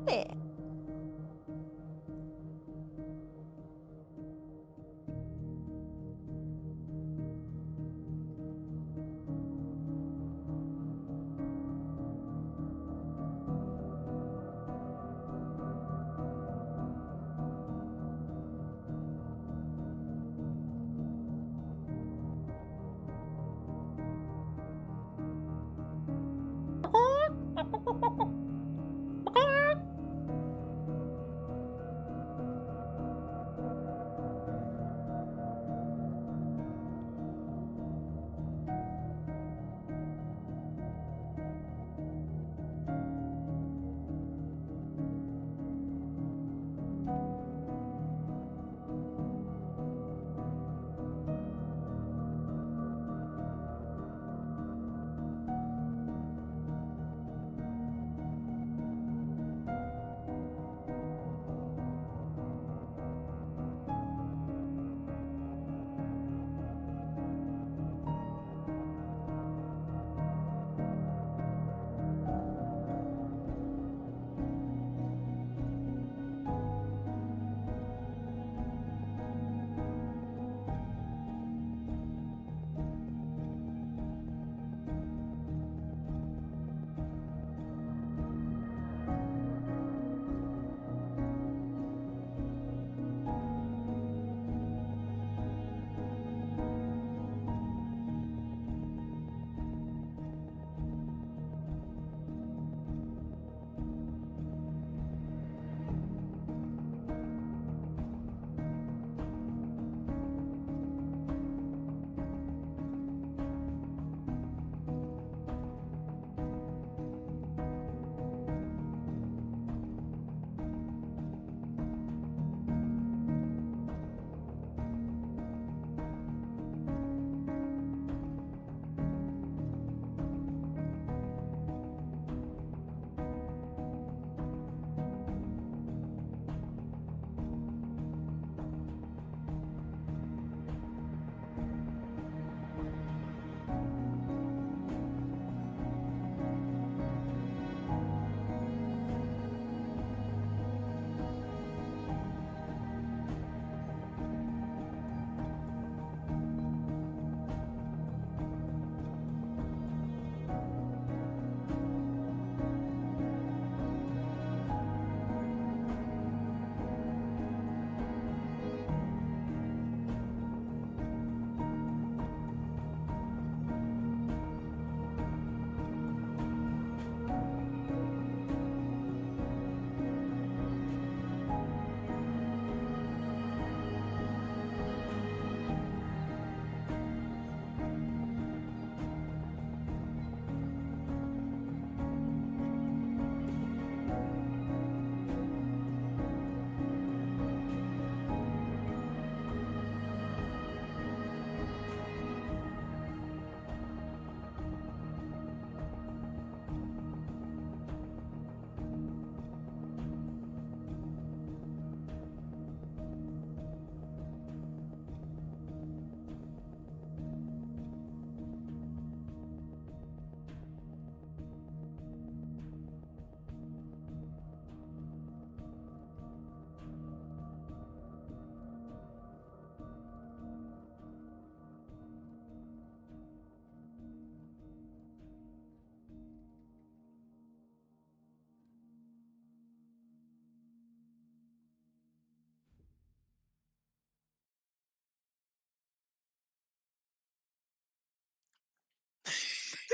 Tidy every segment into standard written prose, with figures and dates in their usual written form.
bit.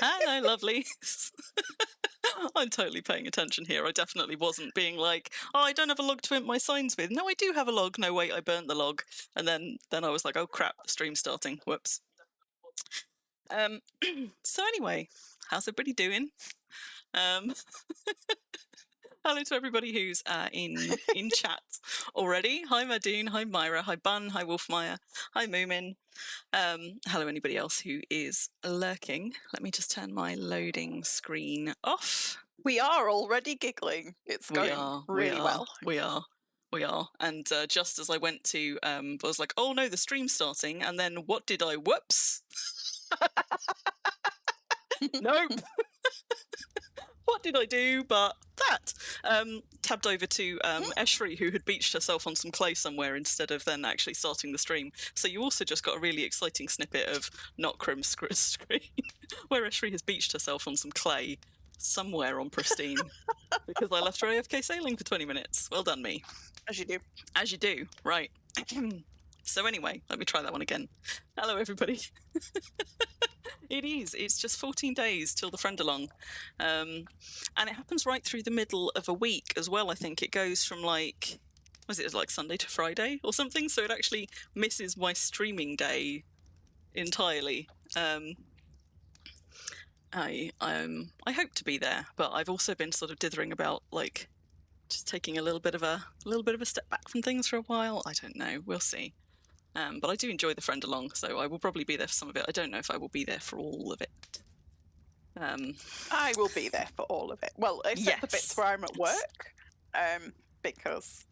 Hello, lovelies. I'm totally paying attention here. I definitely wasn't being like, oh, I don't have a log to imp my signs with. No, I do have a log. No, wait, I burnt the log. And then I was like, oh crap, the stream's starting. Whoops. So anyway, how's everybody doing? Hello to everybody who's in chat already. Hi Madoon, hi Myra, hi Bun, hi Wolfmeyer, hi Moomin. Hello anybody else who is lurking. Let me just turn my loading screen off. We are already giggling. It's going really well. We are. And just as I went to, I was like, oh no, the stream's starting. And then what did I, whoops. Nope. what did I do but that? Tabbed over to Eshri, who had beached herself on some clay somewhere instead of then actually starting the stream. So you also just got a really exciting snippet of not Crim's screen, where Eshri has beached herself on some clay somewhere on Pristine because I left her AFK sailing for 20 minutes. Well done, me. As you do. As you do, right. So anyway, let me try that one again. Hello, everybody. It's just 14 days till the Friendalong. And it happens right through the middle of a week as well, I think. It goes from like, was it like Sunday to Friday or something? So it actually misses my streaming day entirely. I hope to be there, but I've also been sort of dithering about like just taking a little bit of a step back from things for a while. I don't know. We'll see. But I do enjoy the Friendalong, so I will probably be there for some of it. I don't know if I will be there for all of it. I will be there for all of it. Well, except the bits where I'm at work, because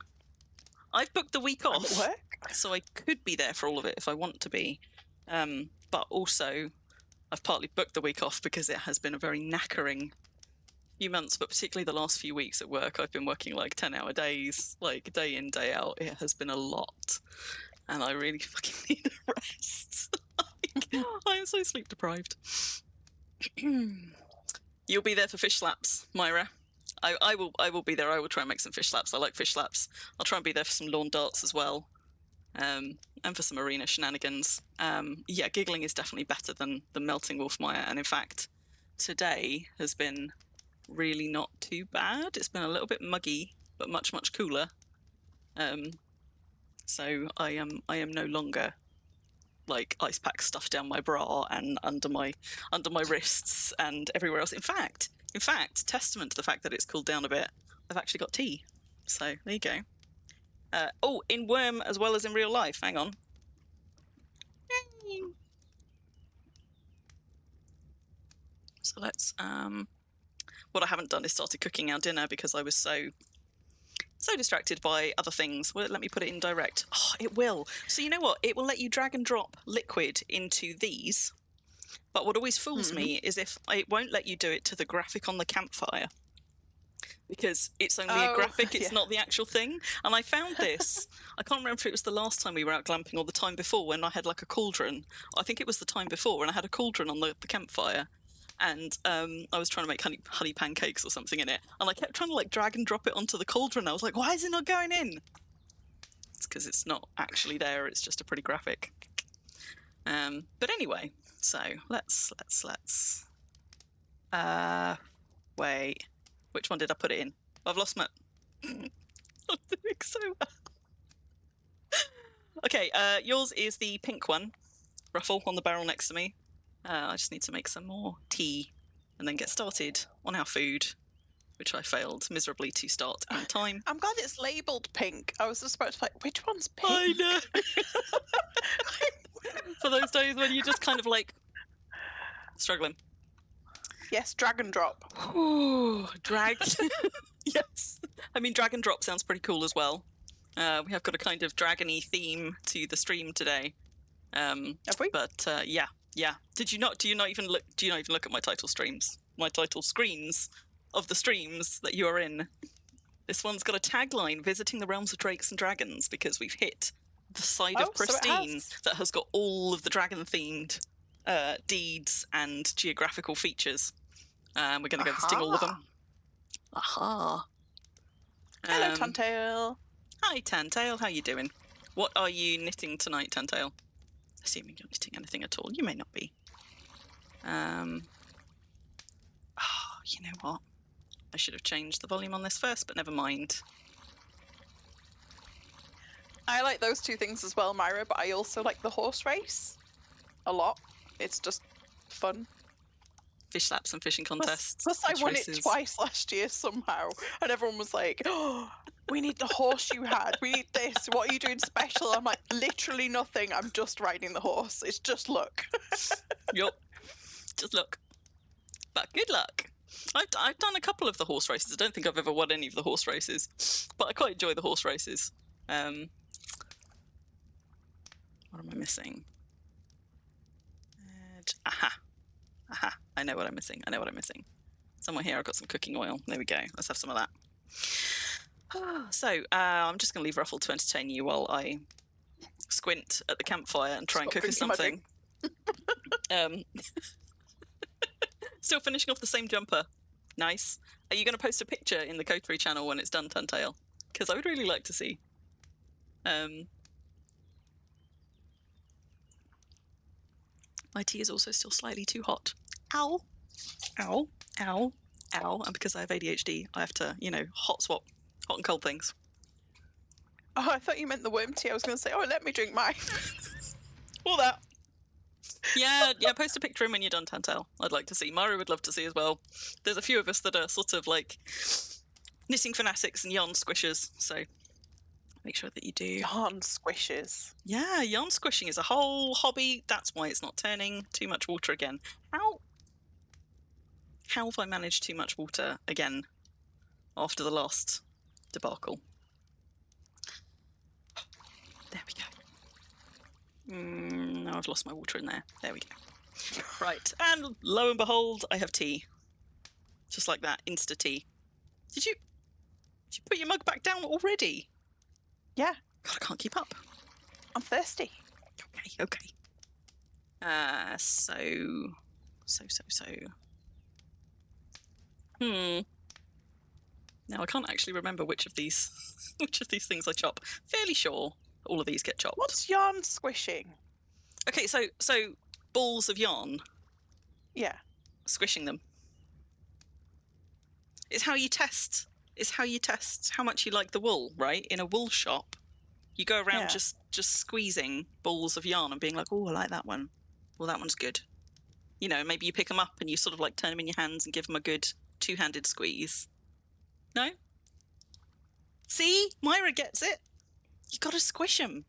I've booked the week off, I'm at work. So I could be there for all of it if I want to be. But also, I've partly booked the week off because it has been a very knackering few months, but particularly the last few weeks at work, I've been working like 10-hour days, like day in, day out. It has been a lot. And I really fucking need a rest. I am so sleep deprived. You'll be there for fish slaps, Myra. I will be there. I will try and make some fish slaps. I like fish slaps. I'll try and be there for some lawn darts as well. And for some arena shenanigans. Yeah, giggling is definitely better than the melting Wolfmire. And in fact, today has been really not too bad. It's been a little bit muggy, but much, much cooler. So I am no longer like ice pack stuff down my bra and under my wrists and everywhere else. In fact, testament to the fact that it's cooled down a bit, I've actually got tea. So there you go. In Worm as well as in real life. Hang on. So let's what I haven't done is started cooking our dinner because I was so distracted by other things. Will it let me put it in direct? Oh, it will. So you know what? It will let you drag and drop liquid into these. But what always fools me is if it won't let you do it to the graphic on the campfire. Because it's only a graphic, it's not the actual thing. And I found this, I can't remember if it was the last time we were out glamping or the time before when I had like a cauldron. I think it was the time before when I had a cauldron on the campfire. And I was trying to make honey pancakes or something in it. And I kept trying to like drag and drop it onto the cauldron. I was like, why is it not going in? It's because it's not actually there. It's just a pretty graphic. But anyway, so let's wait. Which one did I put it in? I've lost my... I'm doing so well. Okay, yours is the pink one. Ruffle on the barrel next to me. I just need to make some more tea and then get started on our food, which I failed miserably to start in time. I'm glad it's labelled pink. I was just about to like, which one's pink? I know. For those days when you're just kind of like struggling. Yes, drag and drop. Ooh, drag. Yes. I mean, drag and drop sounds pretty cool as well. We have got a kind of dragony theme to the stream today. Have we? But yeah. Do you not even look at my title streams? My title screens of the streams that you are in. This one's got a tagline: visiting the realms of drakes and dragons, because we've hit the side of Pristine that has got all of the dragon themed deeds and geographical features. We're going to go visiting all of them. Aha. Hello, Tantail. Hi, Tantail. How you doing? What are you knitting tonight, Tantail? Assuming you're knitting anything at all. You may not be. You know what? I should have changed the volume on this first, but never mind. I like those two things as well, Myra, but I also like the horse race a lot. It's just fun. Fish slaps and fishing contests. Plus I won it twice last year somehow, and everyone was like, "Oh, we need the horse you had. We need this. What are you doing special?" I'm like, literally nothing. I'm just riding the horse. It's just luck. Yup. Just luck. But good luck. I've done a couple of the horse races. I don't think I've ever won any of the horse races, but I quite enjoy the horse races. What am I missing? Aha. I know what I'm missing. Somewhere here I've got some cooking oil. There we go. Let's have some of that. So I'm just going to leave Ruffle to entertain you while I squint at the campfire and try and cook us something. Still finishing off the same jumper. Nice. Are you going to post a picture in the Code 3 channel when it's done, Tuntail? Because I would really like to see. My tea is also still slightly too hot. Ow. Ow. Ow. Ow. And because I have ADHD, I have to, hot swap hot and cold things. Oh, I thought you meant the worm tea. I was going to say, oh, let me drink mine. All that. Yeah, post a picture in when you're done, Tantel. I'd like to see. Myra would love to see as well. There's a few of us that are sort of like knitting fanatics and yarn squishers, so make sure that you do. Yarn squishers. Yeah, yarn squishing is a whole hobby. That's why it's not turning too much water again. How have I managed too much water again after the last debacle? There we go. Now I've lost my water in there. There we go. Right, and lo and behold, I have tea. Just like that, insta tea. Did you put your mug back down already? Yeah. God, I can't keep up. I'm thirsty. Okay. So. Now I can't actually remember which of these things I chop. Fairly sure all of these get chopped. What's yarn squishing? Okay, so balls of yarn. Yeah. Squishing them. It's how you test how much you like the wool, right? In a wool shop, you go around just squeezing balls of yarn and being like, oh, I like that one. Well, that one's good. Maybe you pick them up and you sort of like turn them in your hands and give them a good two-handed squeeze. No? See? Myra gets it. You got to squish them.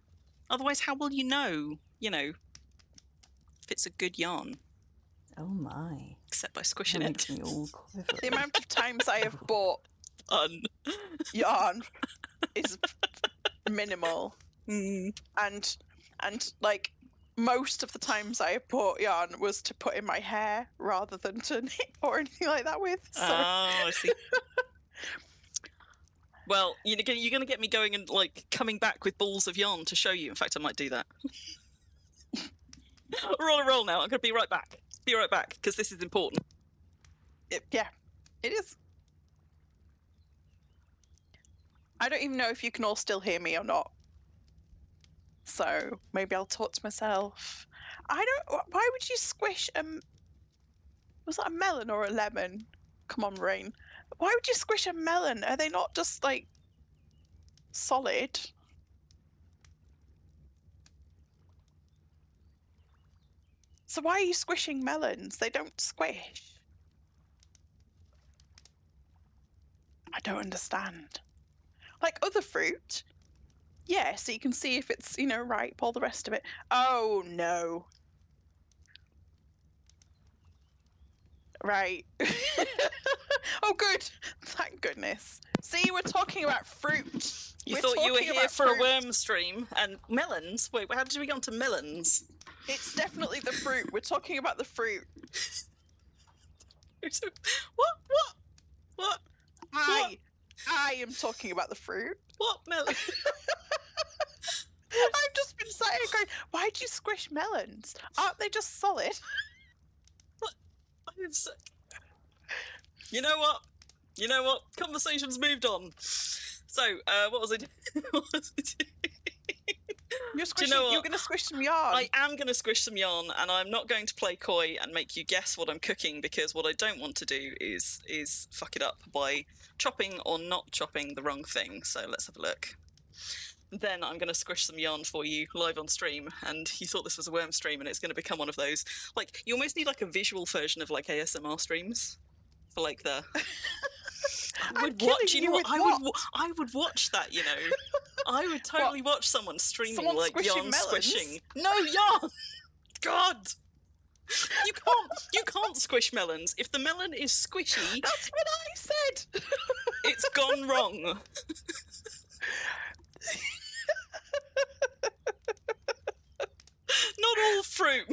Otherwise, how will you know, if it's a good yarn? Oh my. Except by squishing Makes it. me all quiver. The amount of times I have bought yarn is minimal. And like most of the times I have bought yarn was to put in my hair rather than to knit or anything like that with. So. Oh, I see. Well, you're going to get me going and like coming back with balls of yarn to show you. In fact, I might do that. We're on a roll now. I'm going to be right back. Be right back, because this is important. Yeah, it is. I don't even know if you can all still hear me or not. So maybe I'll talk to myself. Why would you squish was that a melon or a lemon? Come on, Rain. Why would you squish a melon? Are they not just like solid? So why are you squishing melons? They don't squish. I don't understand. Like other fruit, yeah, so you can see if it's, ripe, all the rest of it. Oh, no. Right. Oh, good. Thank goodness. See, we're talking about fruit. You thought you were here for a worm stream and melons? Wait, how did we get onto melons? It's definitely the fruit. We're talking about the fruit. What? I am talking about the fruit. What melon? I've just been sat here going, why'd you squish melons? Aren't they just solid? What? I'm sick. You know what? Conversation's moved on. So, what was I doing? You're going to squish some yarn. I am going to squish some yarn, and I'm not going to play coy and make you guess what I'm cooking, because what I don't want to do is fuck it up by chopping or not chopping the wrong thing. So let's have a look. Then I'm going to squish some yarn for you live on stream, and you thought this was a worm stream, and it's going to become one of those. Like, you almost need like a visual version of like ASMR streams for like the... I would watch, I would watch that, I would totally watch someone streaming like yarn melons. Squishing. No yarn. God. You can't squish melons. If the melon is squishy, that's what I said. It's gone wrong. Not all fruit.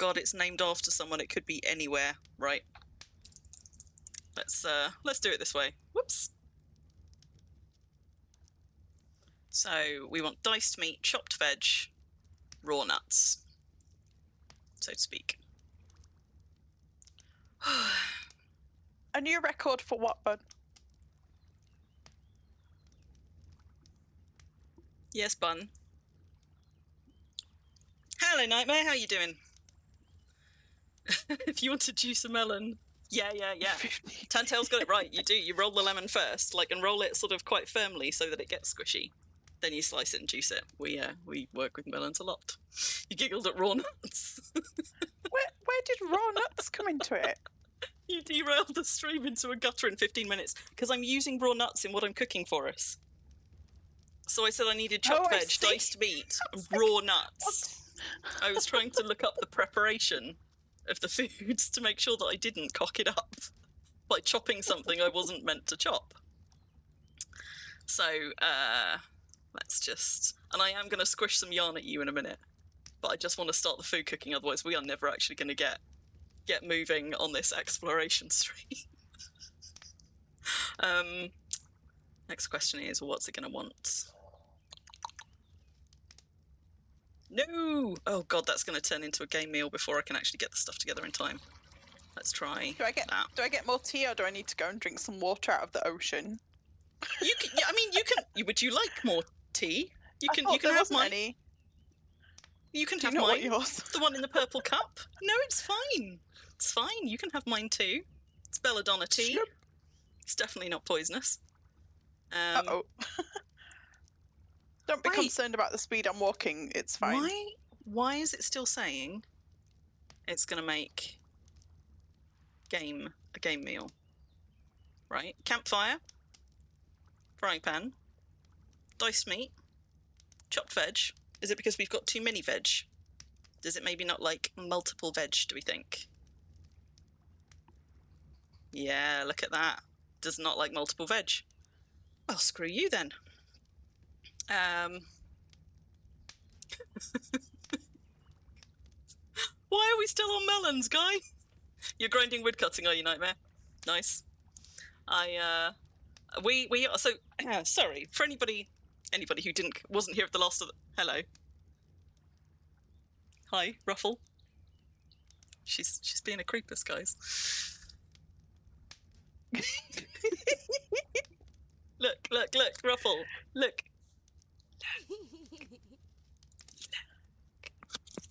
God, it's named after someone. It could be anywhere, right? Let's do it this way. Whoops. So we want diced meat, chopped veg, raw nuts, so to speak. A new record for what, bud? Yes, Bun. Hello, Nightmare. How you doing? If you want to juice a melon. Yeah. Tantail's got it right. You do. You roll the lemon first, and roll it sort of quite firmly so that it gets squishy. Then you slice it and juice it. We work with melons a lot. You giggled at raw nuts. Where did raw nuts come into it? You derailed the stream into a gutter in 15 minutes because I'm using raw nuts in what I'm cooking for us. So I said I needed chopped veg, diced meat, raw nuts. I was trying to look up the preparation of the foods to make sure that I didn't cock it up by chopping something I wasn't meant to chop. So let's just... And I am going to squish some yarn at you in a minute, but I just want to start the food cooking, otherwise we are never actually going to get moving on this exploration stream. Next question is, what's it going to want? No! Oh God, that's going to turn into a game meal before I can actually get the stuff together in time. Let's try that. Do I get more tea, or do I need to go and drink some water out of the ocean? You can. Yeah, I mean, you can. Would you like more tea? You can have mine. Any. You can Do have you know what mine. yours? The one in the purple cup. No, it's fine. It's fine. You can have mine too. It's belladonna tea. Sure. It's definitely not poisonous. Uh-oh. Don't be concerned about the speed I'm walking. It's fine. Why is it still saying it's going to make a game meal? Right? Campfire, frying pan, diced meat, chopped veg. Is it because we've got too many veg? Does it maybe not like multiple veg, do we think? Yeah, look at that. Does not like multiple veg. Well, screw you then. Why are we still on melons, guy? You're grinding wood cutting, are you, Nightmare? Nice. We are, so, sorry, for anybody who wasn't here at the last of the, hello. Hi, Ruffle. She's being a creepus, guys. Look, Ruffle, look.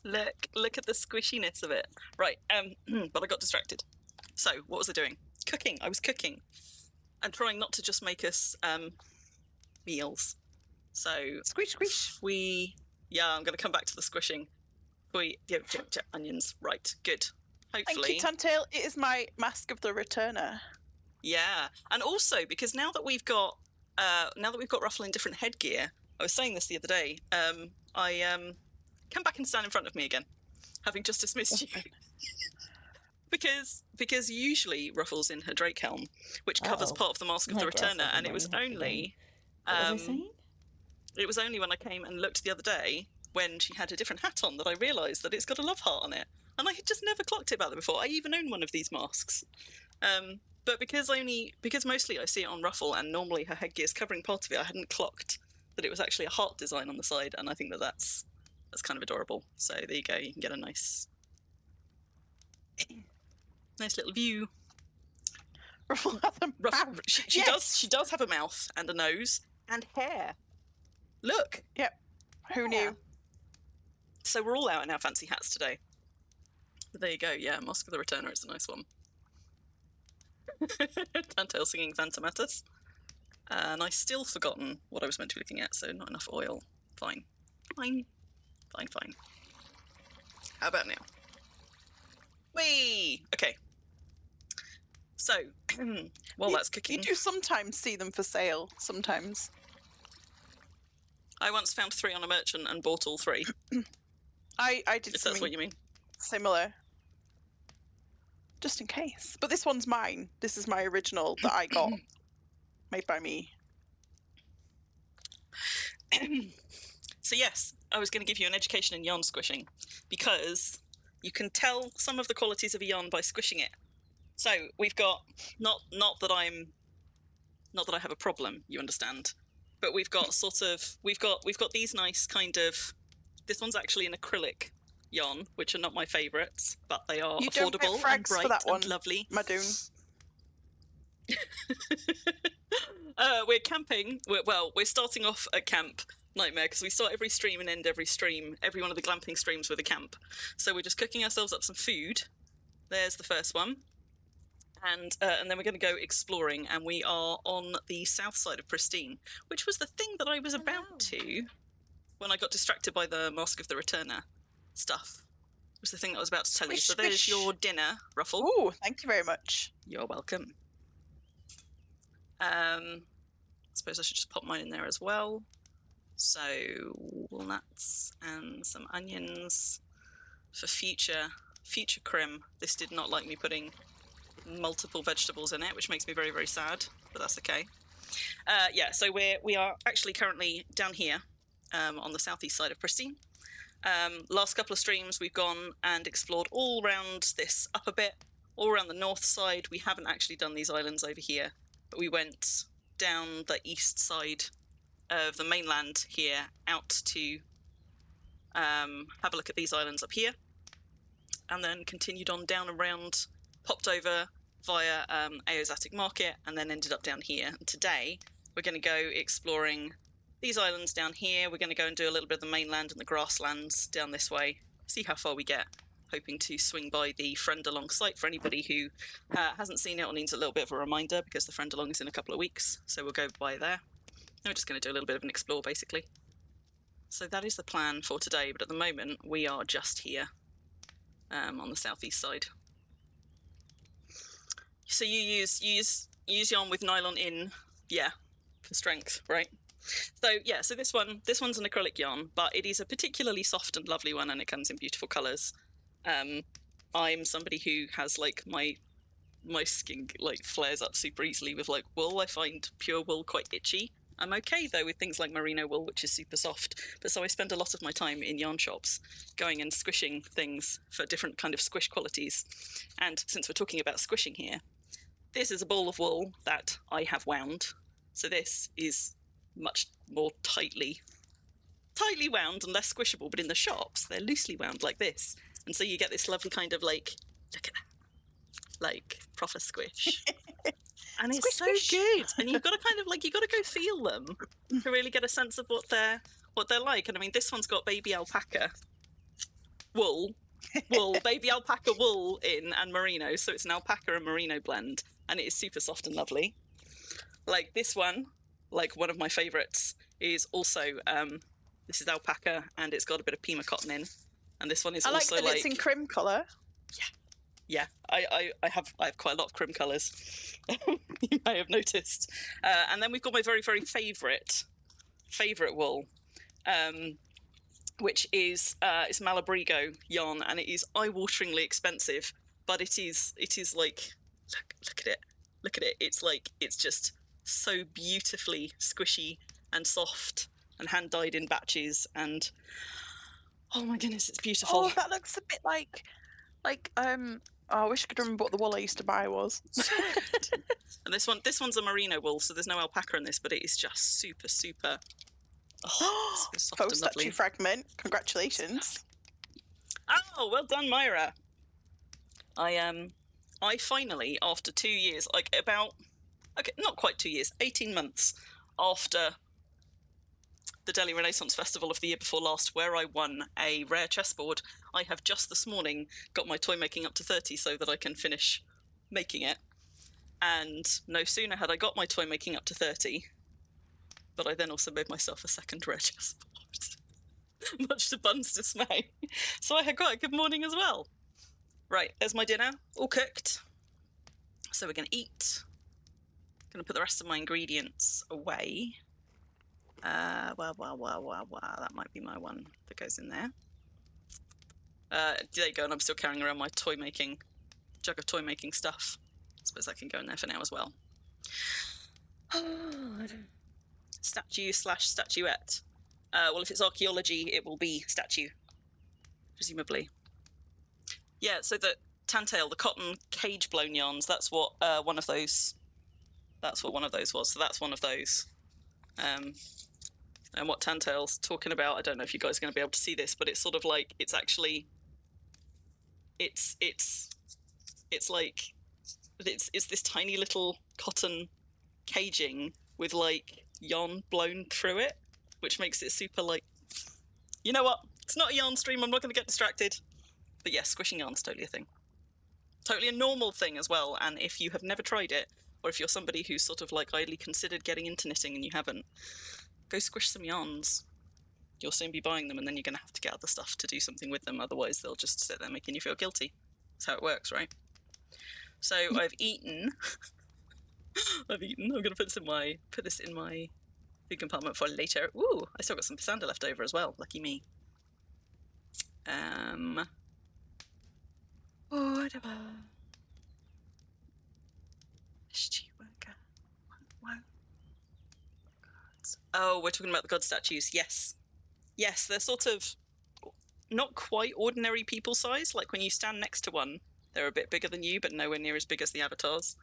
Look at the squishiness of it. Right, but I got distracted. So, what was I doing? Cooking. I was cooking. And trying not to just make us meals. So... Squish. I'm going to come back to the squishing. Onions. Right, good. Hopefully... Thank you, Tantail. It is my Mask of the Returner. Yeah, and also, because now that we've got Ruffle in different headgear, I was saying this the other day, come back and stand in front of me again, having just dismissed you. because usually Ruffle's in her Drake helm, which covers part of the Mask of the Returner, and it was only What was I saying? It was only when I came and looked the other day when she had a different hat on that I realised that it's got a love heart on it, and I had just never clocked it about that before. I even own one of these masks, but because mostly I see it on Ruffle, and normally her headgear's covering part of it, I hadn't clocked that it was actually a heart design on the side, and I think that's kind of adorable. So there you go. You can get a nice little view. Ruffle has a mouth. She does have a mouth and a nose and hair. Look. Yep. Who knew? So we're all out in our fancy hats today. But there you go. Yeah, Mask of the Returner is a nice one. Tantail singing Phantomatus. And I still forgotten what I was meant to be looking at, so not enough oil. Fine. How about now? Whee! Okay. So, while that's cooking... You do sometimes see them for sale, sometimes. I once found 3 on a merchant and bought all 3. I did if that's what you mean. Similar. Just in case. But this one's mine. This is my original that I got. Made by me. So yes, I was going to give you an education in yarn squishing because you can tell some of the qualities of a yarn by squishing it. So we've got not that I have a problem, you understand, but we've got we've got these nice kind of, this one's actually an acrylic yarn, which are not my favourites, but they are You don't get affordable frags and bright for that one, and lovely. Madoon. We're camping. We're starting off at Camp Nightmare because we start every stream and end every stream, every one of the glamping streams with a camp. So we're just cooking ourselves up some food. There's the first one. And then we're going to go exploring, and we are on the south side of Pristine, which was the thing that I was about to when I got distracted by the Mask of the Returner stuff. Was the thing that I was about to tell you. So there's your dinner, Ruffle. Oh, thank you very much. You're welcome. I suppose I should just pop mine in there as well. So walnuts and some onions for future Crim. This did not like me putting multiple vegetables in it, which makes me very, very sad, but that's okay. Yeah, so we are actually currently down here on the southeast side of Pristine. Last couple of streams we've gone and explored all around this upper bit, all around the north side. We haven't actually done these islands over here, but we went down the east side of the mainland here out to have a look at these islands up here, and then continued on down around, popped over via Aozatic Market, and then ended up down here. And today we're going to go exploring these islands down here. We're going to go and do a little bit of the mainland and the grasslands down this way, see how far we get, hoping to swing by the Friendalong site for anybody who hasn't seen it or needs a little bit of a reminder, because the Friendalong is in a couple of weeks, so we'll go by there. And we're just going to do a little bit of an explore, basically. So that is the plan for today, but at the moment we are just here on the southeast side. So you use yarn with nylon in, yeah, for strength, right? So yeah, so this one's an acrylic yarn, but it is a particularly soft and lovely one, and it comes in beautiful colours. I'm somebody who has like my skin like flares up super easily with like wool. I find pure wool quite itchy. I'm okay though with things like merino wool, which is super soft, but so I spend a lot of my time in yarn shops going and squishing things for different kind of squish qualities. And since we're talking about squishing here, this is a ball of wool that I have wound. So this is much more tightly wound and less squishable, but in the shops they're loosely wound like this, and so you get this lovely kind of like, look at that, like proper squish. And it's Squish, so squish. good, and you've got to kind of like, you've got to go feel them to really get a sense of what they're like. And I mean, this one's got baby alpaca wool, baby alpaca wool in, and merino, so it's an alpaca and merino blend, and it is super soft and lovely. Like this one, like one of my favorites, is also this is alpaca, and it's got a bit of Pima cotton in, and this one is I like also that like, it's in Crim colour. yeah, I have quite a lot of Crim colours. You may have noticed. And then we've got my very, very favourite wool, which is it's Malabrigo yarn, and it is eye-wateringly expensive, but it is like, look at it. It's like, it's just so beautifully squishy and soft and hand dyed in batches, and oh my goodness, it's beautiful. Oh, that looks a bit like oh, I wish I could remember what the wool I used to buy was. So good. And this one's a merino wool, so there's no alpaca in this, but it is just super, super. Oh, it's so soft and lovely. Post-statue fragment. Congratulations. Oh, well done, Myra. I finally, after 2 years, not quite 2 years, 18 months after the Delhi Renaissance Festival of the year before last, where I won a rare chessboard, I have just this morning got my toy making up to 30 so that I can finish making it. And no sooner had I got my toy making up to 30, but I then also made myself a second rare chessboard, much to Bun's dismay. So I had quite a good morning as well. Right, there's my dinner, all cooked. So we're going to eat. Going to put the rest of my ingredients away. Well, that might be my one that goes in there. There you go, and I'm still carrying around my jug of toy making stuff. I suppose that can go in there for now as well. Statue/statuette. Well, if it's archaeology, it will be statue, presumably. Yeah, so the Tantail, the cotton cage blown yarns, that's what one of those. That's what one of those was. So that's one of those. And what Tantail's talking about, I don't know if you guys are going to be able to see this, but it's sort of like it's actually it's like it's this tiny little cotton caging with like yarn blown through it, which makes it super like, you know what? It's not a yarn stream. I'm not going to get distracted. But yes, squishing yarn's totally a thing. Totally a normal thing as well. And if you have never tried it, or if you're somebody who's sort of like idly considered getting into knitting and you haven't, go squish some yarns. You'll soon be buying them, and then you're going to have to get other stuff to do something with them. Otherwise, they'll just sit there making you feel guilty. That's how it works, right? So I've eaten. I'm going to put this in my food compartment for later. Ooh, I still got some pissanda left over as well. Lucky me. Whatever. Oh, we're talking about the god statues. Yes. Yes, they're sort of not quite ordinary people size. Like when you stand next to one, they're a bit bigger than you, but nowhere near as big as the avatars.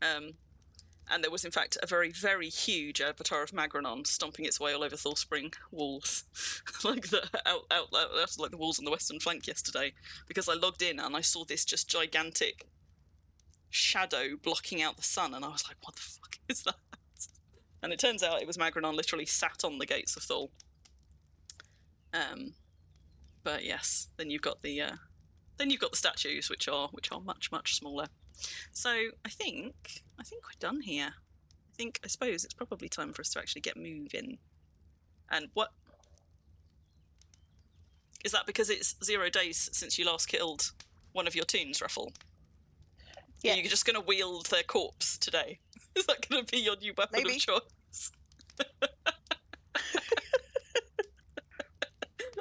And there was, in fact, a very, very huge avatar of Magrenon stomping its way all over Thorspring walls, like like the walls on the western flank yesterday, because I logged in and I saw this just gigantic shadow blocking out the sun, and I was like, what the fuck is that? And it turns out it was Magrenon literally sat on the gates of Thul. But yes, then you've got the statues, which are much, much smaller. So I think we're done here. I suppose it's probably time for us to actually get moving. And what is that? Because it's 0 days since you last killed one of your toons, Ruffle. Yeah. You're just going to wield their corpse today. Is that going to be your new weapon of choice?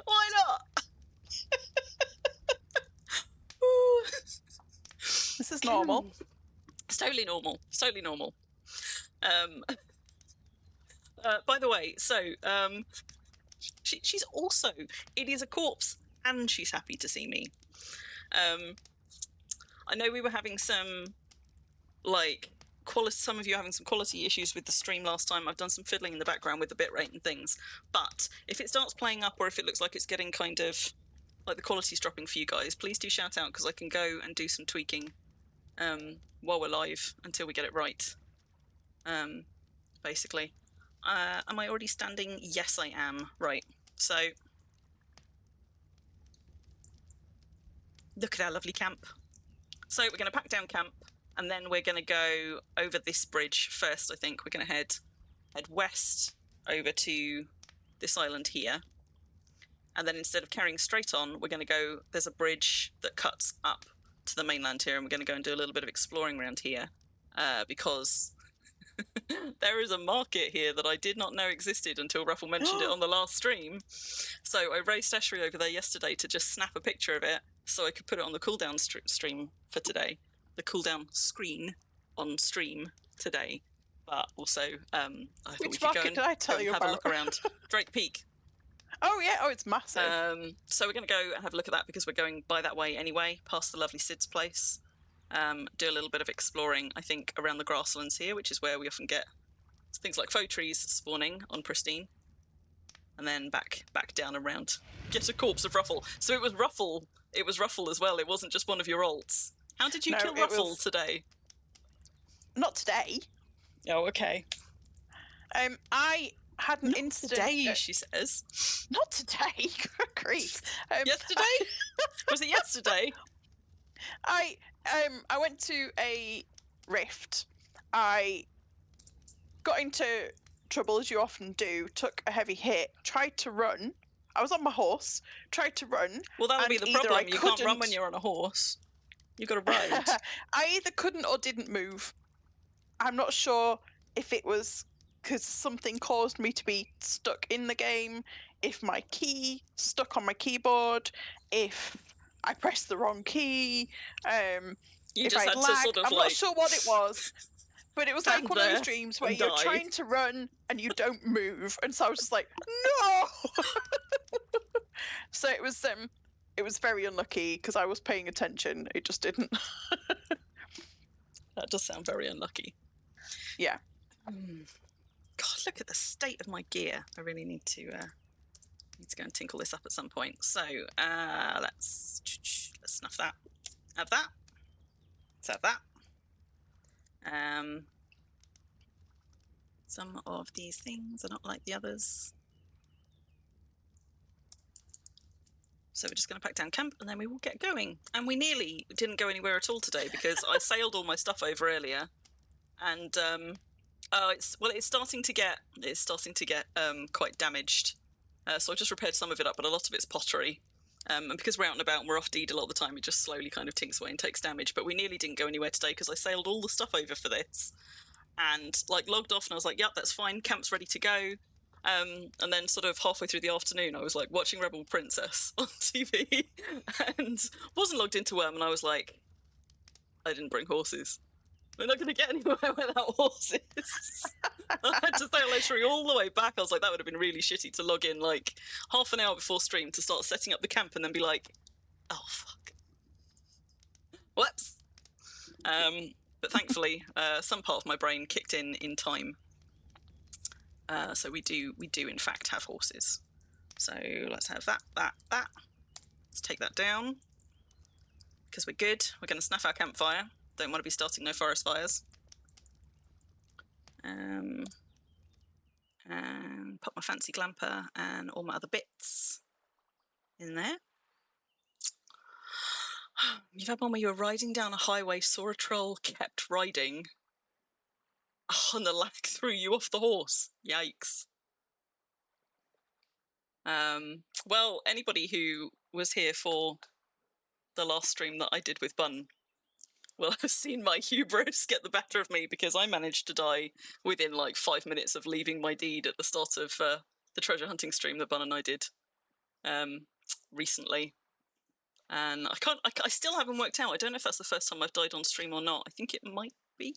Why not? This is normal. It's totally normal. It's totally normal. By the way, so she's also, it is a corpse and she's happy to see me. I know we were having some some of you are having some quality issues with the stream last time. I've done some fiddling in the background with the bitrate and things, but if it starts playing up or if it looks like it's getting kind of like the quality's dropping for you guys, please do shout out, because I can go and do some tweaking while we're live until we get it right. Basically. Am I already standing? Yes, I am. Right. So look at our lovely camp. So we're going to pack down camp, and then we're going to go over this bridge first. I think we're going to head west over to this island here, and then instead of carrying straight on, we're going to go, there's a bridge that cuts up to the mainland here, and we're going to go and do a little bit of exploring around here, because there is a market here that I did not know existed until Ruffle mentioned it on the last stream. So I raced Esri over there yesterday to just snap a picture of it so I could put it on the cooldown stream for today. The cooldown screen on stream today. But also, I thought we could go and have a look around. Drake Peak. Oh yeah, oh it's massive. So we're going to go and have a look at that, because we're going by that way anyway, past the lovely Sid's place. Do a little bit of exploring, I think, around the grasslands here, which is where we often get things like faux trees spawning on Pristine. And then back down around. Get a corpse of Ruffle. So it was Ruffle as well. It wasn't just one of your alts. How did you kill Ruffle today? Not today. Oh, okay. I had an incident. Today, she says. Not today. Grief. Yesterday? Was it yesterday? I went to a rift. I got into trouble, as you often do, took a heavy hit, tried to run. I was on my horse, tried to run. Well, that would be the problem. You can't run when you're on a horse. You've got to ride. I either couldn't or didn't move. I'm not sure if it was because something caused me to be stuck in the game, if my key stuck on my keyboard, if I pressed the wrong key, you if just I had lagged. to sort of I'm not sure what it was. But it was like one of those dreams where you're trying to run and you don't move. And so I was just like, no! So it was It was very unlucky because I was paying attention. It just didn't. That does sound very unlucky. Yeah. God, look at the state of my gear. I really need to go and tinkle this up at some point. So let's snuff that. Have that. Let's have that. Some of these things are not like the others. So we're just going to pack down camp and then we will get going. And we nearly didn't go anywhere at all today because I sailed all my stuff over earlier, and it's starting to get quite damaged. So I just repaired some of it up, but a lot of it's pottery. And because we're out and about and we're off deed a lot of the time, it just slowly kind of tinks away and takes damage. But we nearly didn't go anywhere today because I sailed all the stuff over for this, and like logged off, and I was like, "Yep, that's fine. Camp's ready to go." And then sort of halfway through the afternoon, I was like watching Rebel Princess on TV and wasn't logged into Worm, and I was like, I didn't bring horses. We're not going to get anywhere without horses. I had to sail literally all the way back. I was like, that would have been really shitty to log in like half an hour before stream to start setting up the camp and then be like, oh, fuck. Whoops. But thankfully, some part of my brain kicked in time. So we do in fact have horses. So let's have that. Let's take that down because we're good. We're going to snuff our campfire. Don't want to be starting no forest fires. And put my fancy glamper and all my other bits in there. You've had one where you were riding down a highway, saw a troll, kept riding. Oh, and the lag threw you off the horse. Yikes. Well, anybody who was here for the last stream that I did with Bun will have seen my hubris get the better of me because I managed to die within like 5 minutes of leaving my deed at the start of the treasure hunting stream that Bun and I did recently. And I still haven't worked out. I don't know if that's the first time I've died on stream or not. I think it might be.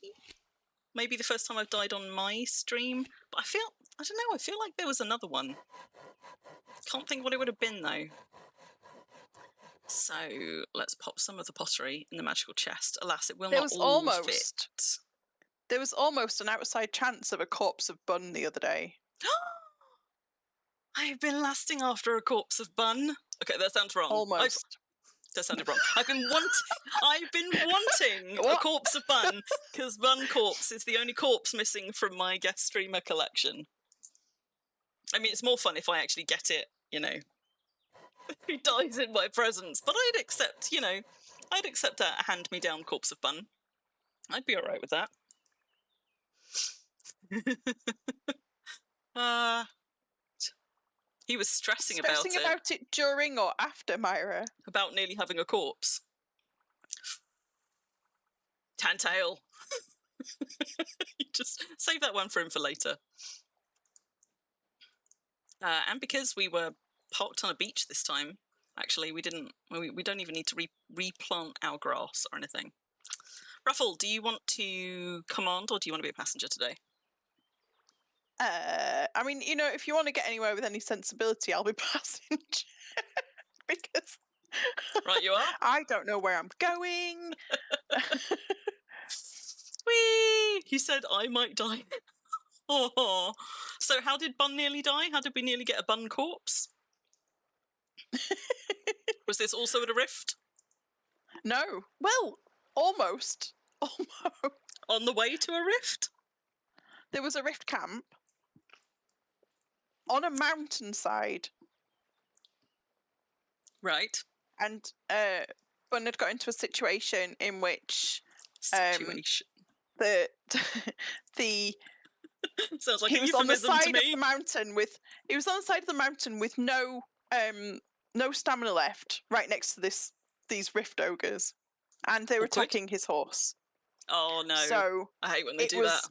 Maybe the first time I've died on my stream. But I don't know, I feel like there was another one. Can't think what it would have been though. So let's pop some of the pottery in the magical chest. Alas, it will not all fit. There was almost an outside chance of a corpse of Bun the other day. I've been lasting after a corpse of Bun. Okay, that sounds wrong. Almost. That sounded wrong. I've been wanting a corpse of Bun because Bun corpse is the only corpse missing from my guest streamer collection. I mean, it's more fun if I actually get it, you know. Who dies in my presence? But I'd accept a hand-me-down corpse of Bun. I'd be all right with that. He was stressing about it during or after, Myra? About nearly having a corpse. Tantail. You just save that one for him for later. And because we were parked on a beach this time, actually, we don't even need to replant our grass or anything. Ruffle, do you want to command or do you want to be a passenger today? I mean, you know, if you want to get anywhere with any sensibility, I'll be passenger. Because right, you are. I don't know where I'm going. Whee! He said I might die. Oh, so how did Bun nearly die? How did we nearly get a Bun corpse? Was this also at a rift? No. Well, almost. Almost. On the way to a rift? There was a rift camp on a mountainside. Right. And Bun had got into a situation in which the sounds like he a was on the euphemism side to me. of the mountain with no stamina left, right next to these rift ogres, and they were attacking his horse. Oh no! So I hate when they do that.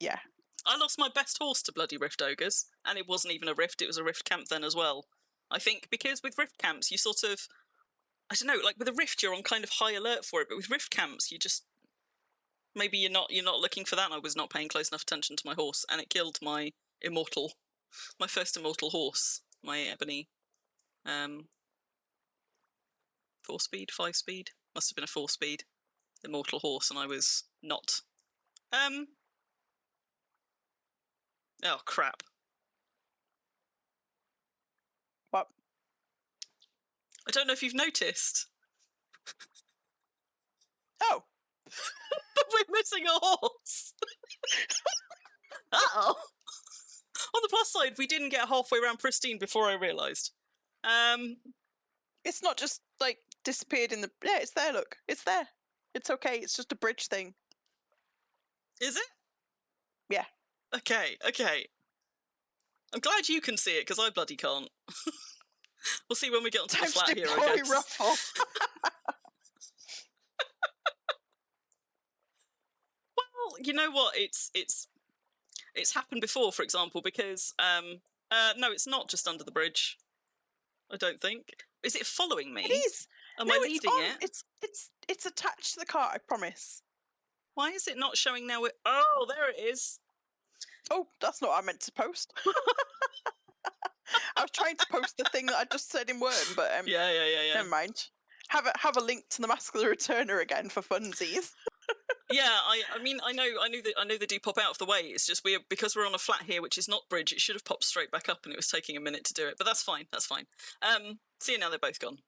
Yeah, I lost my best horse to bloody rift ogres, and it wasn't even a rift; it was a rift camp then as well. I think because with rift camps you sort of, I don't know, like with a rift you're on kind of high alert for it, but with rift camps you just maybe you're not looking for that. I was not paying close enough attention to my horse, and it killed my first immortal horse, my ebony. 4-speed, 5-speed. Must have been a 4-speed. Immortal horse, and I was not. Oh crap! What? I don't know if you've noticed, Oh, but we're missing a horse. Uh-oh. On the plus side, we didn't get halfway around Pristine before I realised. it's not just like disappeared in the. Yeah, it's there. Look, it's there. It's okay. It's just a bridge thing. Is it? Yeah. Okay. I'm glad you can see it, because I bloody can't. We'll see when we get onto the Time to flat here, I deploy guess. Ruffle. Well, you know what? It's happened before, for example, because no, it's not just under the bridge. I don't think. Is it following me? It is. Am No, I it's leading on. it? It's attached to the cart. I promise. Why is it not showing now? Oh, there it is. Oh, that's not what I meant to post. I was trying to post the thing that I just said in Word, but Yeah. never mind. Have a link to the Mask of the Returner again for funsies. Yeah, I mean, I know they do pop out of the way. It's just because we're on a flat here, which is not bridge. It should have popped straight back up, and it was taking a minute to do it. But that's fine. See, now they're both gone.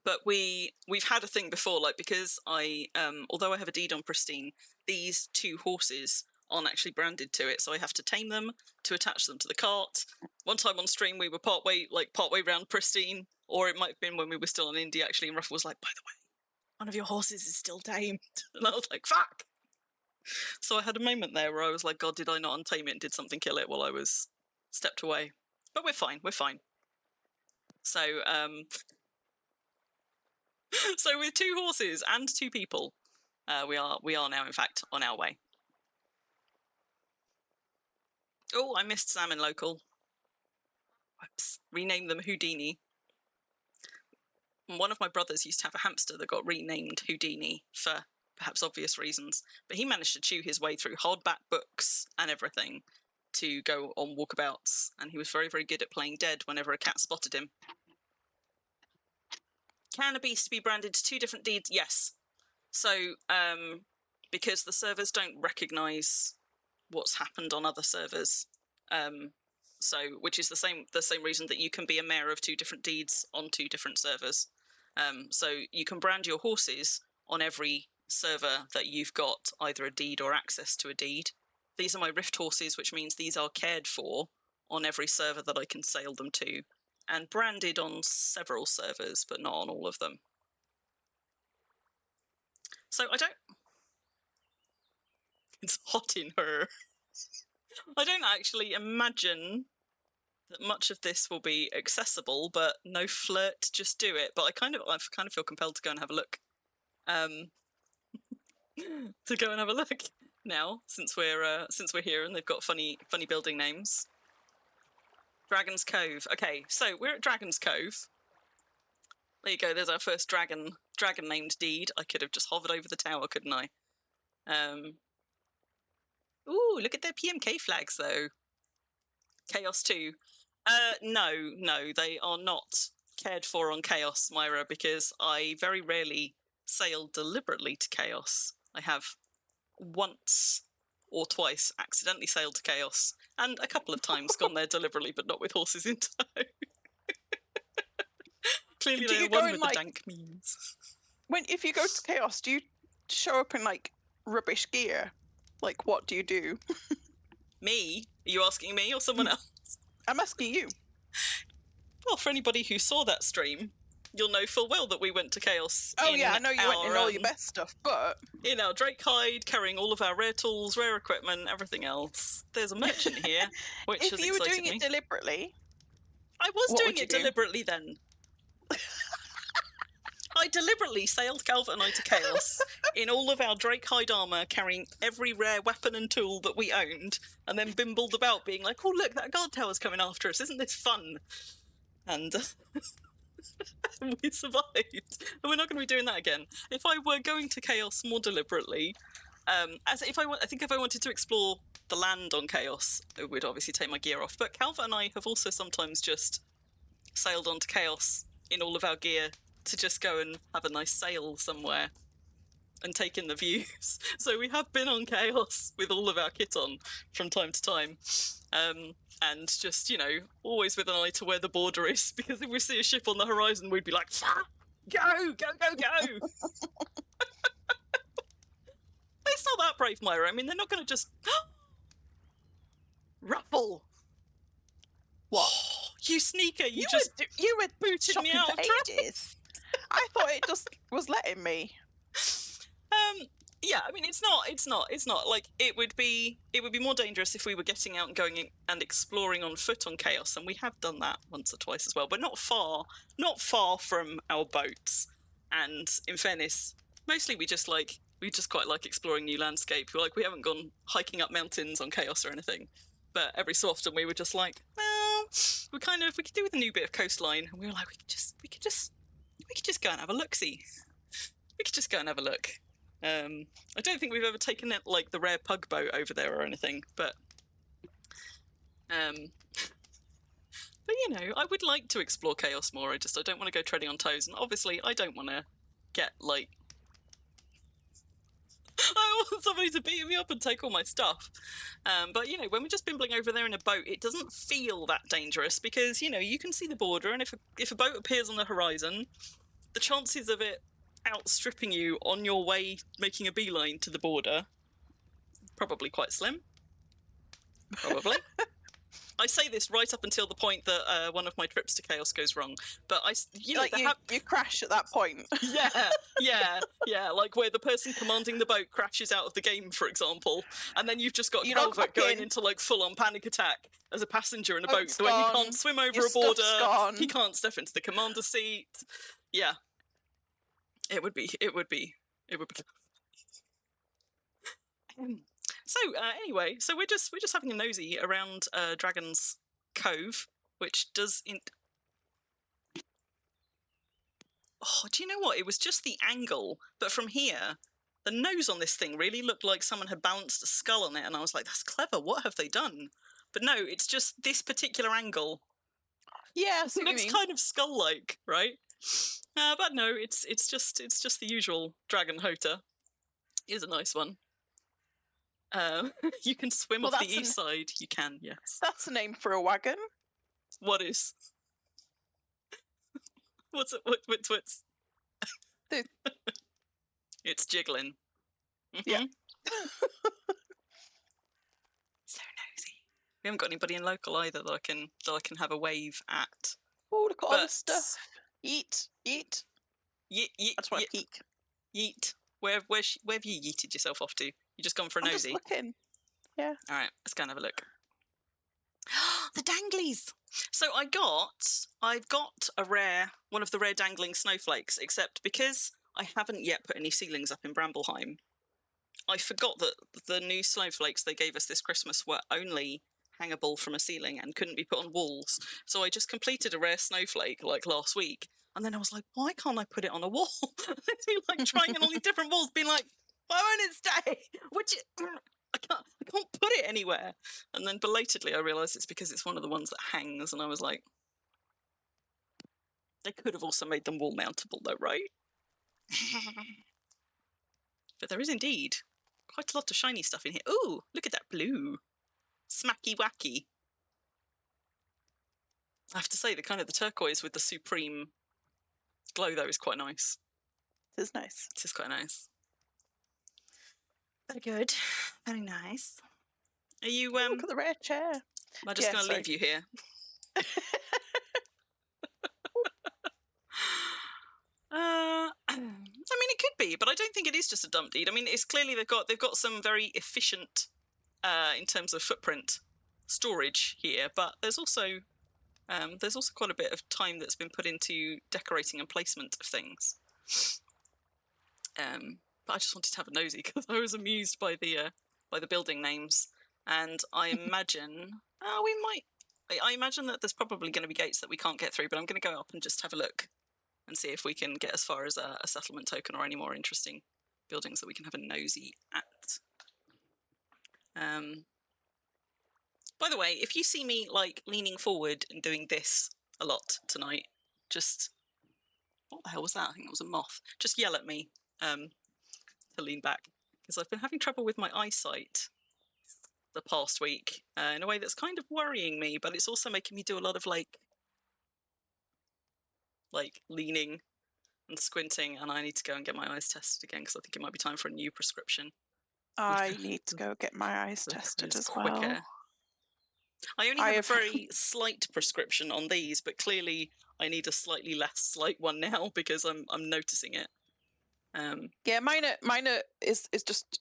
But we've had a thing before, like, because although I have a deed on Pristine, these 2 horses aren't actually branded to it, so I have to tame them to attach them to the cart. One time on stream, we were partway round Pristine, or it might have been when we were still in India, actually, and Ruffle was like, by the way, one of your horses is still tamed. And I was like, fuck! So I had a moment there where I was like, God, did I not untame it and did something kill it while I was stepped away? But we're fine. So, so with 2 horses and 2 people, we are now, in fact, on our way. Oh, I missed Salmon Local. Whoops. Rename them Houdini. One of my brothers used to have a hamster that got renamed Houdini for perhaps obvious reasons, but he managed to chew his way through hardback books and everything to go on walkabouts, and he was very, very good at playing dead whenever a cat spotted him. Can a beast be branded to 2 different deeds? Yes. So, because the servers don't recognise what's happened on other servers, which is the same reason that you can be a mayor of 2 different deeds on 2 different servers. So you can brand your horses on every server that you've got either a deed or access to a deed. These are my Rift horses, which means these are cared for on every server that I can sail them to, and branded on several servers, but not on all of them. So it's hot in her. I don't actually imagine that much of this will be accessible, but no flirt, just do it. But I kind of feel compelled to go and have a look. To go and have a look now, since we're here and they've got funny building names. Dragon's Cove. Okay, so we're at Dragon's Cove. There you go. There's our first dragon named deed. I could have just hovered over the tower, couldn't I? Ooh, look at their PMK flags though. Chaos 2. No, they are not cared for on Chaos, Myra, because I very rarely sail deliberately to Chaos. I have once or twice accidentally sailed to Chaos, and a couple of times gone there deliberately, but not with horses in tow. Clearly they're one with the dank memes. If you go to Chaos, do you show up in like rubbish gear? Like, what do you do? Me? Are you asking me or someone else? I'm asking you. Well, for anybody who saw that stream, you'll know full well that we went to Chaos. Oh yeah, I know you went in all your best stuff, but in our Drake hide, carrying all of our rare tools, rare equipment, everything else. There's a merchant here, which has excited me. If you were doing it deliberately, I was doing it deliberately then. I deliberately sailed Calvert and I to Chaos in all of our Drake hide armour, carrying every rare weapon and tool that we owned, and then bimbled about being like, oh look, that guard tower's coming after us, isn't this fun? And we survived. And we're not going to be doing that again. If I were going to Chaos more deliberately, I think if I wanted to explore the land on Chaos, it would obviously take my gear off. But Calvert and I have also sometimes just sailed onto Chaos in all of our gear to just go and have a nice sail somewhere and take in the views. So we have been on Chaos with all of our kit on from time to time. And just, you know, always with an eye to where the border is, because if we see a ship on the horizon, we'd be like, go, go, go, go. It's not that brave, Myra. I mean, they're not going to just... Ruffle! What? You sneaker, you were booted me shopping out for of traffic. ages. I thought it just was letting me. Yeah, I mean, it's not like it would be more dangerous if we were getting out and going and exploring on foot on Chaos, and we have done that once or twice as well, but not far from our boats. And in fairness, mostly we just quite like exploring new landscape. We haven't gone hiking up mountains on Chaos or anything, but every so often we were just like, well, we could do with a new bit of coastline, and we were like, we could just go and have a look-see. We could just go and have a look. I don't think we've ever taken it like the rare pug boat over there or anything, but you know, I would like to explore Chaos more. I don't want to go treading on toes, and obviously I don't want to get like I want somebody to beat me up and take all my stuff. But you know, when we're just bimbling over there in a boat, it doesn't feel that dangerous because, you know, you can see the border, and if a boat appears on the horizon, the chances of it outstripping you on your way making a beeline to the border probably quite slim. Probably. I say this right up until the point that one of my trips to Chaos goes wrong, but you crash at that point. yeah, like where the person commanding the boat crashes out of the game, for example, and then you've just got Calvert going into like full-on panic attack as a passenger in a boat, where he can't swim over a border, he can't step into the commander seat. Yeah. It would be. So anyway, so we're just having a nosy around Dragon's Cove, which does. Oh, do you know what? It was just the angle, but from here, the nose on this thing really looked like someone had balanced a skull on it, and I was like, "That's clever. What have they done?" But no, it's just this particular angle. Yeah, it looks kind of skull-like, right? But no, it's just the usual dragon hoter. It is a nice one. You can swim off the east side. You can, yes. That's a name for a wagon. What is? What's it? What's? It's jiggling. Mm-hmm. Yeah. So nosy. We haven't got anybody in local either that I can have a wave at. Oh, look at all this stuff. Yeet. Yeet. I just want to peek. Yeet. Where have you yeeted yourself off to? You just gone for a nosy? I'm just looking. Yeah. All right, let's go and have a look. The danglies. So I've got one of the rare dangling snowflakes, except because I haven't yet put any ceilings up in Brambleheimer, I forgot that the new snowflakes they gave us this Christmas were only hangable from a ceiling and couldn't be put on walls. So I just completed a rare snowflake like last week, and then I was like, why can't I put it on a wall? It's been like trying on all these different walls, being like, why won't it stay? I can't put it anywhere. And then belatedly I realised it's because it's one of the ones that hangs, and I was like, they could have also made them wall mountable though, right? But there is indeed quite a lot of shiny stuff in here. Ooh, look at that blue. Smacky wacky. I have to say, the turquoise with the supreme glow though is quite nice. It is nice. It is quite nice. Very good. Very nice. Are you look at the rare chair. Am I just going to leave you here? I mean, it could be, but I don't think it is just a dump deed. I mean, it's clearly they've got some very efficient, in terms of footprint, storage here. But there's also quite a bit of time that's been put into decorating and placement of things. But I just wanted to have a nosy because I was amused by the building names, and I imagine I imagine that there's probably going to be gates that we can't get through. But I'm going to go up and just have a look and see if we can get as far as a settlement token or any more interesting buildings that we can have a nosy at. By the way, if you see me like leaning forward and doing this a lot tonight. Just, what the hell was that? I think it was a moth. Just yell at me to lean back, because I've been having trouble with my eyesight the past week in a way that's kind of worrying me, but it's also making me do a lot of like leaning and squinting, and I need to go and get my eyes tested again because I think it might be time for a new prescription. I need to go get my eyes tested as well. I only have a very slight prescription on these, but clearly I need a slightly less slight one now because I'm noticing it. Yeah, mine is just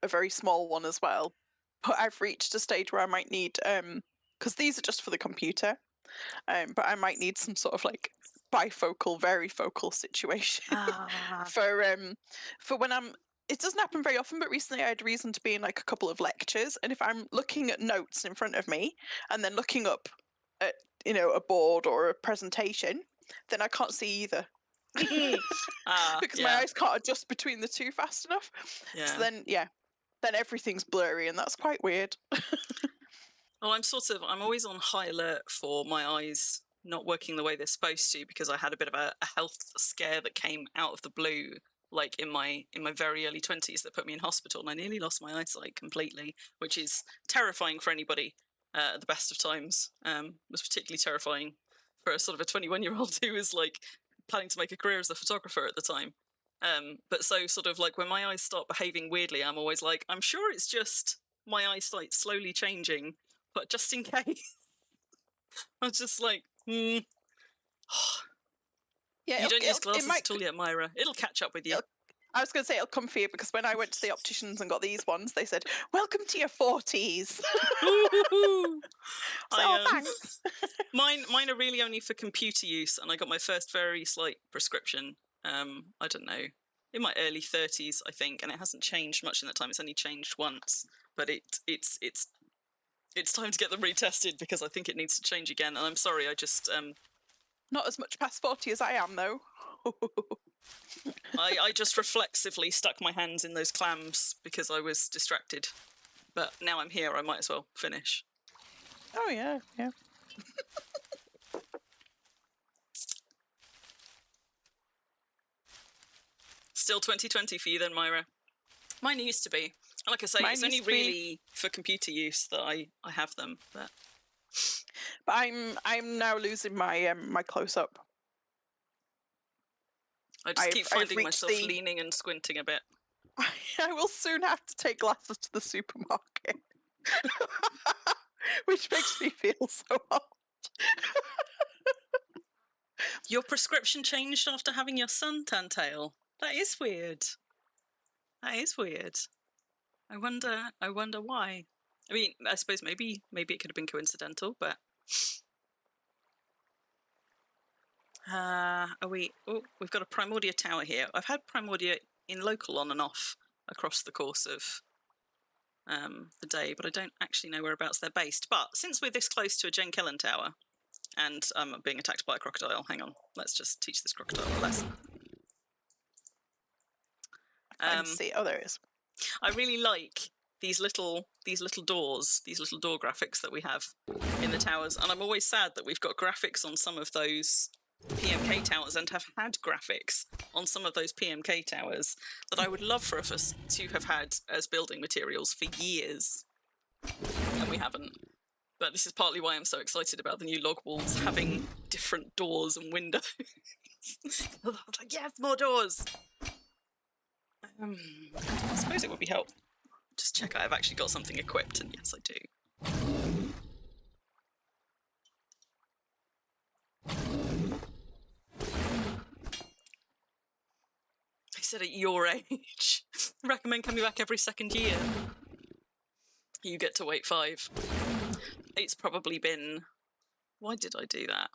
a very small one as well. But I've reached a stage where I might need because these are just for the computer, but I might need some sort of like bifocal, varifocal situation for when I'm. It doesn't happen very often, but recently I had reason to be in like a couple of lectures, and if I'm looking at notes in front of me and then looking up at a board or a presentation, then I can't see either. Because my eyes can't adjust between the two fast enough. Yeah. So then everything's blurry, and that's quite weird. Well, I'm always on high alert for my eyes not working the way they're supposed to, because I had a bit of a health scare that came out of the blue, like in my very early 20s, that put me in hospital, and I nearly lost my eyesight completely, which is terrifying for anybody at the best of times. Was particularly terrifying for a sort of a 21-year-old who was like planning to make a career as a photographer at the time. But so sort of like when my eyes start behaving weirdly, I'm always like, I'm sure it's just my eyesight slowly changing, but just in case. I was just like, Yeah, you don't use glasses at all yet, Myra. It'll catch up with you. I was going to say it'll come for you, because when I went to the opticians and got these ones, they said, "Welcome to your 40s." Thanks. Mine are really only for computer use, and I got my first very slight prescription. I don't know, in my early 30s, I think, and it hasn't changed much in that time. It's only changed once, but it's time to get them retested because I think it needs to change again. And I'm sorry, I just not as much past 40 as I am, though. I just reflexively stuck my hands in those clams because I was distracted. But now I'm here, I might as well finish. Oh, yeah. Still 2020 for you then, Myra? Mine used to be. Like I say, it's only really for computer use that I have them. But I'm now losing my my close-up. I just keep finding myself leaning and squinting a bit. I will soon have to take glasses to the supermarket, which makes me feel so old. Your prescription changed after having your son, Tantail. That is weird. I wonder why. I mean, I suppose maybe it could have been coincidental, but we've got a Primordia tower here. I've had Primordia in local on and off across the course of the day, but I don't actually know whereabouts they're based. But since we're this close to a Jen Kellen tower, and I'm being attacked by a crocodile, hang on, let's just teach this crocodile a lesson. See, oh, there it is. I really like these little doors, these little door graphics that we have in the towers, and I'm always sad that we've got graphics on some of those PMK towers and have had graphics on some of those PMK towers that I would love for us to have had as building materials for years, and we haven't. But this is partly why I'm so excited about the new log walls having different doors and windows. I was like, yes, more doors! I suppose it would be helpful. Just check I've actually got something equipped, and yes, I do. I said at your age. Recommend coming back every second year. You get to wait 5. It's probably been... Why did I do that?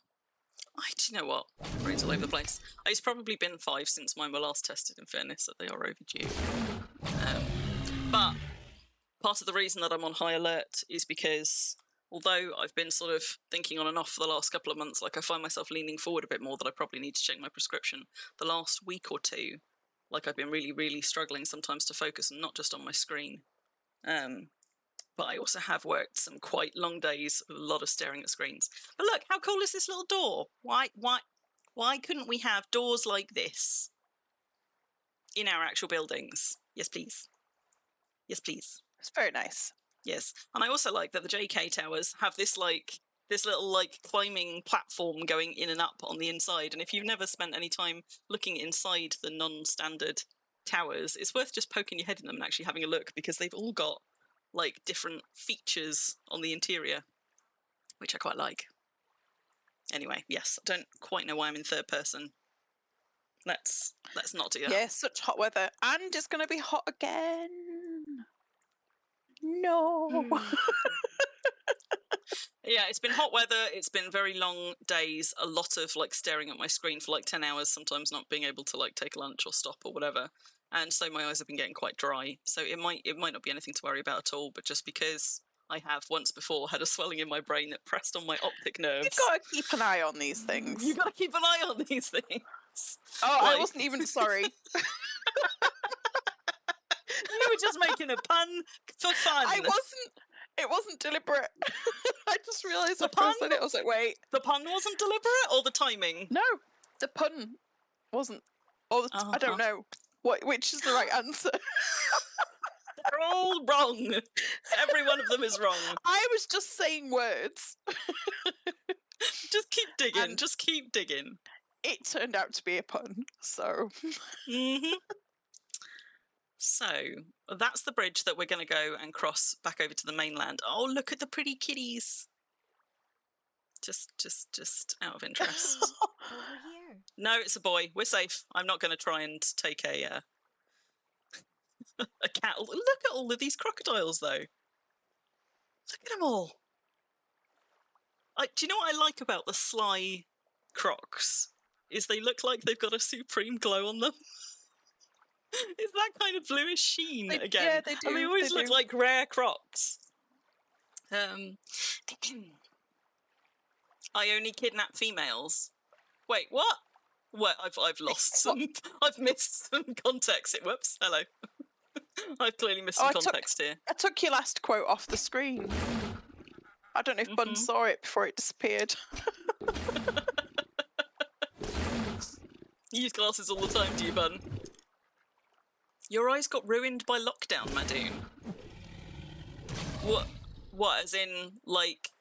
Do you know what? Brains all over the place. It's probably been 5 since mine were last tested, in fairness, that they are overdue. But part of the reason that I'm on high alert is because although I've been sort of thinking on and off for the last couple of months, like I find myself leaning forward a bit more, that I probably need to check my prescription. The last week or two, like I've been really, really struggling sometimes to focus and not just on my screen. but I also have worked some quite long days with a lot of staring at screens. But look, how cool is this little door? Why couldn't we have doors like this in our actual buildings? Yes, please. Yes, please. It's very nice. Yes, and I also like that the JK towers have this little climbing platform going in and up on the inside. And if you've never spent any time looking inside the non-standard towers, it's worth just poking your head in them and actually having a look, because they've all got like different features on the interior, which I quite like. Anyway, yes, I don't quite know why I'm in third person. Let's not do that. Yeah, such hot weather, and it's going to be hot again. No. Yeah, it's been hot weather. It's been very long days. A lot of like staring at my screen for like 10 hours, sometimes not being able to like take lunch or stop or whatever. And so my eyes have been getting quite dry. So it might not be anything to worry about at all, but just because I have once before had a swelling in my brain that pressed on my optic nerves. You've got to keep an eye on these things. You've got to keep an eye on these things. Oh, I wasn't even sorry. You were just making a pun for fun. It wasn't deliberate. I just realised The after I said it, I was like, wait. The pun wasn't deliberate, or the timing? No, the pun wasn't. Or I don't know. Which is the right answer? They're all wrong. Every one of them is wrong. I was just saying words. Just keep digging. Just keep digging. It turned out to be a pun, so. So that's the bridge that we're going to go and cross back over to the mainland. Oh, look at the pretty kitties. Just out of interest. Over here. No, it's a boy. We're safe. I'm not going to try and take a cat. Look at all of these crocodiles, though. Look at them all. Do you know what I like about the sly crocs? Is they look like they've got a supreme glow on them. It's that kind of bluish sheen again. Yeah, they do. And they always look like rare crocs. I only kidnap females. Wait, what? What? I've lost some. I've missed some context. Whoops. Hello. I've clearly missed some context here. I took your last quote off the screen. I don't know if Bun saw it before it disappeared. You use glasses all the time, do you, Bun? Your eyes got ruined by lockdown, Madoon. What, as in, like,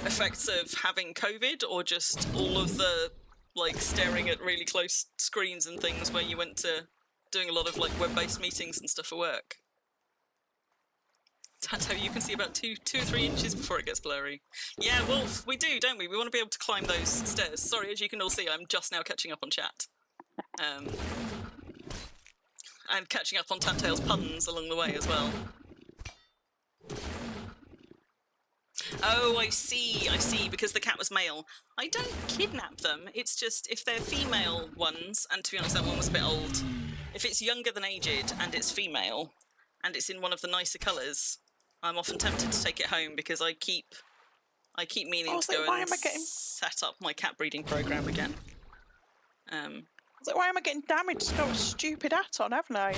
effects of having COVID, or just all of the, like, staring at really close screens and things where you went to doing a lot of, like, web-based meetings and stuff for work? That's how you can see about 2 or 3 inches before it gets blurry. Yeah, Wolf, we do, don't we? We want to be able to climb those stairs. Sorry, as you can all see, I'm just now catching up on chat. And catching up on Tantail's puns along the way as well. Oh, I see, because the cat was male. I don't kidnap them, it's just if they're female ones, and to be honest, that one was a bit old. If it's younger than aged and it's female, and it's in one of the nicer colours, I'm often tempted to take it home because I keep meaning to go and set up my cat breeding program again. So why am I getting damaged? It's got a stupid hat on, haven't I?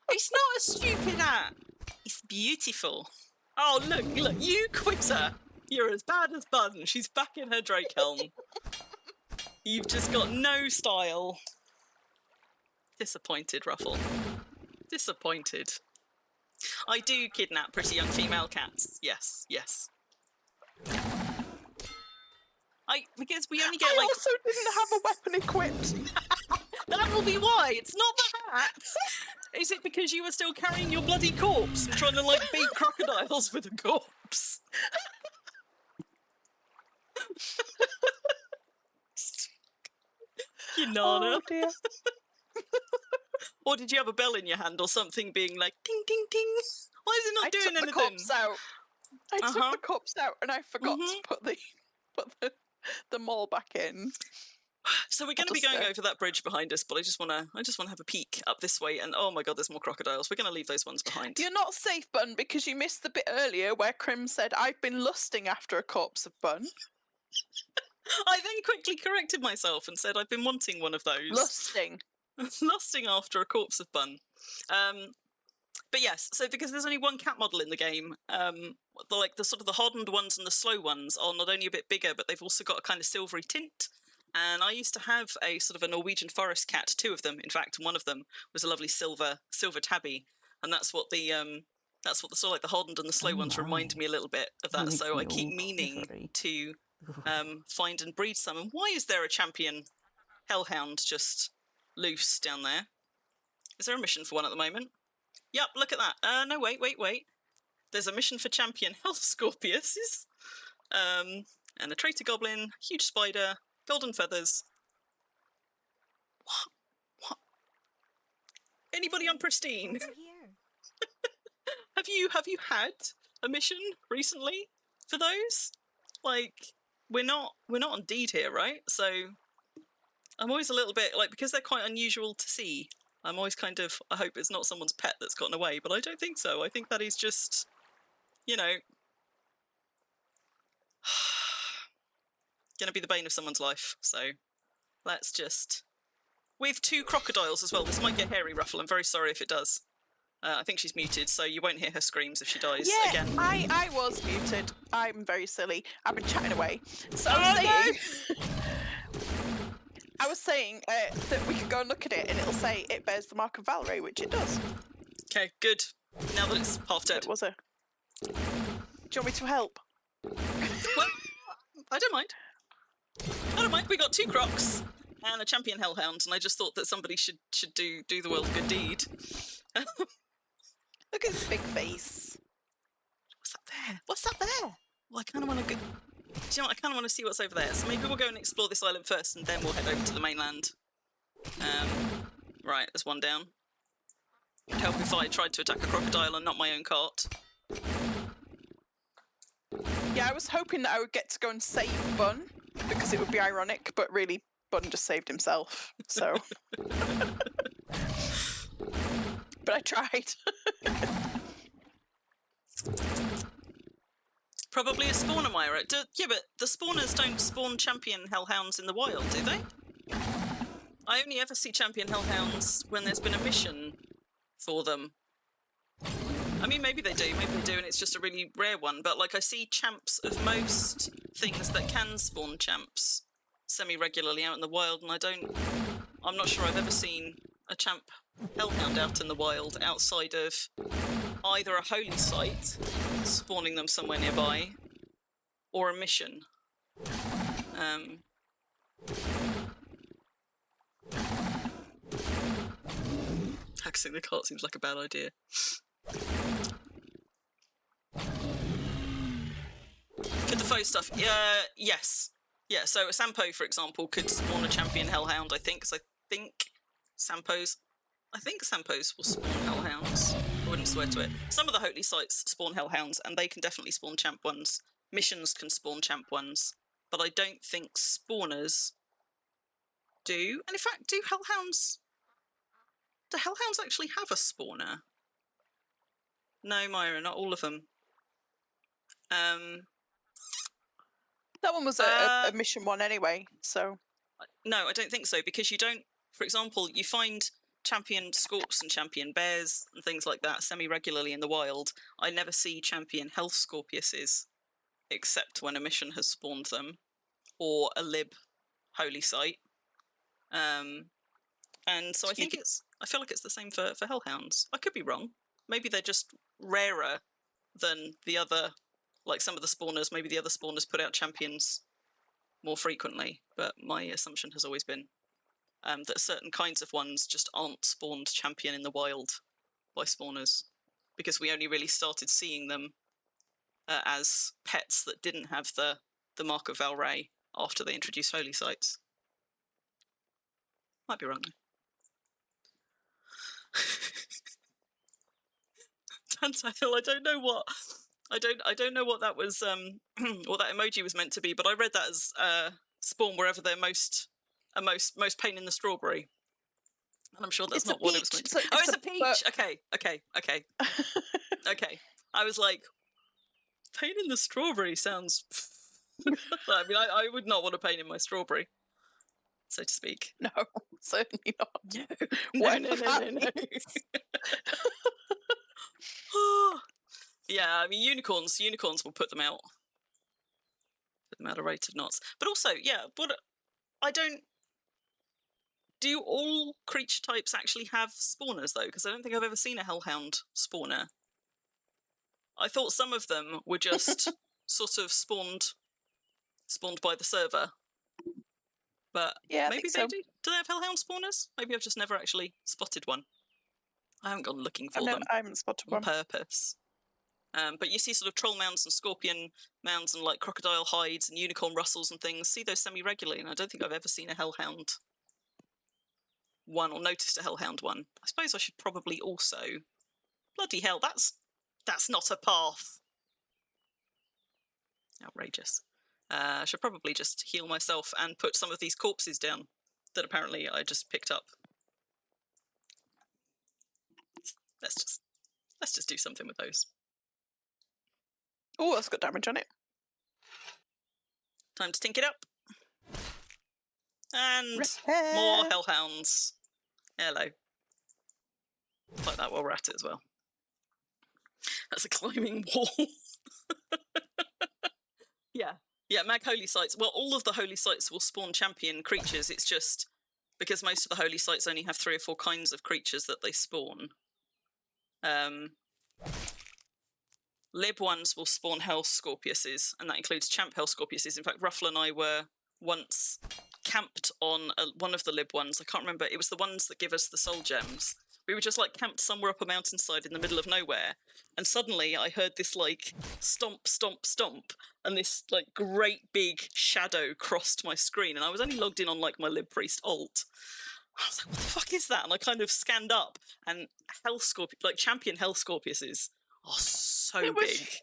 It's not a stupid hat. It's beautiful. Oh, look, you quitter. You're as bad as Bun. She's back in her Drake helm. You've just got no style. Disappointed, Ruffle. Disappointed. I do kidnap pretty young female cats. Yes. Because we only get I also didn't have a weapon equipped. That will be why. It's not the hat. Is it because you were still carrying your bloody corpse and trying to, like, beat crocodiles with a corpse? You nana. Oh, dear. Or did you have a bell in your hand or something being like, ding, ding, ding? Why is it not doing anything? I took the cups out and I forgot to put the mole back in. So we're going to be going over that bridge behind us, but I just want to have a peek up this way. And oh my god, there's more crocodiles. We're going to leave those ones behind. You're not safe, Bun, because you missed the bit earlier where Crim said, "I've been lusting after a corpse of Bun." I then quickly corrected myself and said I've been wanting one of those. Lusting. Lusting after a corpse of Bun. But yes, so because there's only one cat model in the game, the sort of the hardened ones and the slow ones are not only a bit bigger, but they've also got a kind of silvery tint. And I used to have a sort of a Norwegian forest cat, 2 of them, in fact, and one of them was a lovely silver tabby, and that's what the sort of like the hardened and the slow ones remind me a little bit of that. Makes So me I keep all meaning quivery. to find and breed some. And why is there a champion hellhound just loose down there? Is there a mission for one at the moment? Yep, look at that. No, wait. There's a mission for champion health scorpiuses, and a traitor goblin, huge spider, golden feathers. What? Anybody on Pristine? Over here. Have you had a mission recently for those? Like, we're not on deed here, right? So I'm always a little bit like, because they're quite unusual to see, I'm always kind of, I hope it's not someone's pet that's gotten away, but I don't think so. I think that is just, you know, gonna be the bane of someone's life. So let's just, with 2 crocodiles as well. This might get hairy, Ruffle. I'm very sorry if it does. I think she's muted, so you won't hear her screams if she dies again. I was muted. I'm very silly. I've been chatting away. So I was saying that we could go and look at it, and it'll say it bears the mark of Valray, which it does. Okay, good. Now that it's half dead. It was a. Do you want me to help? Well, I don't mind. We got 2 crocs and a champion hellhound, and I just thought that somebody should do the world a good deed. Look at his big face. What's up there? Well, I kind of want to go. Do you know what? I kind of want to see what's over there. So maybe we'll go and explore this island first, and then we'll head over to the mainland. Right, there's one down. It'd help if I tried to attack a crocodile and not my own cart. Yeah, I was hoping that I would get to go and save Bun, because it would be ironic, but really, Bun just saved himself, so... But I tried. Probably a spawner, Myra. Yeah, but the spawners don't spawn champion hellhounds in the wild, do they? I only ever see champion hellhounds when there's been a mission for them. I mean, maybe they do, and it's just a really rare one, but like I see champs of most things that can spawn champs semi-regularly out in the wild, and I'm not sure I've ever seen a champ hellhound out in the wild outside of either a holy site, spawning them somewhere nearby, or a mission. Taxing the cart seems like a bad idea. Could the foe stuff? Yes. Yeah, so a Sampo, for example, could spawn a champion hellhound, I think, because I think Sampos will spawn hellhounds. I wouldn't swear to it. Some of the holy sites spawn hellhounds, and they can definitely spawn champ ones. Missions can spawn champ ones, but I don't think spawners do. And in fact, do hellhounds actually have a spawner? No, Myra, not all of them. That one was a mission one anyway, so... No, I don't think so, because you don't... For example, you find champion scorps and champion bears and things like that semi-regularly in the wild. I never see champion health scorpiuses, except when a mission has spawned them, or a lib holy site. And so I feel like it's the same for hellhounds. I could be wrong. Maybe they're just rarer than the other, like some of the spawners. Maybe the other spawners put out champions more frequently, but my assumption has always been that certain kinds of ones just aren't spawned champion in the wild by spawners, because we only really started seeing them as pets that didn't have the mark of Valray after they introduced holy sites. Might be wrong though. Tantail, I don't know what that was what that emoji was meant to be, but I read that as spawn wherever they're most pain in the strawberry. And I'm sure that's not what it was meant to be. Oh, it's a peach! Okay. Okay. I was like, pain in the strawberry sounds... I mean, I would not want a pain in my strawberry, so to speak. No, certainly not. No. Yeah, I mean, unicorns will put them out. Put them out a rate of knots. But also, yeah, but I don't... Do all creature types actually have spawners, though? Because I don't think I've ever seen a hellhound spawner. I thought some of them were just sort of spawned by the server. But Yeah, I maybe think they so. do. Do they have hellhound spawners? Maybe I've just never actually spotted one. I haven't gone looking for them I haven't spotted on one. purpose. But you see sort of troll mounds and scorpion mounds and like crocodile hides and unicorn rustles and things. See those semi-regularly, and I don't think I've ever seen a hellhound one or noticed a hellhound one. I suppose I should probably also... Bloody hell, that's not a path. Outrageous. I should probably just heal myself and put some of these corpses down that apparently I just picked up. Let's just do something with those. Oh, that's got damage on it. Time to tink it up. And Repair. more hellhounds. Hello. Like that while we're at it as well. That's a climbing wall. Yeah, mag holy sites. Well, all of the holy sites will spawn champion creatures. It's just because most of the holy sites only have 3 or 4 kinds of creatures that they spawn. Lib ones will spawn hell scorpiuses, and that includes champ hell scorpiuses. In fact, Ruffle and I were once camped on one of the lib ones. I can't remember. It was the ones that give us the soul gems. We were just like camped somewhere up a mountainside in the middle of nowhere, and suddenly I heard this like stomp, stomp, stomp, and this like great big shadow crossed my screen, and I was only logged in on like my lib priest alt. I was like, what the fuck is that? And I kind of scanned up, and champion hell scorpiuses are so big. Huge.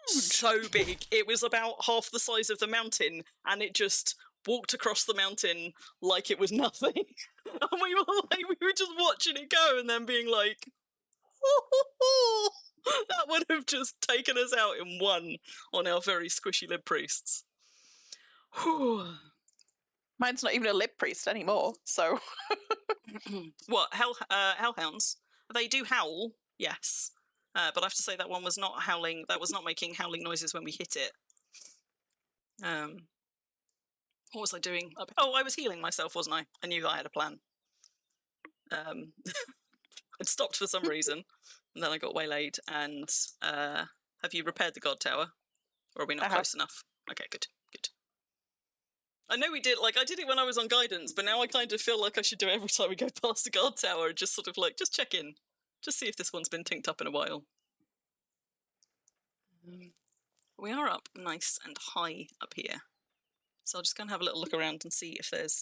So big. It was about half the size of the mountain, and it just walked across the mountain like it was nothing. And we were just watching it go and then being like, that would have just taken us out in one on our very squishy lib priests. Mine's not even a lib priest anymore, so... What, hellhounds? They do howl, yes. But I have to say that one was not howling. That was not making howling noises when we hit it. What was I doing? Oh, I was healing myself, wasn't I? I knew that I had a plan. It stopped for some reason, and then I got waylaid. And have you repaired the guard tower? Or are we not close enough? Okay, good. I know we did, I did it when I was on guidance, but now I kind of feel like I should do it every time we go past the guard tower, just sort of just check in. Just see if this one's been tinked up in a while. We are up nice and high up here. So I'll just go and have a little look around and see if there's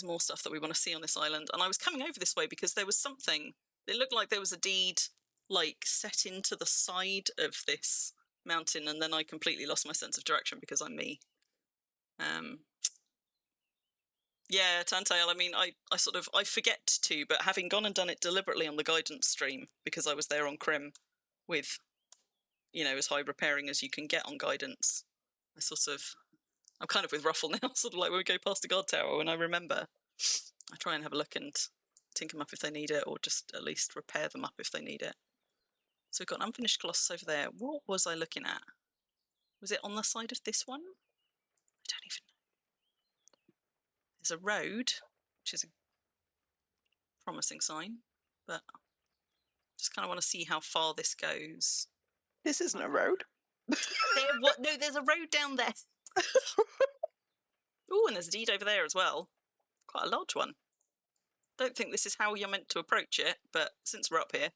more stuff that we want to see on this island. And I was coming over this way because there was something, it looked like there was a deed, set into the side of this mountain, and then I completely lost my sense of direction because I'm me. Yeah, Tantail, I mean, I forget to, but having gone and done it deliberately on the guidance stream, because I was there on Crim with, as high repairing as you can get on guidance, I'm kind of with Ruffle now, sort of like when we go past the guard tower, when I remember, I try and have a look and tink them up if they need it, or just at least repair them up if they need it. So we've got an unfinished Colossus over there. What was I looking at? Was it on the side of this one? I don't even know. There's a road, which is a promising sign, but just kind of want to see how far this goes. This isn't a road. No, there's a road down there. Oh, and there's a deed over there as well. Quite a large one. Don't think this is how you're meant to approach it, but since we're up here.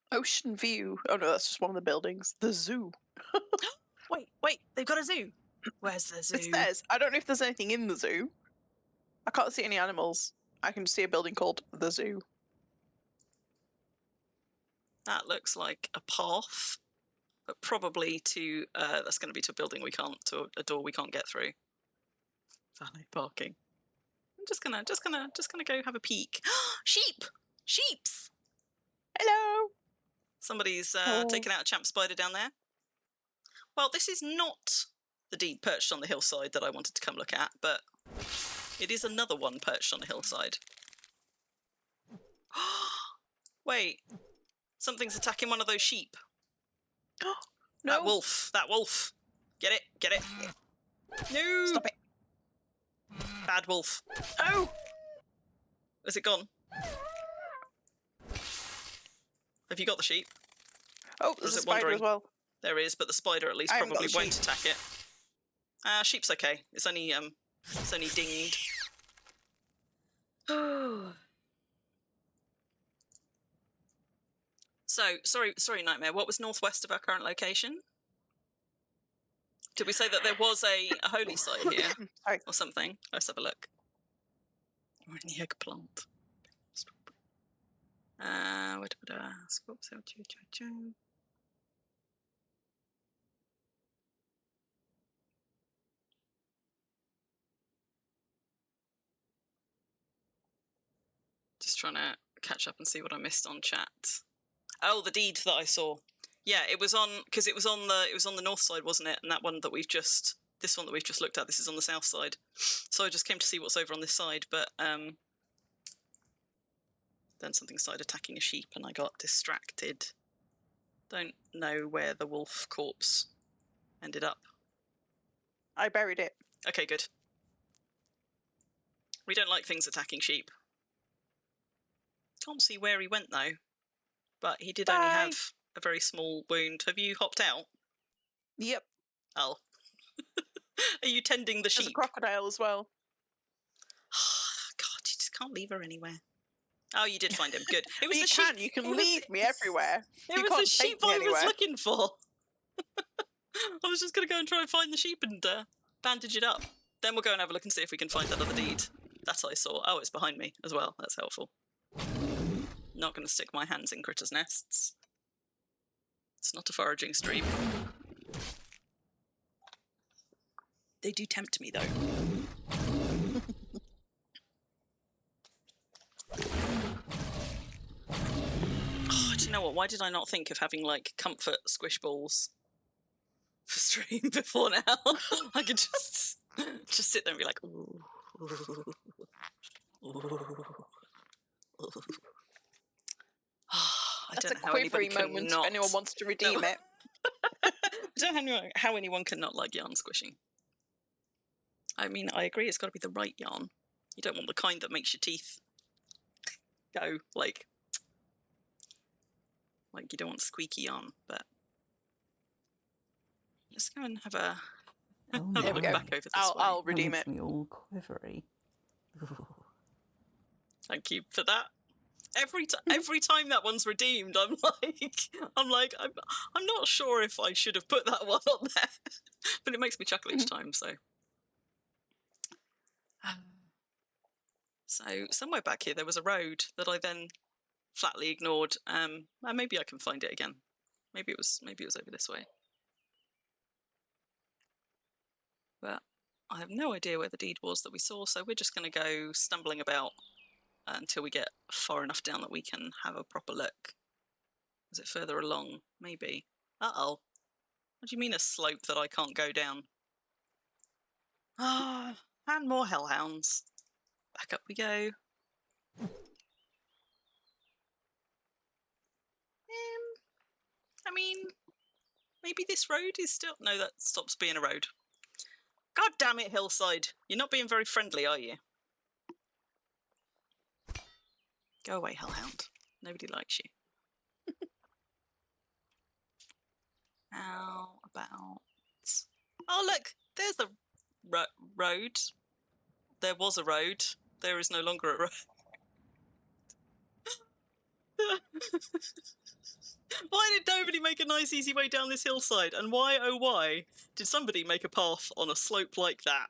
Ocean view. Oh no, that's just one of the buildings. The zoo. Wait, they've got a zoo. Where's the zoo? It's theirs. I don't know if there's anything in the zoo. I can't see any animals. I can see a building called the zoo. That looks like a path, but probably to that's going to be to a building to a door we can't get through. Valet parking. I'm just gonna go have a peek. Sheeps. Hello. Somebody's taken out a champ spider down there. Well, this is not the deed perched on the hillside that I wanted to come look at, but it is another one perched on the hillside. Wait, something's attacking one of those sheep. No. That wolf. That wolf. Get it. Get it. No. Stop it. Bad wolf. Oh. Is it gone? Have you got the sheep? Oh, Or there's is a it spider wandering? as well. There is, but the spider at least I haven't got probably the won't sheep. attack it. Sheep's okay. It's only dinged. So, sorry, Nightmare. What was northwest of our current location? Did we say that there was a holy site here Sorry. or something? Let's have a look. We're in the eggplant. Just trying to catch up and see what I missed on chat. Oh, the deed that I saw. Yeah, it was on because it was on the north side, wasn't it? And that one that this one that we've just looked at, this is on the south side. So I just came to see what's over on this side, but then something started attacking a sheep and I got distracted. Don't know where the wolf corpse ended up. I buried it. Okay, good. We don't like things attacking sheep. Can't see where he went though, but he did only have a very small wound. Have you hopped out? Yep. Oh. Are you tending the There's a sheep? crocodile as well. God, you just can't leave her anywhere. Oh, you did find him. Good. It was You the can. sheep. You can It was- leave me everywhere. It You was can't the sheep take me I was anywhere. looking for. I was just going to go and try and find the sheep and bandage it up. Then we'll go and have a look and see if we can find that other deed. That's what I saw. Oh, it's behind me as well. That's helpful. Not going to stick my hands in critters' nests. It's not a foraging stream. They do tempt me, though. Oh, do you know what? Why did I not think of having, like, comfort squish balls for stream before now? I could just sit there and be like, ooh, ooh, ooh, ooh. I That's don't a know how anybody quivery moment cannot. if anyone wants to redeem it. I don't know how anyone cannot like yarn squishing. I mean, I agree it's got to be the right yarn. You don't want the kind that makes your teeth go like you don't want squeaky yarn, but let's go and have a, Oh have a There we look go. back over this way. I'll That redeem makes it. me all quivery. Ooh. Thank you for that. Every time that one's redeemed, I'm not sure if I should have put that one on there, but it makes me chuckle each time. So somewhere back here there was a road that I then flatly ignored. And maybe I can find it again. Maybe it was over this way. But I have no idea where the deed was that we saw, so we're just going to go stumbling about until we get far enough down that we can have a proper look. Is it further along? Maybe. Uh-oh. What do you mean a slope that I can't go down? Ah, and more hellhounds. Back up we go. I mean, maybe this road is still... No, that stops being a road. God damn it, hillside. You're not being very friendly, are you? Go away, hellhound. Nobody likes you. How about... Oh, look! There's the road. There was a road. There is no longer a road. Why did nobody make a nice, easy way down this hillside? And why, oh why, did somebody make a path on a slope like that?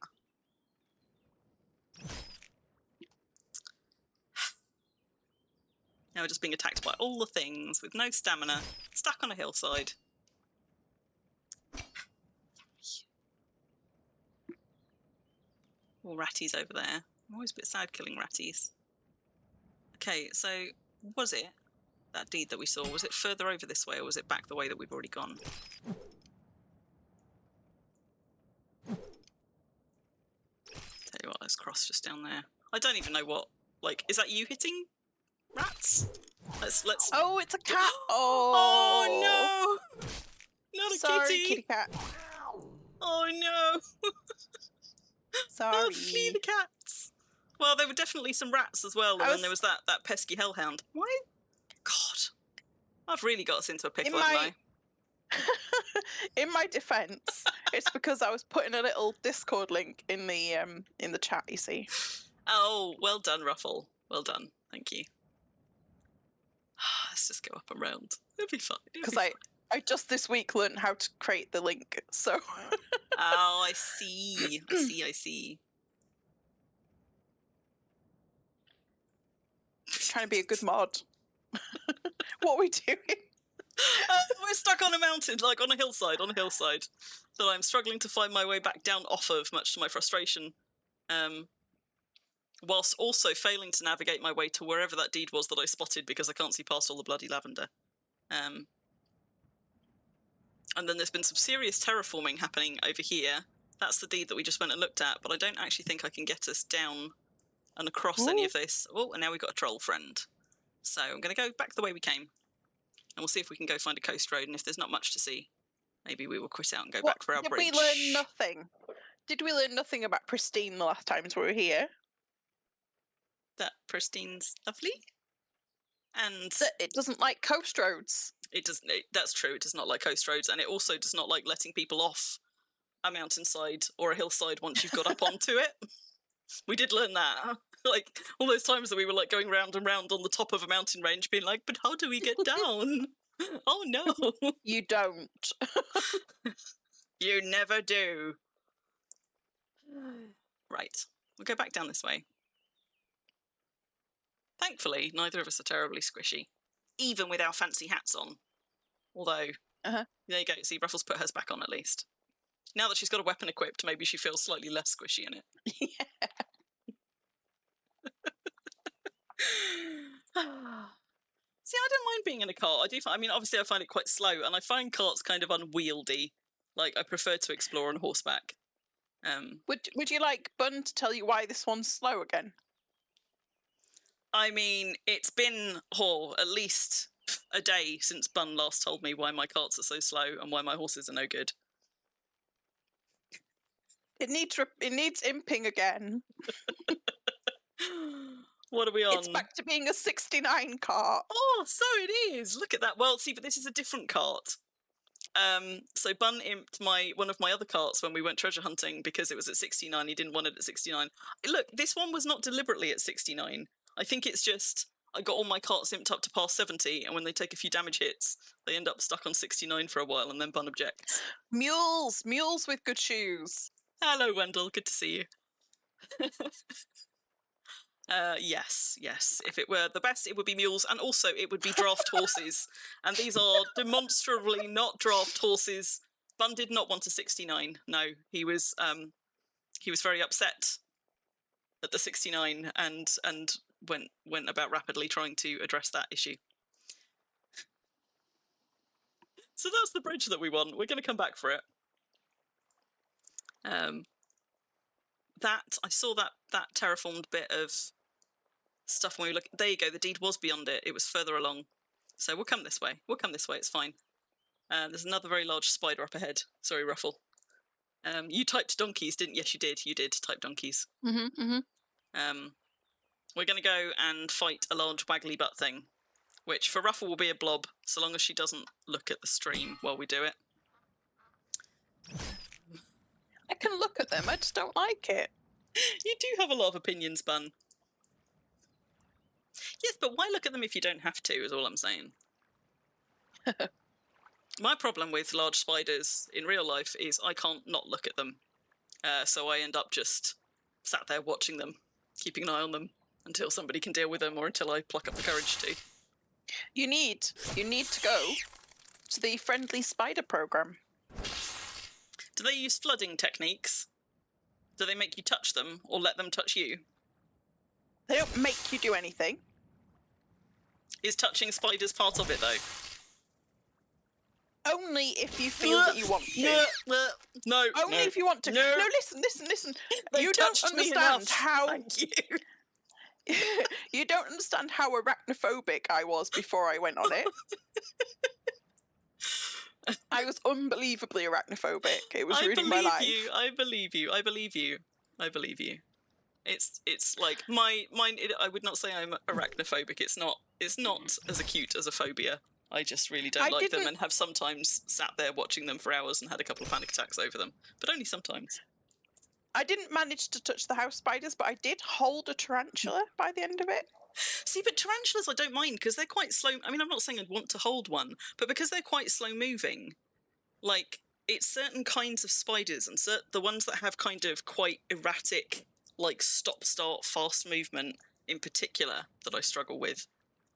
Now we're just being attacked by all the things with no stamina, stuck on a hillside. More ratties over there. I'm always a bit sad killing ratties. Okay, so was it that deed that we saw? Was it further over this way or was it back the way that we've already gone? Tell you what, let's cross just down there. I don't even know what, like, is that you hitting rats? Let's... Oh, it's a cat. Oh no! Not a Sorry, kitty. kitty cat. Oh no. Sorry. Flee the cats. Well, there were definitely some rats as well, and then there was that pesky hellhound. Why? God, I've really got us into a pickle, haven't I? In my defense, it's because I was putting a little Discord link in the chat, you see. Oh, well done, Ruffle. Well done. Thank you. Let's just go up and round. It'll be fine. Because I just this week learned how to create the link, so. Oh, I see. I see. Trying to be a good mod. What are we doing? We're stuck on a mountain, like on a hillside, that I'm struggling to find my way back down off of, much to my frustration. Whilst also failing to navigate my way to wherever that deed was that I spotted because I can't see past all the bloody lavender. And then there's been some serious terraforming happening over here. That's the deed that we just went and looked at, but I don't actually think I can get us down and across any of this. Oh, and now we've got a troll friend. So I'm going to go back the way we came, and we'll see if we can go find a coast road, and if there's not much to see, maybe we will quit out and go back for our bridge. Did we learn nothing? Did we learn nothing about Pristine the last times we were here? That Pristine's lovely, and that it doesn't like coast roads. It doesn't. That's true. It does not like coast roads, and it also does not like letting people off a mountainside or a hillside once you've got up onto it. We did learn that. Like all those times that we were like going round and round on the top of a mountain range, being like, "But how do we get down?" Oh no! You don't. You never do. Right. We'll go back down this way. Thankfully, neither of us are terribly squishy, even with our fancy hats on. Although, there you go. See, Ruffle's put hers back on at least. Now that she's got a weapon equipped, maybe she feels slightly less squishy in it. Yeah. See, I don't mind being in a cart. I mean, obviously I find it quite slow, and I find carts kind of unwieldy. Like, I prefer to explore on horseback. Would you like Bun to tell you why this one's slow again? I mean, it's been at least a day since Bun last told me why my carts are so slow and why my horses are no good. It needs imping again. What are we on? It's back to being a 69 cart. Oh, so it is. Look at that. Well, see, but this is a different cart. So Bun imped one of my other carts when we went treasure hunting because it was at 69. He didn't want it at 69. Look, this one was not deliberately at 69. I think it's just I got all my carts imped up to past 70, and when they take a few damage hits, they end up stuck on 69 for a while, and then Bun objects. Mules with good shoes. Hello, Wendell. Good to see you. Yes. If it were the best, it would be mules, and also it would be draft horses. And these are demonstrably not draft horses. Bun did not want a 69. No, he was very upset at the 69 and went about rapidly trying to address that issue. So that's the bridge that we want. We're going to come back for it. I saw that terraformed bit of stuff when we look. There you go. The deed was beyond it. It was further along. So we'll come this way. It's fine. There's another very large spider up ahead. Sorry, Ruffle. You typed donkeys, didn't you? Yes, you did. You did type donkeys. We're going to go and fight a large waggly butt thing, which for Ruffle will be a blob, so long as she doesn't look at the stream while we do it. I can look at them, I just don't like it. You do have a lot of opinions, Bun. Yes, but why look at them if you don't have to, is all I'm saying. My problem with large spiders in real life is I can't not look at them. So I end up just sat there watching them, keeping an eye on them, until somebody can deal with them or until I pluck up the courage to. You need to go to the Friendly Spider program. Do they use flooding techniques? Do they make you touch them or let them touch you? They don't make you do anything. Is touching spiders part of it, though? Only if you feel that you want to. No. Only if you want to. No, listen. They You don't touched me understand enough. how. Thank you. You don't understand how arachnophobic I was before I went on it. I was unbelievably arachnophobic. It was I ruining my believe life. you. I believe you. I believe you. I believe you. It's like mine. I would not say I'm arachnophobic. It's not as acute as a phobia. I just really don't I like them didn't- and have sometimes sat there watching them for hours and had a couple of panic attacks over them, but only sometimes. I didn't manage to touch the house spiders, but I did hold a tarantula by the end of it. See, but tarantulas I don't mind because they're quite slow. I mean, I'm not saying I'd want to hold one, but because they're quite slow moving, like it's certain kinds of spiders and the ones that have kind of quite erratic, like stop-start fast movement in particular that I struggle with.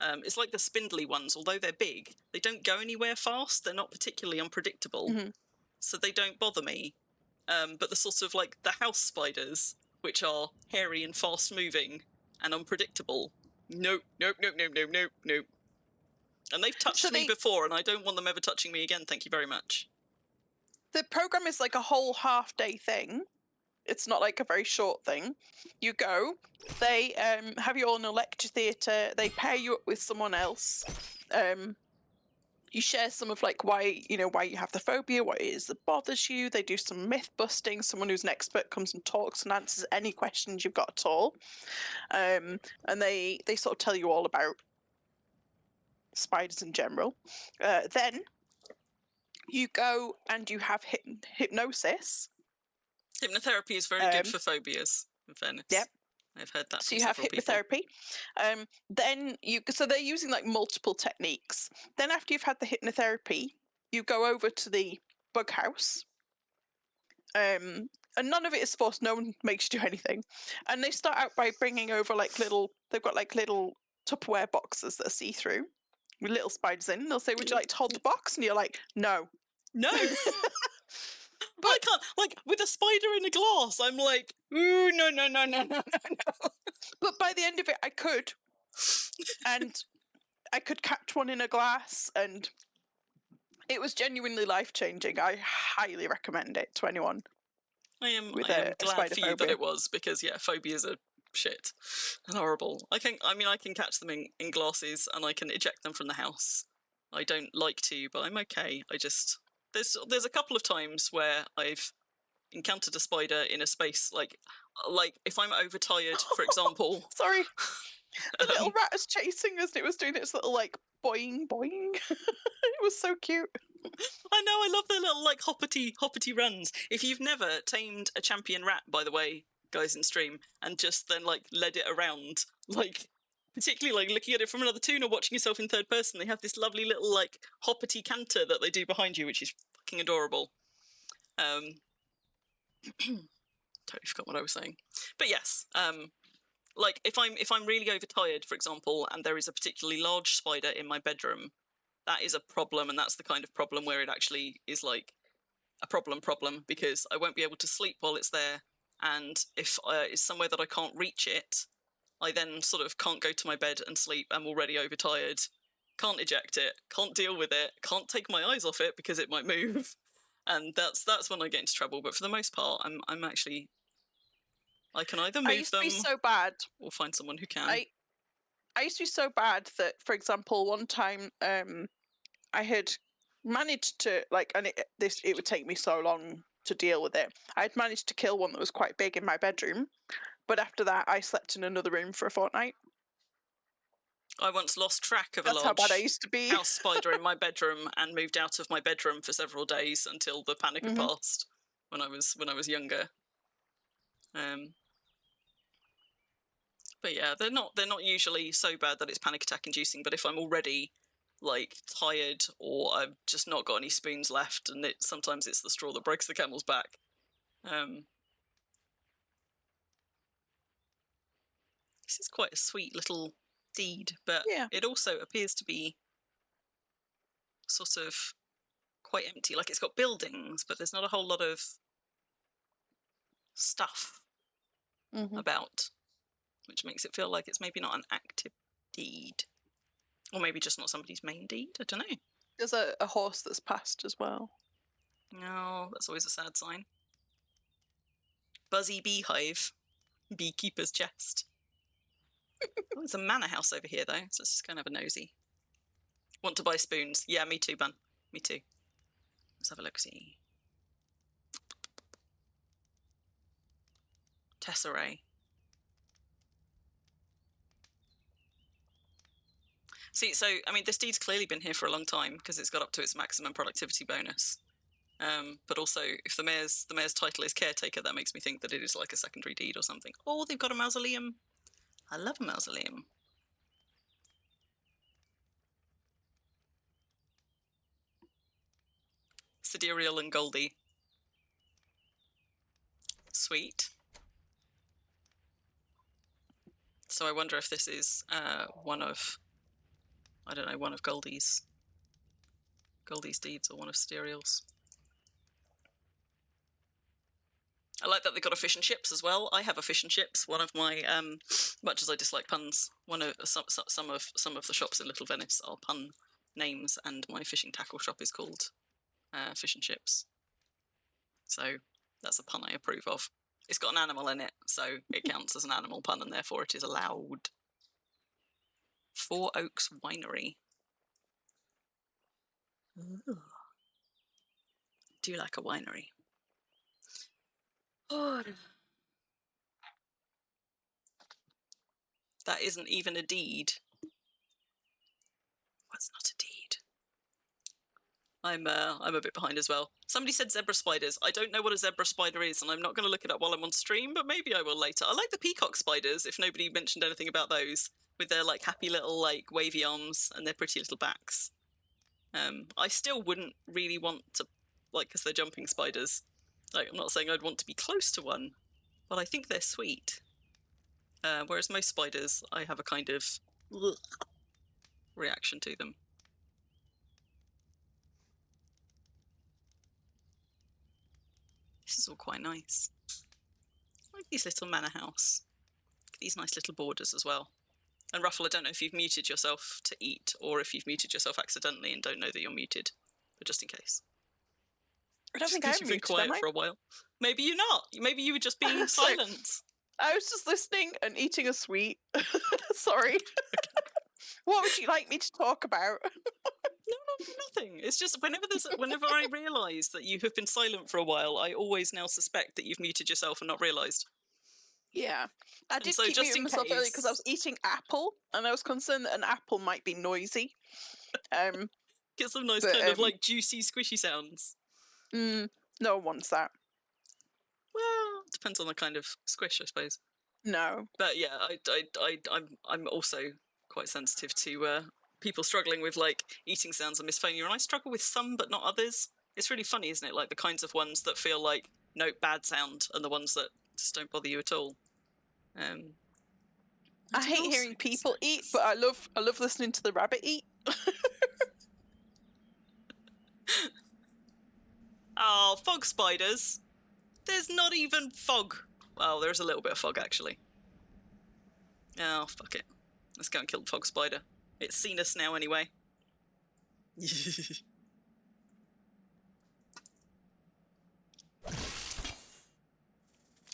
It's like the spindly ones, although they're big, they don't go anywhere fast. They're not particularly unpredictable, so they don't bother me. But the sort of like the house spiders, which are hairy and fast moving and unpredictable, nope. And they've touched me before, and I don't want them ever touching me again. Thank you very much. The program is like a whole half-day thing. It's not like a very short thing. You go, they have you all in a lecture theatre, they pair you up with someone else. You share some of like why you have the phobia, what it is that bothers you. They do some myth busting. Someone who's an expert comes and talks and answers any questions you've got at all. And they sort of tell you all about spiders in general. Then you go and you have hypnosis. Hypnotherapy is very good for phobias, in fairness. Yep. I've heard that So from you have several people. hypnotherapy. Then so they're using like multiple techniques. Then after you've had the hypnotherapy, you go over to the bug house. And none of it is forced. No one makes you do anything. And they start out by bringing over they've got like little Tupperware boxes that are see-through with little spiders in. They'll say, "Would you like to hold the box?" And you're like, "No." No. But I can't, like, with a spider in a glass, I'm like, ooh, no. But by the end of it, I could. And I could catch one in a glass, and it was genuinely life-changing. I highly recommend it to anyone. I am a glad spider for you that phobia. it was, because, yeah, phobias are shit and horrible. I can catch them in glasses, and I can eject them from the house. I don't like to, but I'm okay. There's a couple of times where I've encountered a spider in a space like if I'm overtired, for example. Sorry. The little rat was chasing us and it was doing its little like boing boing. It was so cute. I know, I love their little like hoppity runs. If you've never tamed a champion rat, by the way, guys in stream, and just then like led it around, like particularly like looking at it from another toon or watching yourself in third person, they have this lovely little like hoppity canter that they do behind you, which is fucking adorable. Totally forgot what I was saying, but yes, like if I'm really overtired, for example, and there is a particularly large spider in my bedroom, that is a problem, and that's the kind of problem where it actually is like a problem because I won't be able to sleep while it's there, and if it's somewhere that I can't reach it, I then sort of can't go to my bed and sleep. I'm already overtired, can't eject it, can't deal with it, can't take my eyes off it because it might move, and that's when I get into trouble. But for the most part, I'm actually, I can either I move used to them be so bad. or find someone who can. I used to be so bad that, for example, one time I had managed to it would take me so long to deal with it. I'd managed to kill one that was quite big in my bedroom, but after that I slept in another room for a fortnight. I once lost track of a That's how bad I large used to be. house spider in my bedroom and moved out of my bedroom for several days until the panic had passed when I was younger. But yeah, they're not usually so bad that it's panic attack inducing. But if I'm already like tired or I've just not got any spoons left, and sometimes it's the straw that breaks the camel's back. This is quite a sweet little deed, but it also appears to be sort of quite empty. Like it's got buildings, but there's not a whole lot of stuff about, which makes it feel like it's maybe not an active deed, or maybe just not somebody's main deed. I don't know. There's a horse that's passed as well. No, that's always a sad sign. Buzzy beehive, beekeeper's chest. Oh, there's a manor house over here though, so let's just go and have a nosy. Want to buy spoons? Yeah, me too, bun. Me too. Let's have a look-see. Tesserae. See, so, I mean, this deed's clearly been here for a long time because it's got up to its maximum productivity bonus. But also, if the mayor's title is caretaker, that makes me think that it is like a secondary deed or something. Oh, they've got a mausoleum. I love a mausoleum. Sidereal and Goldie. Sweet. So I wonder if this is one of, I don't know, one of Goldie's deeds or one of Sidereal's. I like that they got a fish and chips as well. I have a fish and chips. One of my, much as I dislike puns, one of some of the shops in Little Venice are pun names, and my fishing tackle shop is called Fish and Chips. So that's a pun I approve of. It's got an animal in it, so it counts as an animal pun, and therefore it is allowed. Four Oaks Winery. Ooh. Do you like a winery? Oh. That isn't even a deed. What's not a deed? I'm a bit behind as well. Somebody said zebra spiders. I don't know what a zebra spider is, and I'm not going to look it up while I'm on stream, but maybe I will later. I like the peacock spiders, if nobody mentioned anything about those, with their like happy little like wavy arms and their pretty little backs. I still wouldn't really want to, like, because they're jumping spiders. Like, I'm not saying I'd want to be close to one, but I think they're sweet. Whereas most spiders, I have a kind of reaction to them. This is all quite nice. I like these little manor house. These nice little borders as well. And Ruffle, I don't know if you've muted yourself to eat or if you've muted yourself accidentally and don't know that you're muted, but just in case. I don't think I'm You've been muted, quiet am I? for a while. Maybe you're not. Maybe you were just being silent. I was just listening and eating a sweet. Sorry. What would you like me to talk about? No, nothing. It's just whenever I realise that you have been silent for a while, I always now suspect that you've muted yourself and not realised. Yeah. I did so keep just muting in myself earlier because I case- was eating apple and I was concerned that an apple might be noisy. Get some nice But, kind of like juicy, squishy sounds. No one wants that. Well, depends on the kind of squish, I suppose. No. But yeah, I'm also quite sensitive to people struggling with like eating sounds and misophonia, and I struggle with some but not others. It's really funny, isn't it? Like the kinds of ones that feel like no bad sound, and the ones that just don't bother you at all. I hate hearing people eat, but I love listening to the rabbit eat. Oh, fog spiders. There's not even fog. Well, there's a little bit of fog, actually. Oh, fuck it. Let's go and kill the fog spider. It's seen us now, anyway.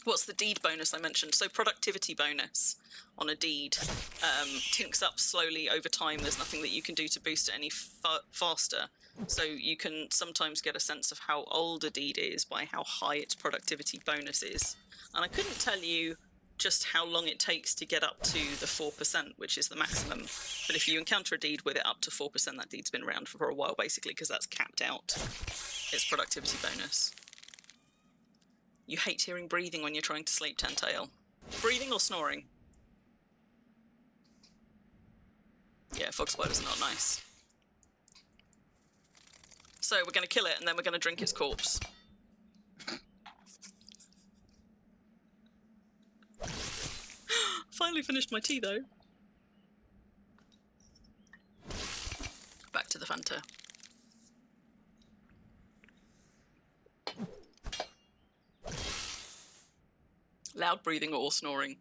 What's the deed bonus I mentioned? So productivity bonus on a deed tinks up slowly over time. There's nothing that you can do to boost it any faster. So you can sometimes get a sense of how old a deed is by how high its productivity bonus is. And I couldn't tell you just how long it takes to get up to the 4%, which is the maximum. But if you encounter a deed with it up to 4%, that deed's been around for a while, basically, because that's capped out its productivity bonus. You hate hearing breathing when you're trying to sleep, Tentail. Breathing or snoring? Yeah, fog spiders are not nice. So we're going to kill it, and then we're going to drink its corpse. Finally finished my tea, though. Back to the Fanta. Loud breathing or snoring.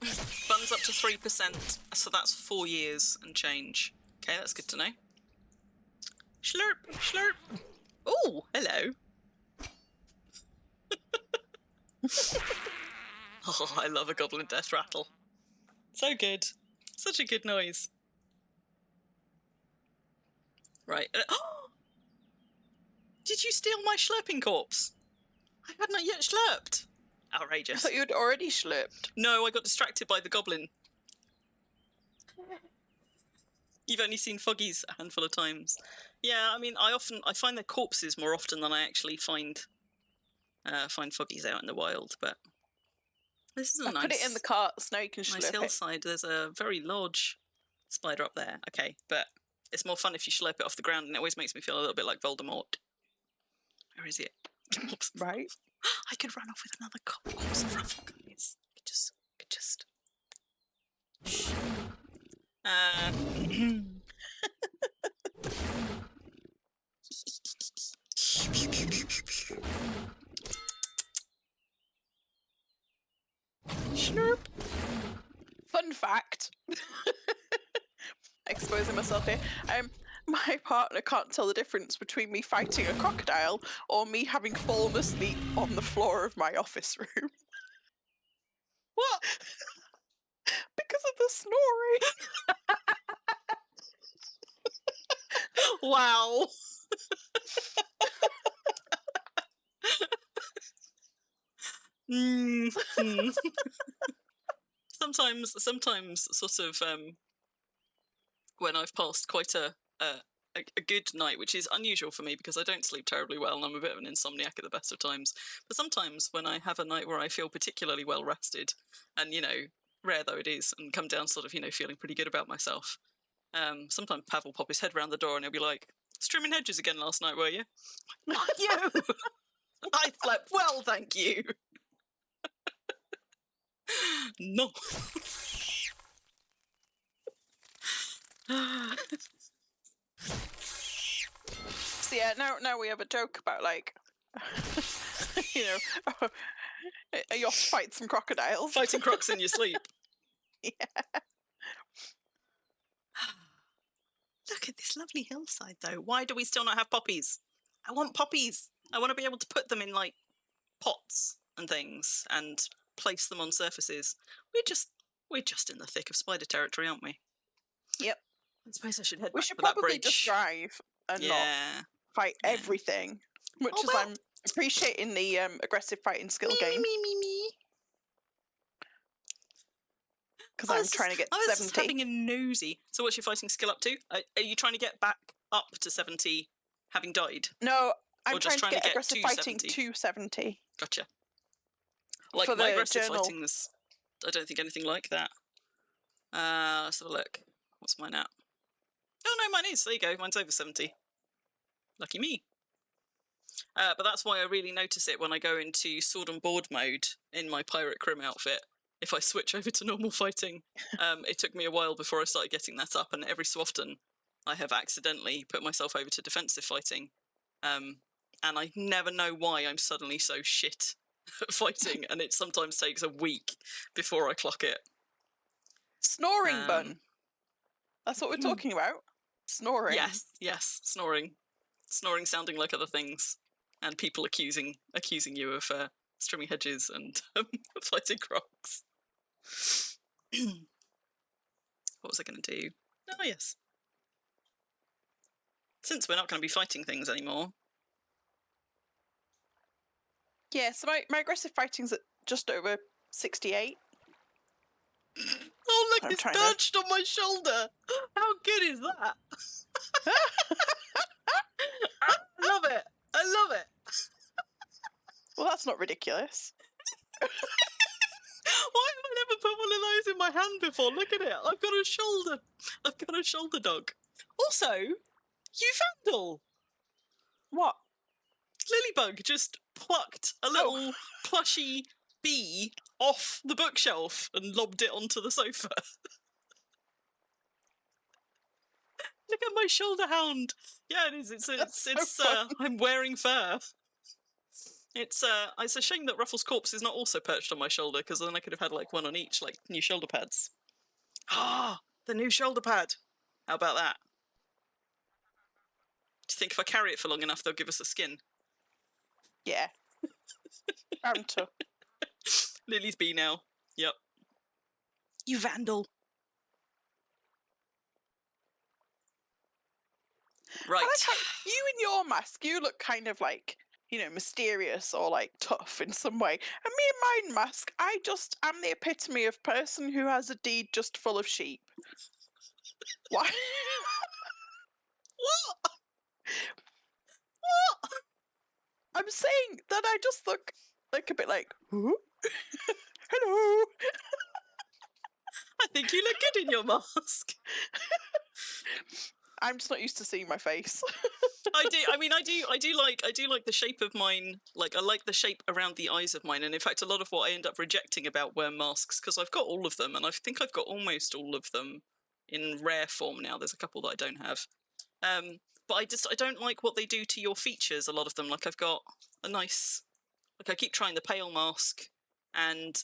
Fun's up to 3%, so that's 4 years and change. Okay, that's good to know. Slurp, slurp. Oh, hello. Oh, I love a goblin death rattle. So good. Such a good noise. Right. Did you steal my slurping corpse? I had not yet slurped. I Outrageous. thought you'd already slurped. No, I got distracted by the goblin. You've only seen Foggies a handful of times. Yeah, I mean, I find their corpses more often than I actually find Foggies out in the wild, but this is a I put it in the cart so now you can nice slurp it. hillside. There's a very large spider up there. Okay, but it's more fun if you slurp it off the ground, and it always makes me feel a little bit like Voldemort. Where is it? Right. I could run off with another corpse of Ruffle, guys. Could just. Shh. Snurp. Fun fact. Exposing myself here. My partner can't tell the difference between me fighting a crocodile or me having fallen asleep on the floor of my office room. What? Because of the snoring. Wow. Sometimes, sort of, when I've passed quite a good night, which is unusual for me because I don't sleep terribly well and I'm a bit of an insomniac at the best of times. But sometimes when I have a night where I feel particularly well rested, and rare though it is, and come down sort of feeling pretty good about myself, sometimes Pav will pop his head round the door and he'll be like, "Trimming hedges again last night, were you?" Not you. I slept well, thank you. No. So yeah, now we have a joke about like, you off to fight some crocodiles. Fighting crocs in your sleep. Yeah. Look at this lovely hillside, though. Why do we still not have poppies? I want poppies. I want to be able to put them in like pots and things and place them on surfaces. We're just in the thick of spider territory, aren't we? Yep. I suppose I should head We back should for that probably bridge. just drive and not fight everything. Much as I'm appreciating the aggressive fighting skill game. Me. Because I'm trying to get to 70. I was just having a nosy. So what's your fighting skill up to? Are you trying to get back up to 70 having died? No, I'm Or trying just to get aggressive to fighting 70? to 70. Gotcha. Like For my the aggressive journal. fighting is, I don't think anything like that. Let's have a look. What's mine at? Oh no, mine is. There you go. Mine's over 70. Lucky me. But that's why I really notice it when I go into sword and board mode in my pirate Crim outfit. If I switch over to normal fighting, it took me a while before I started getting that up, and every so often I have accidentally put myself over to defensive fighting, and I never know why I'm suddenly so shit at fighting, and it sometimes takes a week before I clock it. Snoring bun. That's what we're talking about. Snoring. Yes, snoring. Snoring sounding like other things, and people accusing you of trimming hedges and fighting crocs. What was I going to do? Oh, yes. Since we're not going to be fighting things anymore. Yeah, so my aggressive fighting's at just over 68. Oh, look, it's perched on my shoulder. How good is that? I love it. I love it. Well, that's not ridiculous. Why have I never put one of those in my hand before? Look at it. I've got a shoulder. I've got a shoulder dog. Also, you vandal. What? Lilybug just plucked a little plushy bee off the bookshelf and lobbed it onto the sofa. Look at my shoulder hound. Yeah, it is. It's I'm wearing fur. It's a shame that Ruffle's corpse is not also perched on my shoulder, because then I could have had like one on each, like new shoulder pads. Ah, the new shoulder pad. How about that? Do you think if I carry it for long enough, they'll give us a skin? Yeah. Bound to. Lily's bee now. Yep. You vandal. Right. I like how you in your mask, you look kind of like, you know, mysterious or like tough in some way. And me in my mask, I just am the epitome of person who has a deed just full of sheep. Why? What? I'm saying that I just look like a bit like, "Ooh? Hello." I think you look good in your mask. I'm just not used to seeing my face. I do. I mean, I do like the shape of mine. Like, I like the shape around the eyes of mine. And in fact, a lot of what I end up rejecting about wear masks, because I've got all of them, and I think I've got almost all of them in rare form now. There's a couple that I don't have. But I don't like what they do to your features. A lot of them. Like, I've got a nice. Like, I keep trying the pale mask, and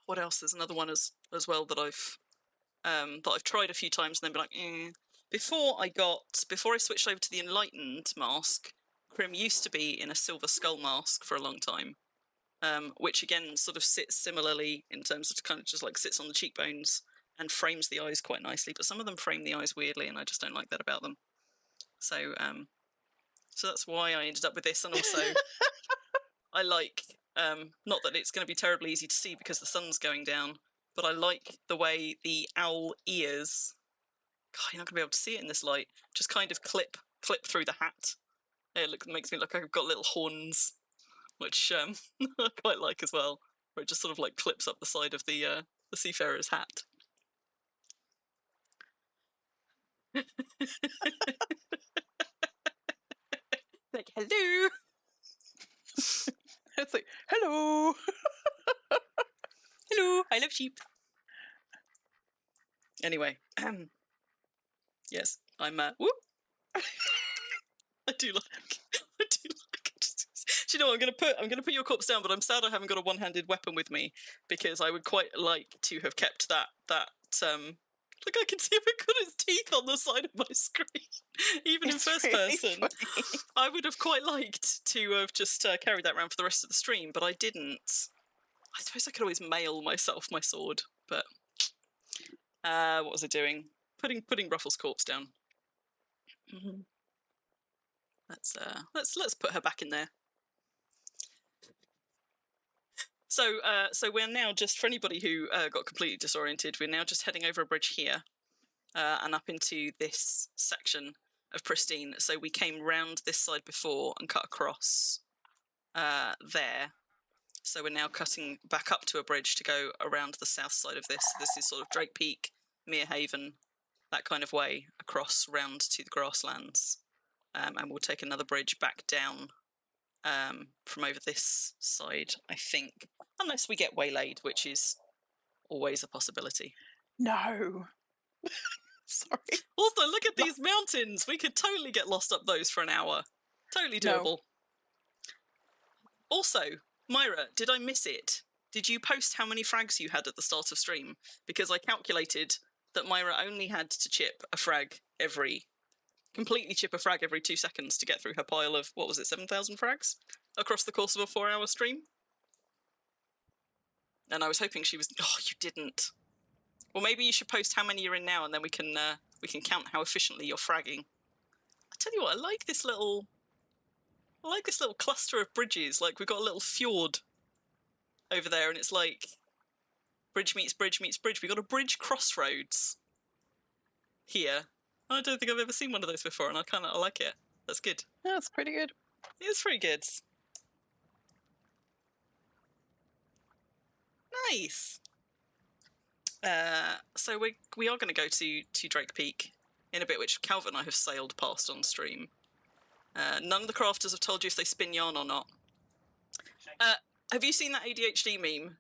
what else? There's another one as well that I've tried a few times and then been like, eh. Before I switched over to the Enlightened mask, Crim used to be in a silver skull mask for a long time, which again sort of sits similarly in terms of kind of just like sits on the cheekbones and frames the eyes quite nicely. But some of them frame the eyes weirdly, and I just don't like that about them. So that's why I ended up with this, and also I like not that it's going to be terribly easy to see because the sun's going down, but I like the way the owl ears. God, you're not going to be able to see it in this light. Just kind of clip through the hat. It makes me look like I've got little horns, which I quite like as well. Where it just sort of like clips up the side of the seafarer's hat. Like, hello. It's like, hello. Hello, I love sheep. Anyway, yes, I'm whoop. I do like. Do you know what I'm gonna put your corpse down, but I'm sad I haven't got a one-handed weapon with me because I would quite like to have kept that look, I can see it got its teeth on the side of my screen, even in first really person. funny. I would have quite liked to have just carried that around for the rest of the stream, but I didn't. I suppose I could always mail myself my sword, but what was I doing? Putting Ruffle's corpse down. Mm-hmm. Let's put her back in there. So we're now just, for anybody who got completely disoriented, we're now just heading over a bridge here and up into this section of Pristine. So we came round this side before and cut across there. So we're now cutting back up to a bridge to go around the south side of this. This is sort of Drake Peak, Mere Haven, that kind of way, across round to the grasslands. And we'll take another bridge back down from over this side, I think. Unless we get waylaid, which is always a possibility. No. Sorry. Also, look at these mountains. We could totally get lost up those for an hour. Totally doable. No. Also, Myra, did I miss it? Did you post how many frags you had at the start of stream? Because I calculated that Myra only had to completely chip a frag every 2 seconds to get through her pile of, 7,000 frags? Across the course of a 4-hour stream? And I was hoping she was... Oh, you didn't. Well, maybe you should post how many you're in now, and then we can count how efficiently you're fragging. I tell you what, I like this little cluster of bridges. Like, we've got a little fjord over there, and it's like bridge meets bridge meets bridge. We've got a bridge crossroads here. I don't think I've ever seen one of those before, and I like it. That's good. That's pretty good. It's pretty good. Nice. So we are going to go to Drake Peak in a bit, which Calvin and I have sailed past on stream. None of the crafters have told you if they spin yarn or not. Have you seen that ADHD meme,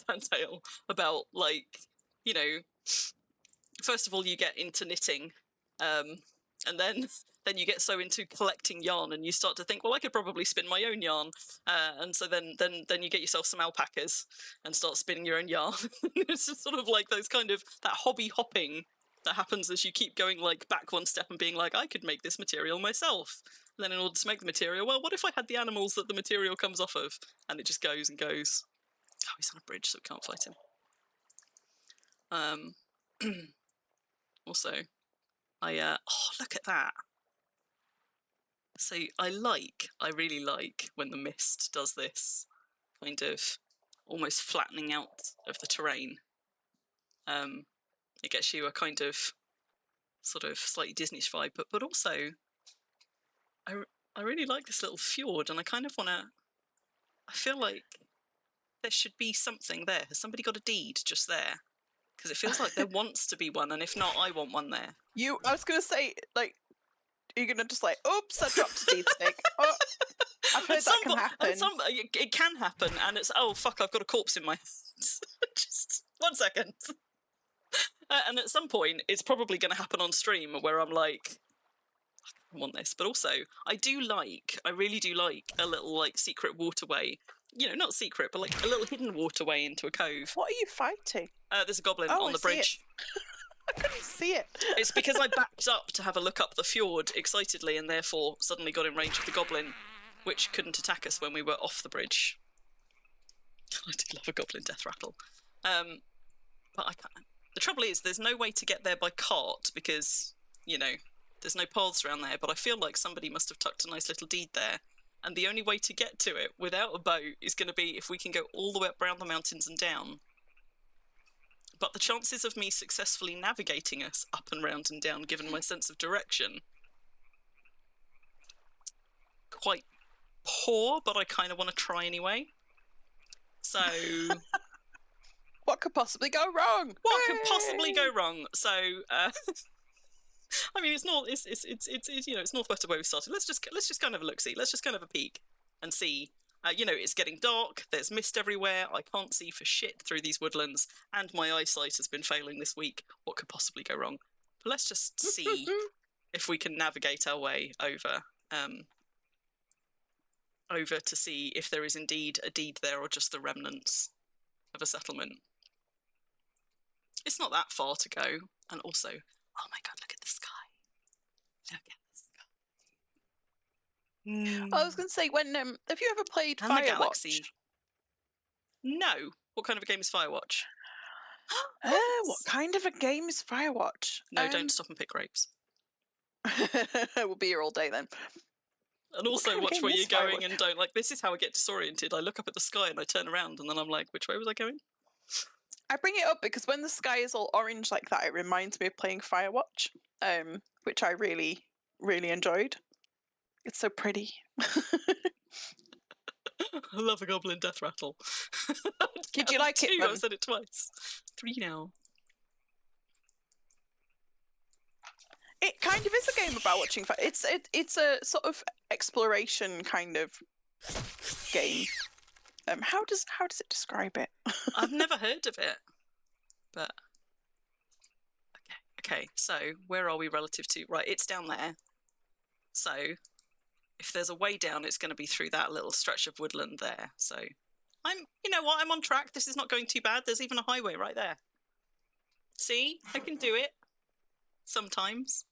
Tantale, about, like, you know, first of all you get into knitting, and then you get so into collecting yarn and you start to think, well, I could probably spin my own yarn, and so then you get yourself some alpacas and start spinning your own yarn. It's just sort of like those kind of, that hobby hopping that happens as you keep going, like, back one step and being like, I could make this material myself. And then in order to make the material, well, what if I had the animals that the material comes off of? And it just goes and goes. Oh, he's on a bridge, so we can't fight him. Also, Oh, look at that. So I really like when the mist does this kind of almost flattening out of the terrain. It gets you a kind of sort of slightly Disney-ish vibe, but also I really like this little fjord, and I kind of want to. I feel like there should be something there. Has somebody got a deed just there? Because it feels like there wants to be one, and if not, I want one there. I was going to say, like, are you going to just like, oops, I dropped a deed stick. Oh, I've heard that can happen. It can happen, and it's, oh, fuck, I've got a corpse in my hands. Just 1 second. And at some point, it's probably going to happen on stream where I'm like, I want this. But also, I really do like a little, like, secret waterway. You know, not secret, but like a little hidden waterway into a cove. What are you fighting? There's a goblin on the bridge. I couldn't see it. It's because I backed up to have a look up the fjord excitedly and therefore suddenly got in range of the goblin, which couldn't attack us when we were off the bridge. I do love a goblin death rattle. But I can't. The trouble is, there's no way to get there by cart because, you know, there's no paths around there, but I feel like somebody must have tucked a nice little deed there. And the only way to get to it without a boat is going to be if we can go all the way up around the mountains and down. But the chances of me successfully navigating us up and round and down, given my sense of direction, quite poor, but I kind of want to try anyway. So... What could possibly go wrong? What could possibly go wrong? So, I mean, it's you know, it's northwest of where we started. Let's just go and have a look. See, let's just go and have a peek and see. You know, it's getting dark. There's mist everywhere. I can't see for shit through these woodlands, and my eyesight has been failing this week. What could possibly go wrong? But let's just see if we can navigate our way over, over to see if there is indeed a deed there or just the remnants of a settlement. It's not that far to go, and also, oh my god, look at the sky. Look at the sky. I was going to say, when have you ever played And the Firewatch? galaxy. No. What kind of a game is Firewatch? What kind of a game is Firewatch? No, don't stop and pick grapes. We'll be here all day then. And also kind of watch game where is you're going Firewatch? and don't. Like, this is how I get disoriented. I look up at the sky and I turn around and then I'm like, which way was I going? I bring it up because when the sky is all orange like that, it reminds me of playing Firewatch, which I really, really enjoyed. It's so pretty. I love a goblin death rattle. Did you like it, 2, Mum? I've said it twice. 3 now. It kind of is a game about watching fire. It's a sort of exploration kind of game. How does it describe it? I've never heard of it, but okay. So where are we relative to? Right, it's down there. So if there's a way down, it's going to be through that little stretch of woodland there. So you know what? I'm on track. This is not going too bad. There's even a highway right there. See, I can do it. Sometimes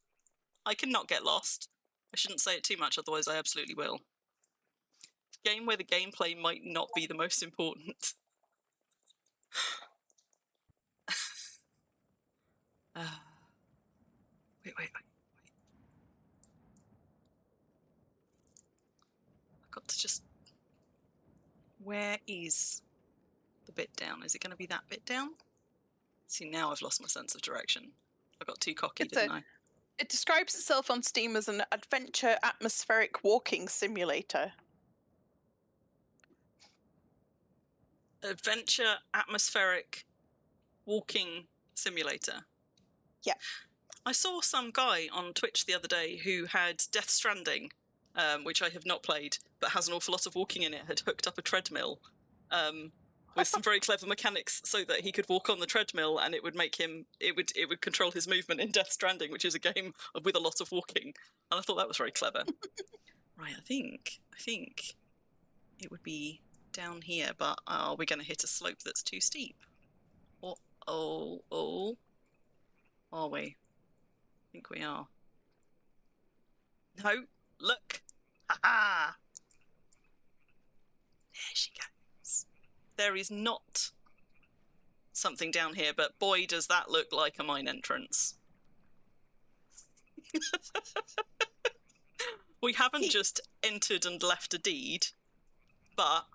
I can not get lost. I shouldn't say it too much, otherwise I absolutely will. Game where the gameplay might not be the most important. Wait. I've got to just... Where is the bit down? Is it going to be that bit down? See, now I've lost my sense of direction. I got too cocky, didn't I? It describes itself on Steam as an adventure atmospheric walking simulator. Adventure atmospheric walking simulator. Yeah. I saw some guy on Twitch the other day who had Death Stranding, which I have not played, but has an awful lot of walking in it, had hooked up a treadmill with some very clever mechanics so that he could walk on the treadmill and it would make him, it would control his movement in Death Stranding, which is a game with a lot of walking. And I thought that was very clever. Right, I think it would be down here, but are we going to hit a slope that's too steep? Or, are we? I think we are. No, look! Ha-ha! There she goes. There is not something down here, but boy, does that look like a mine entrance. We haven't just entered and left a deed, but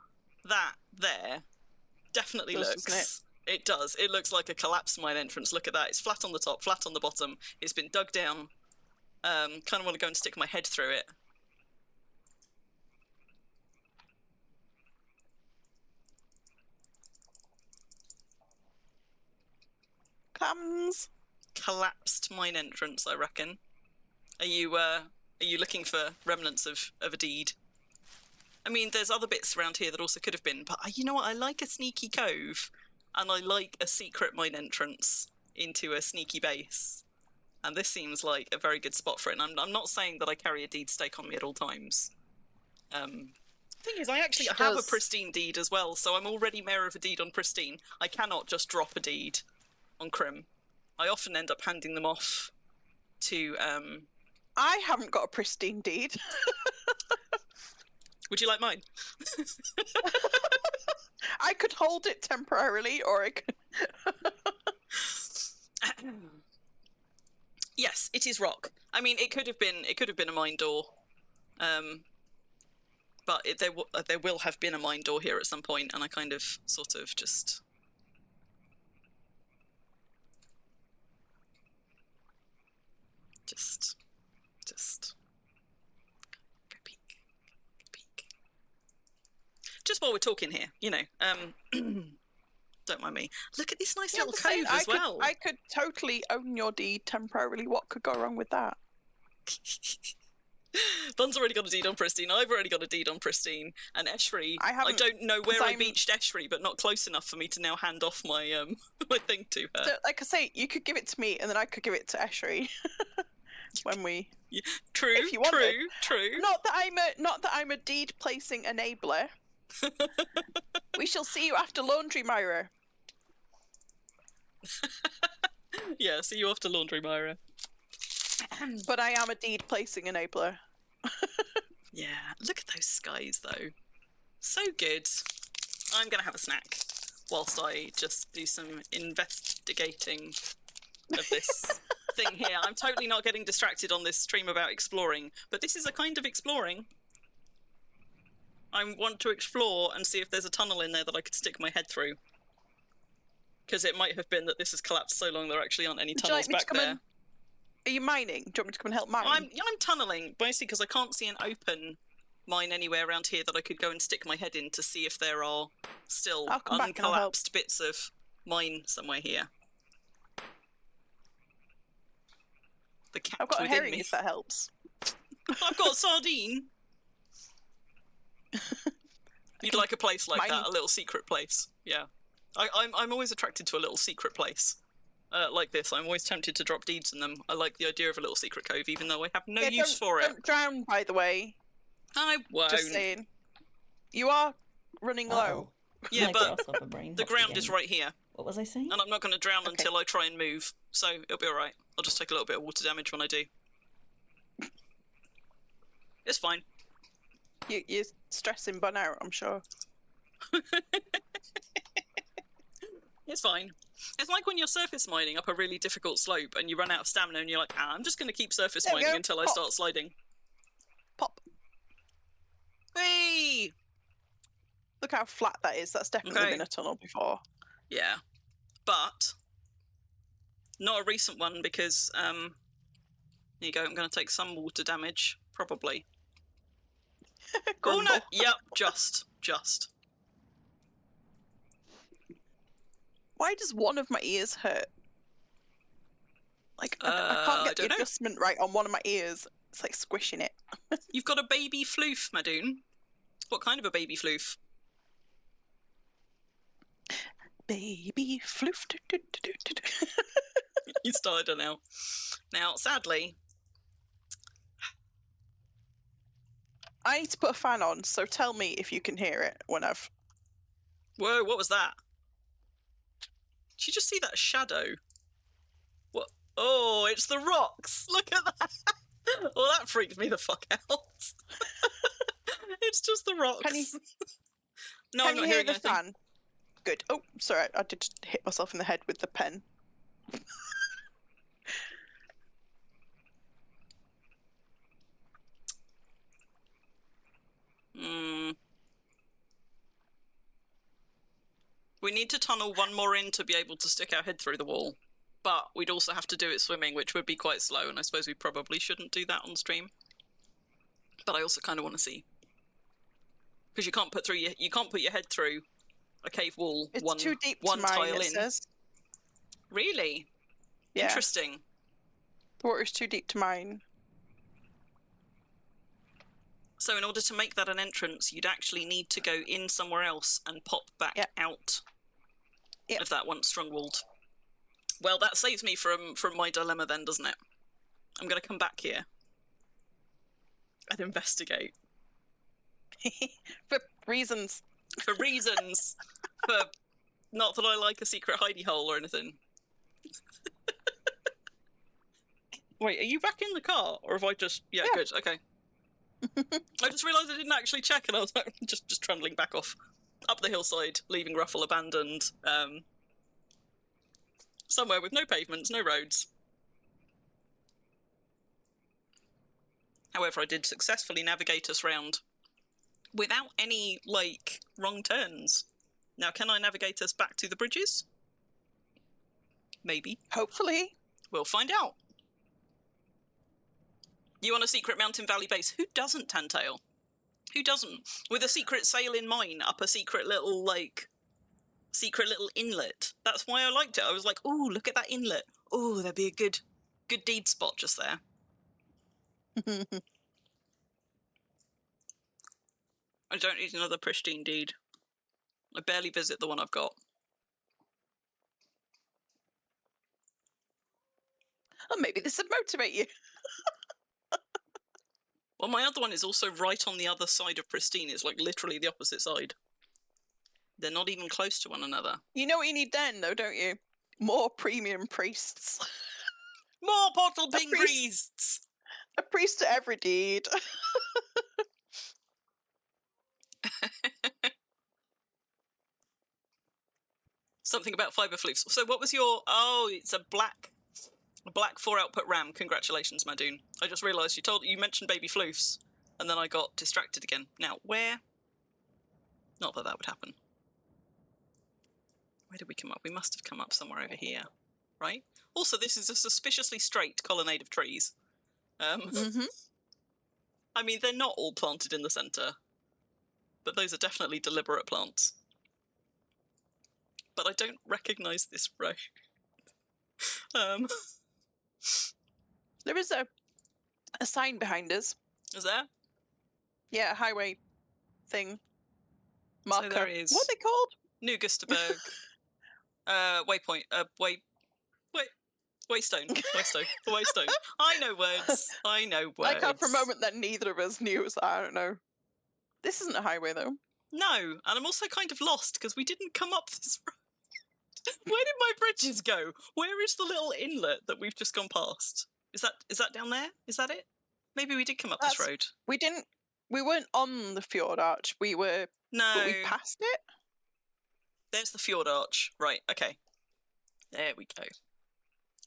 that there definitely looks... It does. It looks like a collapsed mine entrance. Look at that. It's flat on the top, flat on the bottom. It's been dug down. Kind of want to go and stick my head through it. Clams. Collapsed mine entrance, I reckon. Are you looking for remnants of a deed? I mean, there's other bits around here that also could have been, but you know what? I like a sneaky cove, and I like a secret mine entrance into a sneaky base. And this seems like a very good spot for it. And I'm not saying that I carry a deed stake on me at all times. Thing is, I actually have a Pristine deed as well, so I'm already mayor of a deed on Pristine. I cannot just drop a deed on Crim. I often end up handing them off to... I haven't got a Pristine deed. Would you like mine? I could hold it temporarily, or I could... Yes, it is rock. I mean, it could have been a mine door, but there will have been a mine door here at some point, and I kind of sort of just go peek. Just while we're talking here, you know, don't mind me. Look at this nice little cove as well. I could totally own your deed temporarily. What could go wrong with that? Bun's already got a deed on Pristine. I've already got a deed on Pristine. And Eshri, I don't know where I beached Eshri, but not close enough for me to now hand off my my thing to her. So, like I say, you could give it to me, and then I could give it to Eshri when we. Yeah, true. If you want true. Not that I'm a deed placing enabler. We shall see you after laundry, Myra. Yeah, see you after laundry, Myra. But I am a deed placing enabler. Yeah, look at those skies though. So good. I'm gonna have a snack whilst I just do some investigating of this thing here. I'm totally not getting distracted on this stream about exploring, but this is a kind of exploring. I want to explore and see if there's a tunnel in there that I could stick my head through. Because it might have been that this has collapsed so long there actually aren't any tunnels back there. Are you mining? Do you want me to come and help mine? I'm tunnelling, basically because I can't see an open mine anywhere around here that I could go and stick my head in to see if there are still uncollapsed bits of mine somewhere here. The cat I've got a herring, me. if that helps. I've got a sardine. You'd like a place like that, a little secret place. Yeah. I'm always attracted to a little secret place. Like this, I'm always tempted to drop deeds in them. I like the idea of a little secret cove, even though I have no use for it. Don't drown, by the way. I won't. Just saying. You are running low. Yeah, but the ground is right here. What was I saying? And I'm not going to drown until I try and move, so it'll be alright. I'll just take a little bit of water damage when I do. It's fine. You're stressing Bun out, I'm sure. It's fine. It's like when you're surface mining up a really difficult slope and you run out of stamina and you're like, I'm just going to keep surface mining until I start sliding. Pop. Hey! Look how flat that is. That's definitely been a tunnel before. Yeah. But not a recent one because, here you go, I'm going to take some water damage, probably. Oh no! Yep, just. Why does one of my ears hurt? Like, I can't get the adjustment right on one of my ears. It's like squishing it. You've got a baby floof, Madoon. What kind of a baby floof? Baby floof. You started now. Now, sadly... I need to put a fan on, so tell me if you can hear it when I've... Whoa, what was that? Did you just see that shadow? What? Oh, it's the rocks! Look at that! Well, that freaked me the fuck out. It's just the rocks. No, I'm not hearing anything. Fan? Good. Oh, sorry, I did hit myself in the head with the pen. We need to tunnel one more in to be able to stick our head through the wall. But we'd also have to do it swimming, which would be quite slow, and I suppose we probably shouldn't do that on stream. But I also kind of want to see. Because you can't put your head through a cave wall It's too deep one to mine, tile it in. says. Really? Yeah. Interesting. The water's too deep to mine. So in order to make that an entrance, you'd actually need to go in somewhere else and pop back out of that once strong-walled. Well, that saves me from my dilemma then, doesn't it? I'm going to come back here and investigate. For reasons. For reasons. For not that I like a secret hidey hole or anything. Wait, are you back in the car? Or have I just... Yeah, good, okay. I just realised I didn't actually check, and I was like, just trundling back off up the hillside, leaving Ruffle abandoned, somewhere with no pavements, no roads. However, I did successfully navigate us round without any, like, wrong turns. Now, can I navigate us back to the bridges? Maybe. Hopefully. We'll find out. You want a secret Mountain Valley base? Who doesn't, Tantail? Who doesn't? With a secret sail in mine up a secret little, like, inlet. That's why I liked it. I was like, ooh, look at that inlet. Ooh, that'd be a good deed spot just there. I don't need another pristine deed. I barely visit the one I've got. Oh, maybe this would motivate you. Well, my other one is also right on the other side of Pristine. It's like literally the opposite side. They're not even close to one another. You know what you need then, though, don't you? More premium priests. More portal ping priests! A priest to every deed. Something about fibre floofs. So what was your... Oh, it's a black 4-output RAM. Congratulations, Madoon. I just realised you mentioned baby floofs, and then I got distracted again. Now, where? Not that would happen. Where did we come up? We must have come up somewhere over here, right? Also, this is a suspiciously straight colonnade of trees. I mean, they're not all planted in the centre, but those are definitely deliberate plants. But I don't recognise this road. There is a sign behind us. Is there? Yeah, a highway thing. Marker. So there is. What are they called? New Gusterberg. Waypoint. Waystone. Waystone. I know words. I can't for a moment that neither of us knew. So I don't know. This isn't a highway, though. No, and I'm also kind of lost because we didn't come up this road. Where did my bridges go? Where is the little inlet that we've just gone past? Is that down there? Is that it? Maybe we did come up this road. We didn't. We weren't on the fjord arch. We were. No. But we passed it. There's the fjord arch. Right. Okay. There we go.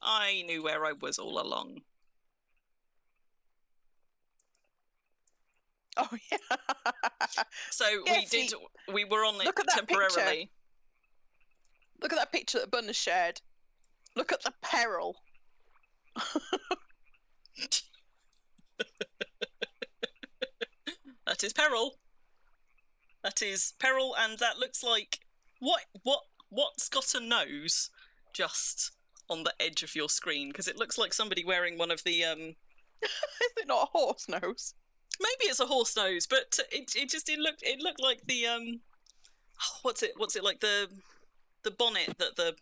I knew where I was all along. Oh yeah. So we were on it temporarily. Look at that picture that Bun has shared. Look at the peril. That is peril. That is peril, and that looks like what's got a nose just on the edge of your screen, because it looks like somebody wearing one of the Is it not a horse nose? Maybe it's a horse nose, but it looked like the what's it like the bonnet that the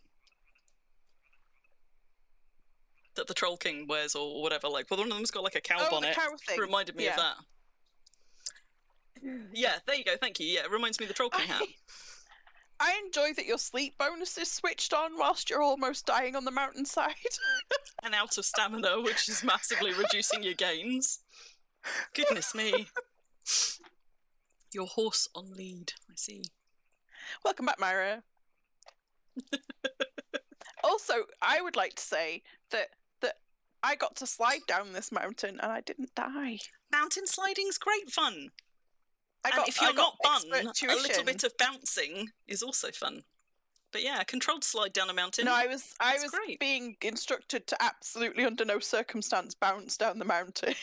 Troll King wears or whatever. Like, well, one of them's got like a cow bonnet. The cow thing. It reminded me of that. Yeah, there you go. Thank you. Yeah, it reminds me of the Troll King hat. I enjoy that your sleep bonus is switched on whilst you're almost dying on the mountainside. And out of stamina, which is massively reducing your gains. Goodness me. Your horse on lead, I see. Welcome back, Myra. Also, I would like to say that I got to slide down this mountain and I didn't die. Mountain sliding's great fun. And if you're not bun, expert a little tuition. bit of bouncing is also fun. But yeah, a controlled slide down a mountain. No, I was great. being instructed to absolutely under no circumstance bounce down the mountain.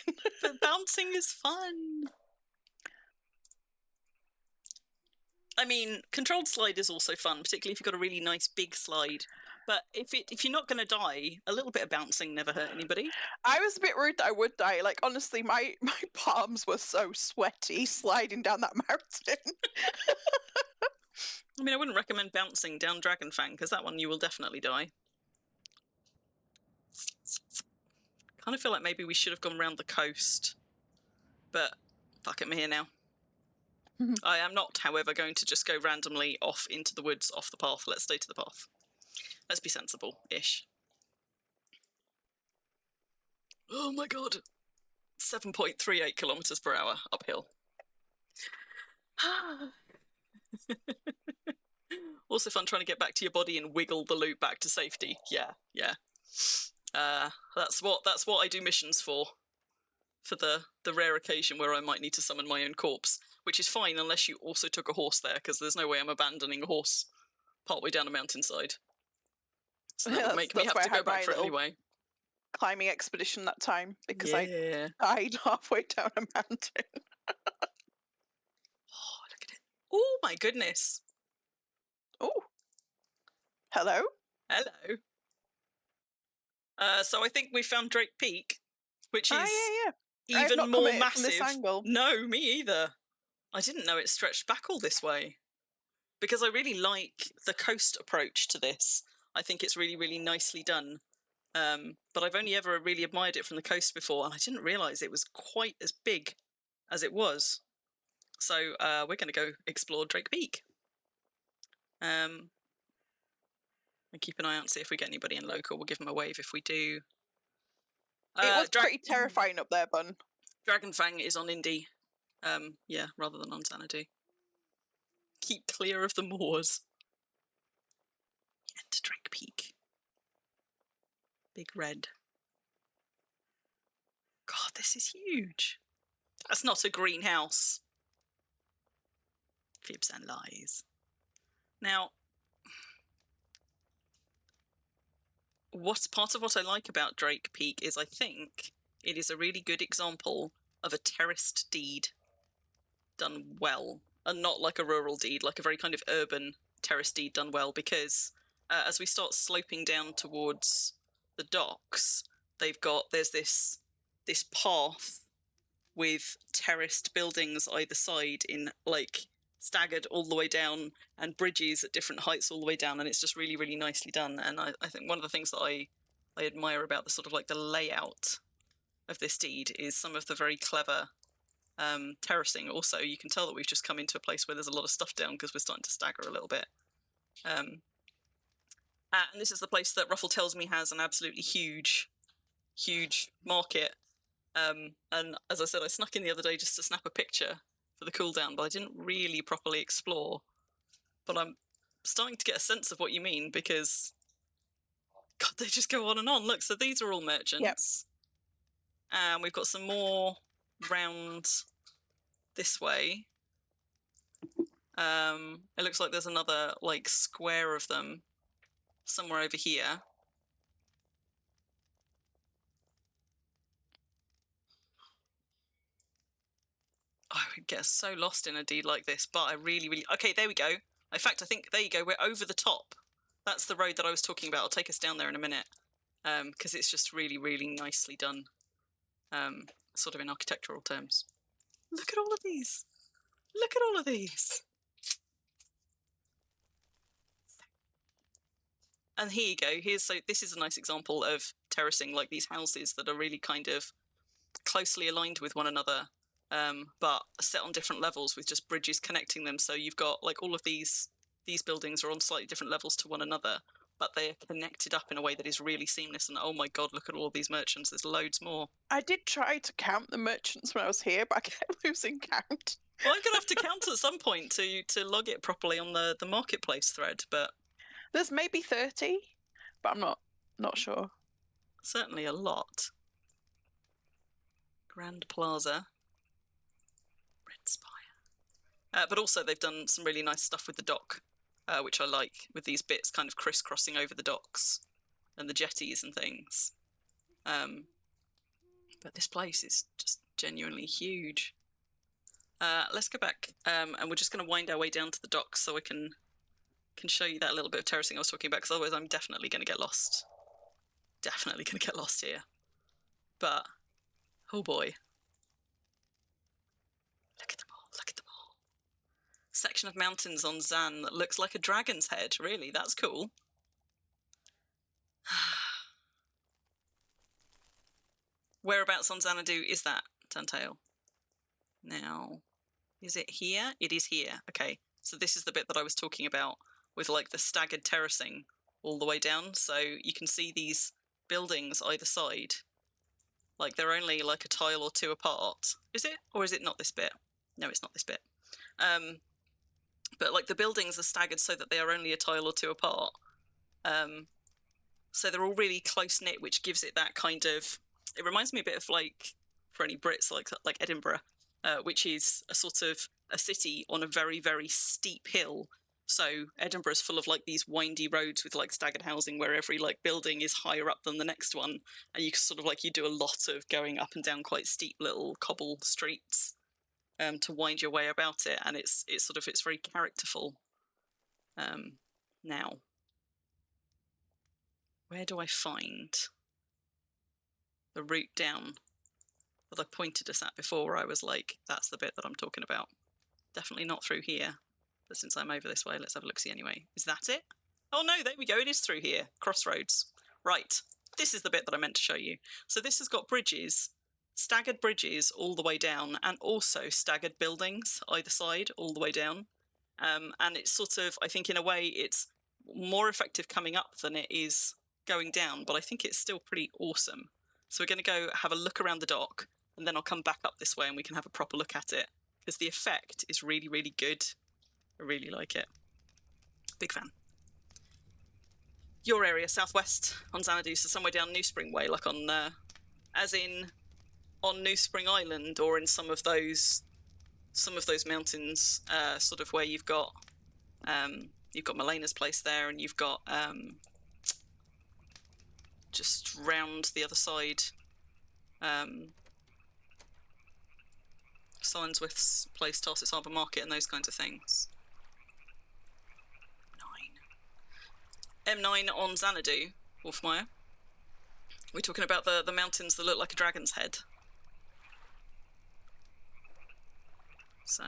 But bouncing is fun. I mean, controlled slide is also fun, particularly if you've got a really nice big slide. But if you're not going to die, a little bit of bouncing never hurt anybody. I was a bit worried that I would die. Like, honestly, my palms were so sweaty sliding down that mountain. I mean, I wouldn't recommend bouncing down Dragonfang, because that one you will definitely die. Kind of feel like maybe we should have gone round the coast. But fuck it, I'm here now. I am not, however, going to just go randomly off into the woods off the path. Let's stay to the path. Let's be sensible-ish. Oh my god. 7.38 kilometers per hour uphill. Also fun trying to get back to your body and wiggle the loop back to safety. Yeah, yeah. That's what I do missions for the rare occasion where I might need to summon my own corpse, which is fine unless you also took a horse there, because there's no way I'm abandoning a horse partway down a mountainside. So that would make me have to go back for it anyway. Climbing expedition that time because I died halfway down a mountain. Oh, look at it. Oh my goodness. Oh. Hello? Hello. So I think we found Drake Peak, which is even more massive. From this angle. No, me either. I didn't know it stretched back all this way. Because I really like the coast approach to this. I think it's really, really nicely done. But I've only ever really admired it from the coast before, and I didn't realise it was quite as big as it was. So we're going to go explore Drake Peak. And keep an eye out, see if we get anybody in local. We'll give them a wave if we do. It was pretty terrifying up there, Bun. Dragonfang is on Indie. Yeah, rather than on Xanadu. Keep clear of the moors. Enter Drake Peak. Big red. God, this is huge. That's not a greenhouse. Fibs and lies. Now, what's part of what I like about Drake Peak is I think it is a really good example of a terraced deed done well, and not like a rural deed, like a very kind of urban terraced deed done well, because as we start sloping down towards the docks, there's this path with terraced buildings either side in like staggered all the way down, and bridges at different heights all the way down, and it's just really, really nicely done. And I think one of the things that I admire about the sort of like the layout of this deed is some of the very clever terracing. Also, you can tell that we've just come into a place where there's a lot of stuff down because we're starting to stagger a little bit. And this is the place that Ruffle tells me has an absolutely huge market. And as I said, I snuck in the other day just to snap a picture for the cool down, but I didn't really properly explore. But I'm starting to get a sense of what you mean, because God, they just go on and on. Look, so these are all merchants. Yep. And we've got some more round this way. It looks like there's another like square of them somewhere over here. I would get so lost in a deed like this, but I really, really... Okay, there we go. In fact, I think, there you go, we're over the top. That's the road that I was talking about. I'll take us down there in a minute, because it's just really, really nicely done, sort of in architectural terms. Look at all of these. Look at all of these. And here you go. So this is a nice example of terracing, like these houses that are really kind of closely aligned with one another, but set on different levels with just bridges connecting them. So you've got like all of these buildings are on slightly different levels to one another, but they are connected up in a way that is really seamless. And oh my God, look at all of these merchants. There's loads more. I did try to count the merchants when I was here, but I kept losing count. Well, I'm going to have to count at some point to log it properly on the marketplace thread, but... There's maybe 30, but I'm not sure. Certainly a lot. Grand Plaza. Red Spire. But also they've done some really nice stuff with the dock, which I like, with these bits kind of crisscrossing over the docks and the jetties and things. But this place is just genuinely huge. Let's go back, and we're just going to wind our way down to the docks so I can show you that little bit of terracing I was talking about, because otherwise I'm definitely going to get lost. Definitely going to get lost here. But, oh boy. Look at them all, look at them all. Section of mountains on Zan that looks like a dragon's head. Really, that's cool. Whereabouts on Xanadu is that, Tantail? Now, is it here? It is here. Okay, so this is the bit that I was talking about with like the staggered terracing all the way down. So you can see these buildings either side. Like they're only like a tile or two apart. Is it? Or is it not this bit? No, it's not this bit. But like the buildings are staggered so that they are only a tile or two apart. So they're all really close knit, which gives it that kind of, it reminds me a bit of like, for any Brits, like Edinburgh, which is a sort of a city on a very, very steep hill. So Edinburgh's full of like these windy roads with like staggered housing where every like building is higher up than the next one. And you sort of like, you do a lot of going up and down quite steep little cobble streets to wind your way about it. And it's very characterful. Now, where do I find the route down that I pointed us at before, where I was like, that's the bit that I'm talking about? Definitely not through here. But since I'm over this way, let's have a look-see anyway. Is that it? Oh no, there we go. It is through here. Crossroads. Right. This is the bit that I meant to show you. So this has got bridges, staggered bridges all the way down, and also staggered buildings either side all the way down. And it's sort of, I think in a way, it's more effective coming up than it is going down, but I think it's still pretty awesome. So we're going to go have a look around the dock, and then I'll come back up this way and we can have a proper look at it, because the effect is really, really good. I really like it. Big fan. Your area, southwest on Xanadu, so somewhere down New Spring Way, like on, as in on New Spring Island, or in some of those mountains, sort of where you've got Melena's place there, and you've got just round the other side, Silenswith's place, Tarsus Harbour Market, and those kinds of things. M9 on Xanadu, Wolfmeyer. We're talking about the mountains that look like a dragon's head. So,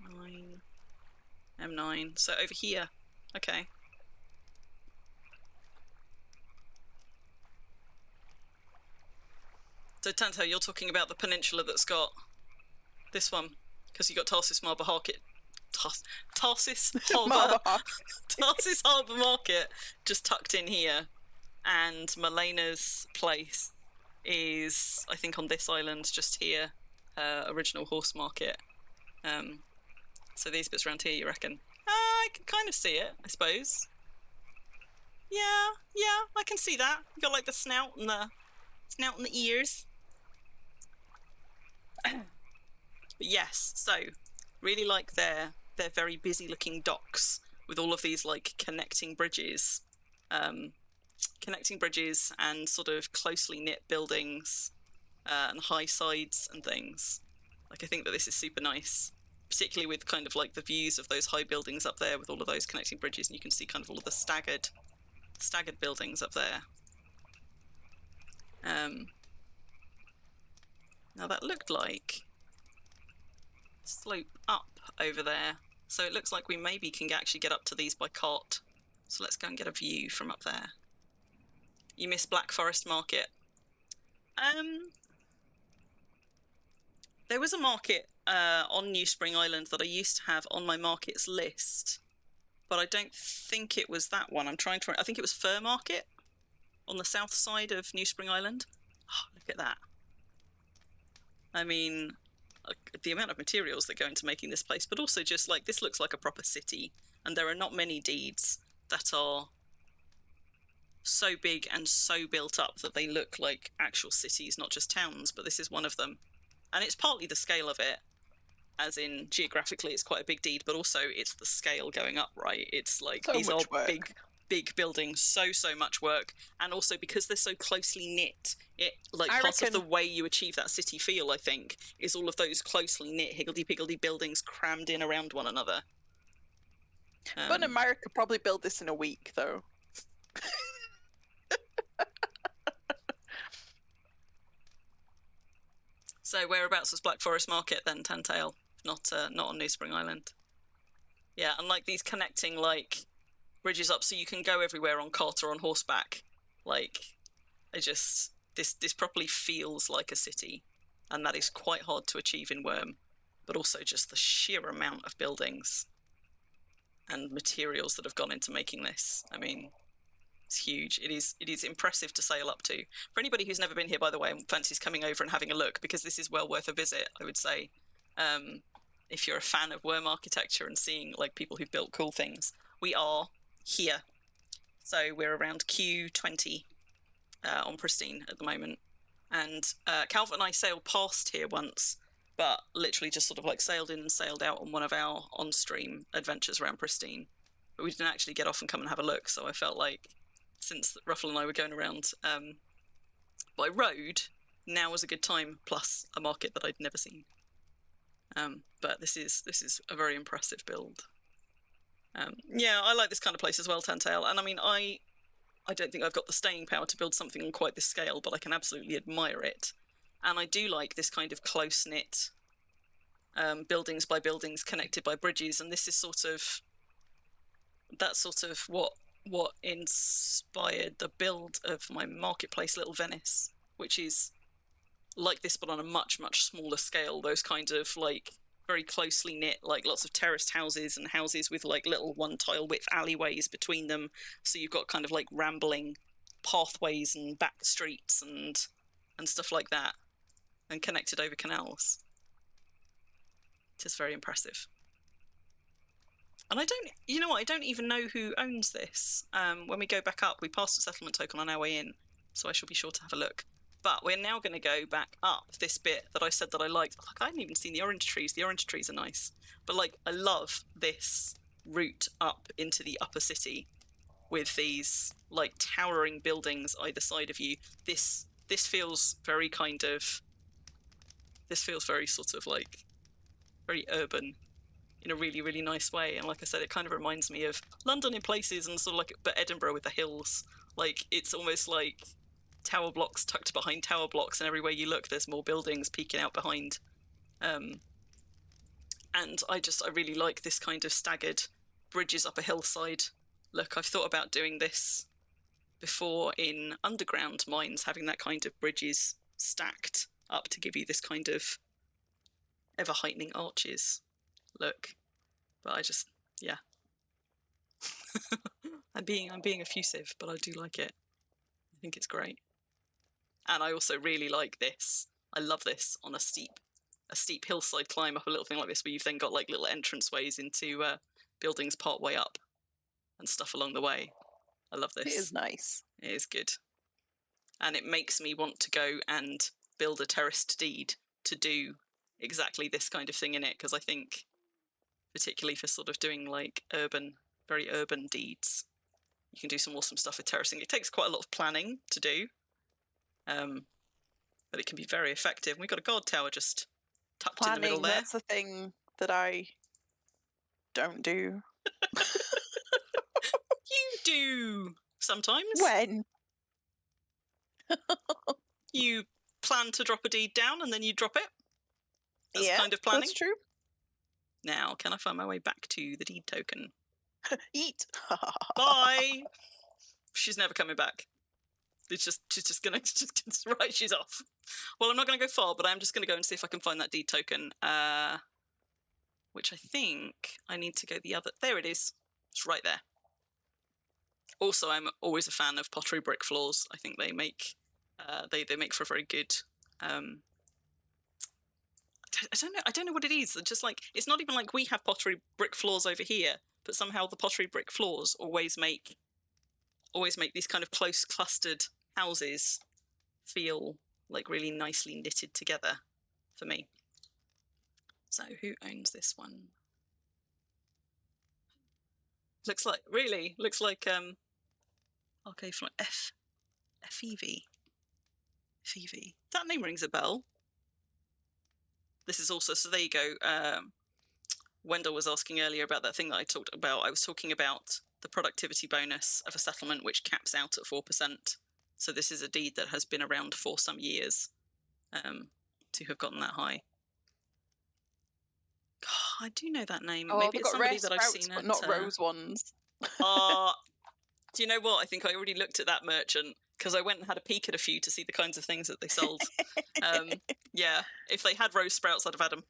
9, M9, so over here, okay. So Tanto, you're talking about the peninsula that's got this one, because you got Tarsus Harbour Market. Tarsus Harbour Tarsus Harbour Market just tucked in here, and Melena's place is, I think, on this island just here, original horse market. So these bits around here, you reckon? I can kind of see it, I suppose. Yeah, I can see that. You got like the snout and the ears. But yes, so really like their very busy looking docks with all of these like connecting bridges and sort of closely knit buildings and high sides and things. Like, I think that this is super nice, particularly with kind of like the views of those high buildings up there with all of those connecting bridges, and you can see kind of all of the staggered buildings up there. Now that looked like slope up over there, so it looks like we maybe can actually get up to these by cart. So let's go and get a view from up there. You missed Black Forest Market. There was a market on New Spring Island that I used to have on my markets list, but I don't think it was that one. I think it was Fur Market on the south side of New Spring Island. Oh, look at that. I mean, the amount of materials that go into making this place, but also just like, this looks like a proper city, and there are not many deeds that are so big and so built up that they look like actual cities, not just towns, but this is one of them. And it's partly the scale of it, as in geographically it's quite a big deed, but also it's the scale going up, right? It's like So these are much work. big buildings, so much work, and also because they're so closely knit, it like I part of the reckon- way you achieve that city feel, I think, is all of those closely knit higgledy-piggledy buildings crammed in around one another. But America could probably build this in a week, though. So whereabouts was Black Forest Market then, Tantail? Not on New Spring Island. Yeah, and like these connecting like bridges up so you can go everywhere on cart or on horseback. Like, this properly feels like a city, and that is quite hard to achieve in Worm. But also just the sheer amount of buildings and materials that have gone into making this. I mean, it's huge. It is impressive to sail up to. For anybody who's never been here, by the way, and fancies coming over and having a look, because this is well worth a visit, I would say. If you're a fan of Worm architecture and seeing like people who've built cool things, we are here. So we're around Q20 on Pristine at the moment. And Calvert and I sailed past here once, but literally just sort of like sailed in and sailed out on one of our on-stream adventures around Pristine. But we didn't actually get off and come and have a look, so I felt like since Ruffle and I were going around by road, now was a good time, plus a market that I'd never seen. But this is a very impressive build. Yeah, I like this kind of place as well, Tantail. And I mean, I don't think I've got the staying power to build something on quite this scale, but I can absolutely admire it. And I do like this kind of close-knit buildings by buildings connected by bridges, and this is that's sort of what inspired the build of my marketplace Little Venice, which is like this but on a much smaller scale. Those kind of like very closely knit, like lots of terraced houses and houses with like little one tile width alleyways between them, so you've got kind of like rambling pathways and back streets and stuff like that, and connected over canals. It is very impressive. And I don't even know who owns this. When we go back up, we passed a settlement token on our way in, so I shall be sure to have a look. But we're now going to go back up this bit that I said that I liked. Like, I hadn't even seen the orange trees. The orange trees are nice. But like, I love this route up into the upper city with these like towering buildings either side of you. This feels very kind of, this feels very sort of like very urban in a really nice way. And like I said, it kind of reminds me of London in places, and sort of like, but Edinburgh with the hills. Like, it's almost like tower blocks tucked behind tower blocks, and everywhere you look there's more buildings peeking out behind. And I really like this kind of staggered bridges up a hillside look. I've thought about doing this before in underground mines, having that kind of bridges stacked up to give you this kind of ever heightening arches look. But I just, yeah. I'm being effusive, but I do like it. I think it's great. And I also really like this. I love this on a steep hillside climb up a little thing like this, where you've then got like little entranceways into buildings part way up and stuff along the way. I love this. It is nice. It is good. And it makes me want to go and build a terraced deed to do exactly this kind of thing in it, because I think particularly for sort of doing like very urban deeds, you can do some awesome stuff with terracing. It takes quite a lot of planning to do, but it can be very effective. And we've got a guard tower just tucked in the middle there. That's the thing that I don't do. You do sometimes. When? You plan to drop a deed down and then you drop it. That's Yeah, kind of planning. that's true. Now, can I find my way back to the deed token? Eat. Bye. She's never coming back. She's just gonna right. She's off. Well, I'm not gonna go far, but I'm just gonna go and see if I can find that deed token. Which I think I need to go the other. There it is. It's right there. Also, I'm always a fan of pottery brick floors. I think they make they make for a very good. I don't know what it is. It's just like, it's not even like we have pottery brick floors over here, but somehow the pottery brick floors always make these kind of close clustered houses feel like really nicely knitted together. for me. So who owns this one? Looks like okay, from FEV. FEV. That name rings a bell. This is also, so there you go. Wendell was asking earlier about that thing that I talked about. I was talking about the productivity bonus of a settlement which caps out at 4%. So this is a deed that has been around for some years to have gotten that high. God, I do know that name. Oh, Maybe they've it's got rare somebody that I've sprouts, seen but at... not rose ones. Do you know what? I think I already looked at that merchant because I went and had a peek at a few to see the kinds of things that they sold. Yeah, if they had rose sprouts, I'd have had them.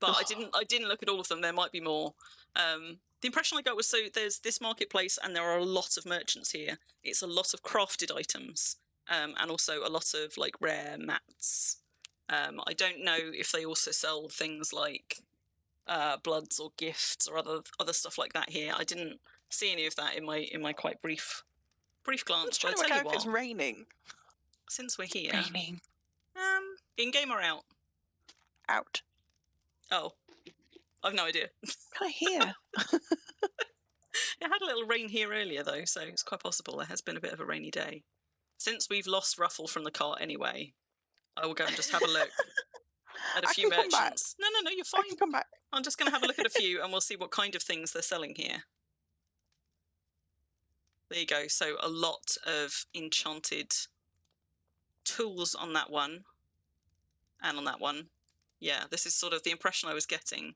But I didn't look at all of them. There might be more. The impression I got was, so there's this marketplace and there are a lot of merchants here. It's a lot of crafted items and also a lot of like rare mats. I don't know if they also sell things like bloods or gifts or other stuff like that here. I didn't see any of that in my quite brief I'm glance. just But I trying to tell work you out if it's what, raining. since we're here, Raining. in game or out? Out. Oh, I've no idea. Can I hear? It had a little rain here earlier, though, so it's quite possible there has been a bit of a rainy day. Since we've lost Ruffle from the cart anyway, I will go and just have a look at a I few can come back. merchants. No, you're I fine. can come back. I'm just going to have a look at a few and we'll see what kind of things they're selling here. There you go. So a lot of enchanted tools on that one and on that one. Yeah, this is sort of the impression I was getting.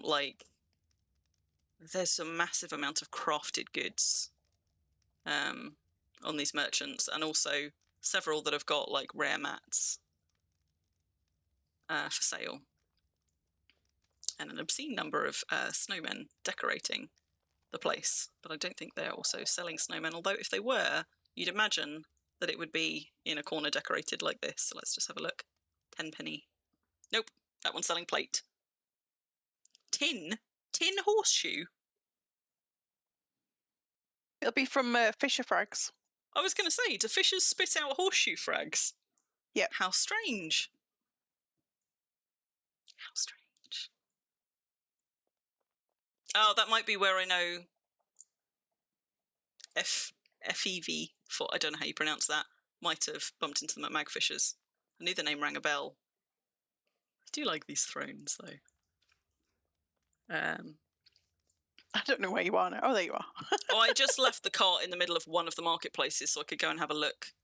Like, there's a massive amount of crafted goods on these merchants, and also several that have got like rare mats for sale, and an obscene number of snowmen decorating the place. But I don't think they're also selling snowmen, although if they were, you'd imagine that it would be in a corner decorated like this. So let's just have a look. 10p. Nope, that one's selling plate. Tin horseshoe. It'll be from Fisher Frags. I was going to say, do fishers spit out horseshoe frags? Yep. How strange. How strange. Oh, that might be where I know FEV, for I don't know how you pronounce that, might have bumped into them at Magfishers. I knew the name rang a bell. I do like these thrones, though. I don't know where you are now. Oh, there you are. Oh, I just left the cart in the middle of one of the marketplaces so I could go and have a look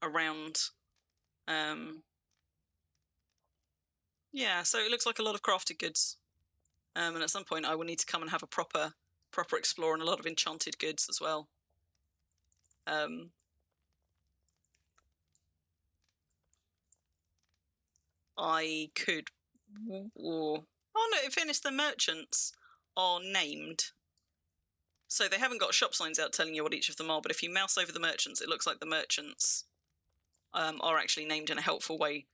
around. Yeah, so it looks like a lot of crafted goods. And at some point I will need to come and have a proper explore and a lot of enchanted goods as well. I could... Oh no, in fairness, the merchants are named. So they haven't got shop signs out telling you what each of them are, but if you mouse over the merchants, it looks like the merchants are actually named in a helpful way,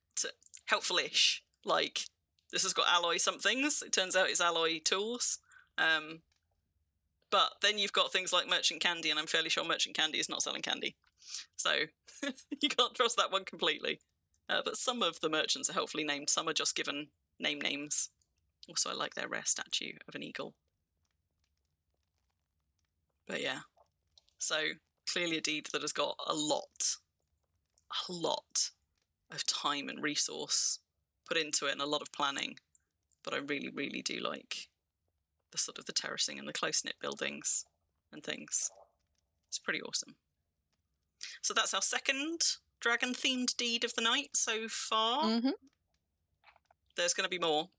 helpful-ish. Like, this has got alloy somethings. It turns out it's alloy tools. But then you've got things like Merchant Candy, and I'm fairly sure Merchant Candy is not selling candy. So you can't trust that one completely. But some of the merchants are helpfully named. Some are just given names. Also, I like their rare statue of an eagle. But yeah, so clearly a deed that has got a lot of time and resource put into it and a lot of planning. But I really, really do like the sort of the terracing and the close-knit buildings and things. It's pretty awesome. So that's our second dragon-themed deed of the night so far. Mm-hmm. There's going to be more.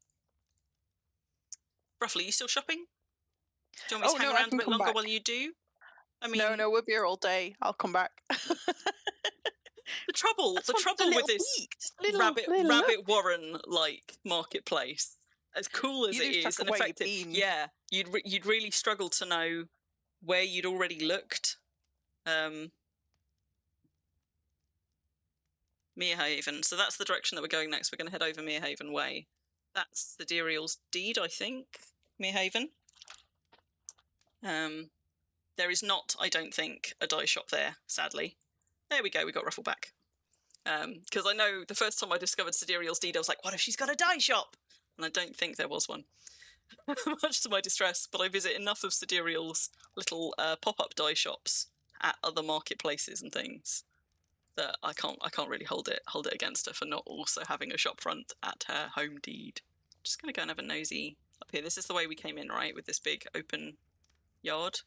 Roughly, you still shopping? Do you want me to hang around a bit longer while you do? I mean, no, we'll be here all day. I'll come back. The trouble with this rabbit warren like marketplace, as cool as it is and effective, yeah, you'd really struggle to know where you'd already looked. Merehaven. So that's the direction that we're going next. We're going to head over Merehaven Way. That's the Dear Eel's deed, I think. Merehaven. There is not, I don't think, a dye shop there, sadly. There we go, we got Ruffle back. Because I know the first time I discovered Sidereal's deed, I was like, what if she's got a dye shop? And I don't think there was one, much to my distress. But I visit enough of Sidereal's little pop-up dye shops at other marketplaces and things that I can't really hold it against her for not also having a shop front at her home deed. Just gonna go and have a nosy up here. This is the way we came in, right, with this big open yard.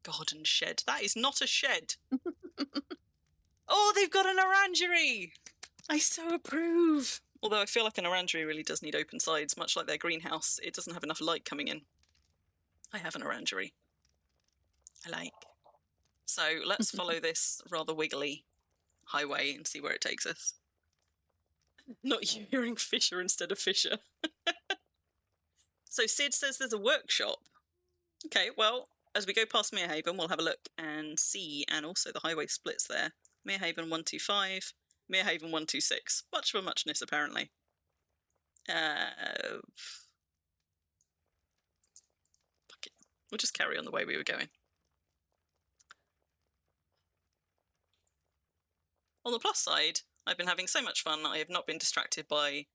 Garden shed. That is not a shed. Oh, they've got an orangery. I so approve. Although I feel like an orangery really does need open sides, much like their greenhouse. It doesn't have enough light coming in. I have an orangery. I like. So let's follow this rather wiggly highway and see where it takes us. Not you hearing Fisher instead of Fisher. So Sid says there's a workshop. Okay, well, as we go past Merehaven, we'll have a look and see, and also the highway splits there. Merehaven 125, Merehaven 126. Much of a muchness, apparently. Fuck it. We'll just carry on the way we were going. On the plus side, I've been having so much fun, I have not been distracted by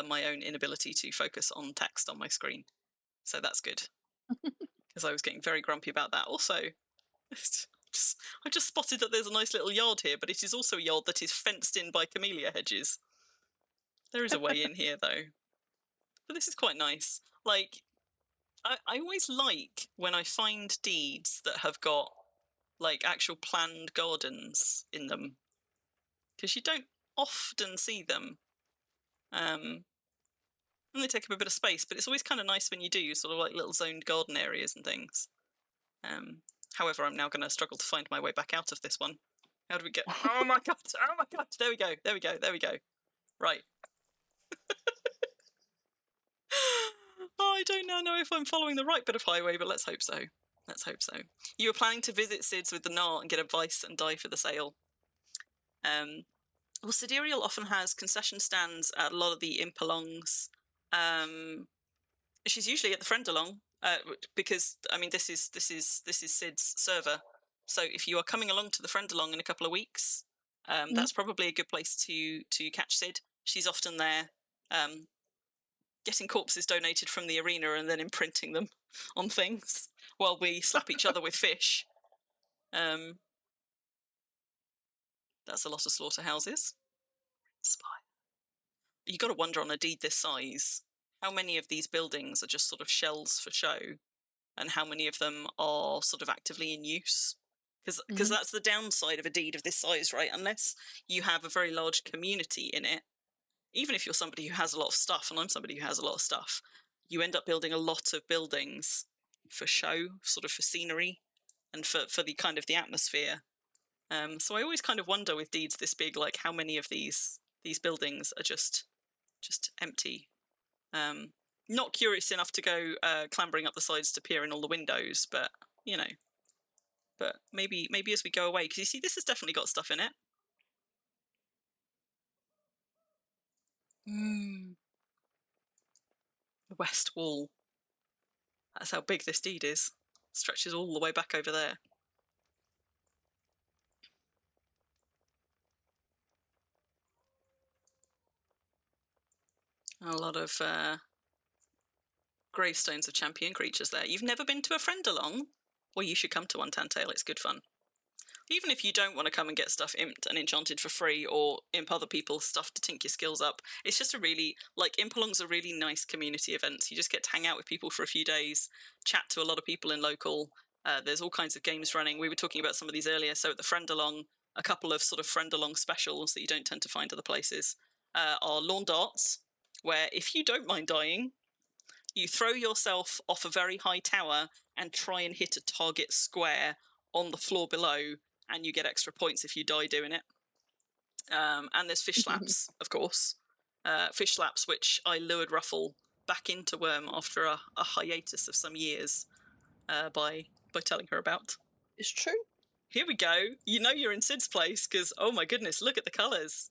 my own inability to focus on text on my screen. So that's good. Because I was getting very grumpy about that. Also, I just spotted that there's a nice little yard here, but it is also a yard that is fenced in by camellia hedges. There is a way in here, though. But this is quite nice. Like, I always like when I find deeds that have got, like, actual planned gardens in them. Because you don't often see them. And they take up a bit of space, but it's always kind of nice when you do, sort of like little zoned garden areas and things. However, I'm now going to struggle to find my way back out of this one. How do we get? Oh my god! Oh my god! There we go! There we go! There we go! Right. Oh, I don't now know if I'm following the right bit of highway, but let's hope so. Let's hope so. You were planning to visit Sid's with the Gnar and get advice and dye for the sale. Well, Sidereal often has concession stands at a lot of the Impalongs. She's usually at the Friendalong, because I mean this is Sid's server. So if you are coming along to the Friendalong in a couple of weeks, that's probably a good place to catch Sid. She's often there, getting corpses donated from the arena and then imprinting them on things while we slap each other with fish. That's a lot of slaughterhouses. Spy. You got to wonder on a deed this size, how many of these buildings are just sort of shells for show, and how many of them are sort of actively in use? Because that's the downside of a deed of this size, right? Unless you have a very large community in it, even if you're somebody who has a lot of stuff, and I'm somebody who has a lot of stuff, you end up building a lot of buildings for show, sort of for scenery, and for the kind of the atmosphere. So I always kind of wonder with deeds this big, like how many of these buildings are just empty. Not curious enough to go clambering up the sides to peer in all the windows, but you know. But maybe as we go away, because you see, this has definitely got stuff in it. The west wall. That's how big this deed is. Stretches all the way back over there. A lot of gravestones of champion creatures there. You've never been to a Friendalong? Well, you should come to one, Tantail. It's good fun. Even if you don't want to come and get stuff imped and enchanted for free, or imp other people's stuff to tink your skills up, it's just a really, like, Impalong's a really nice community event. You just get to hang out with people for a few days, chat to a lot of people in local. There's all kinds of games running. We were talking about some of these earlier. So at the Friendalong, a couple of sort of Friendalong specials that you don't tend to find other places are lawn darts, where if you don't mind dying, you throw yourself off a very high tower and try and hit a target square on the floor below, and you get extra points if you die doing it. And there's fish slaps, of course. Fish slaps, which I lured Ruffle back into Worm after a hiatus of some years by telling her about. It's true. Here we go. You know you're in Sid's place, because, oh my goodness, look at the colours.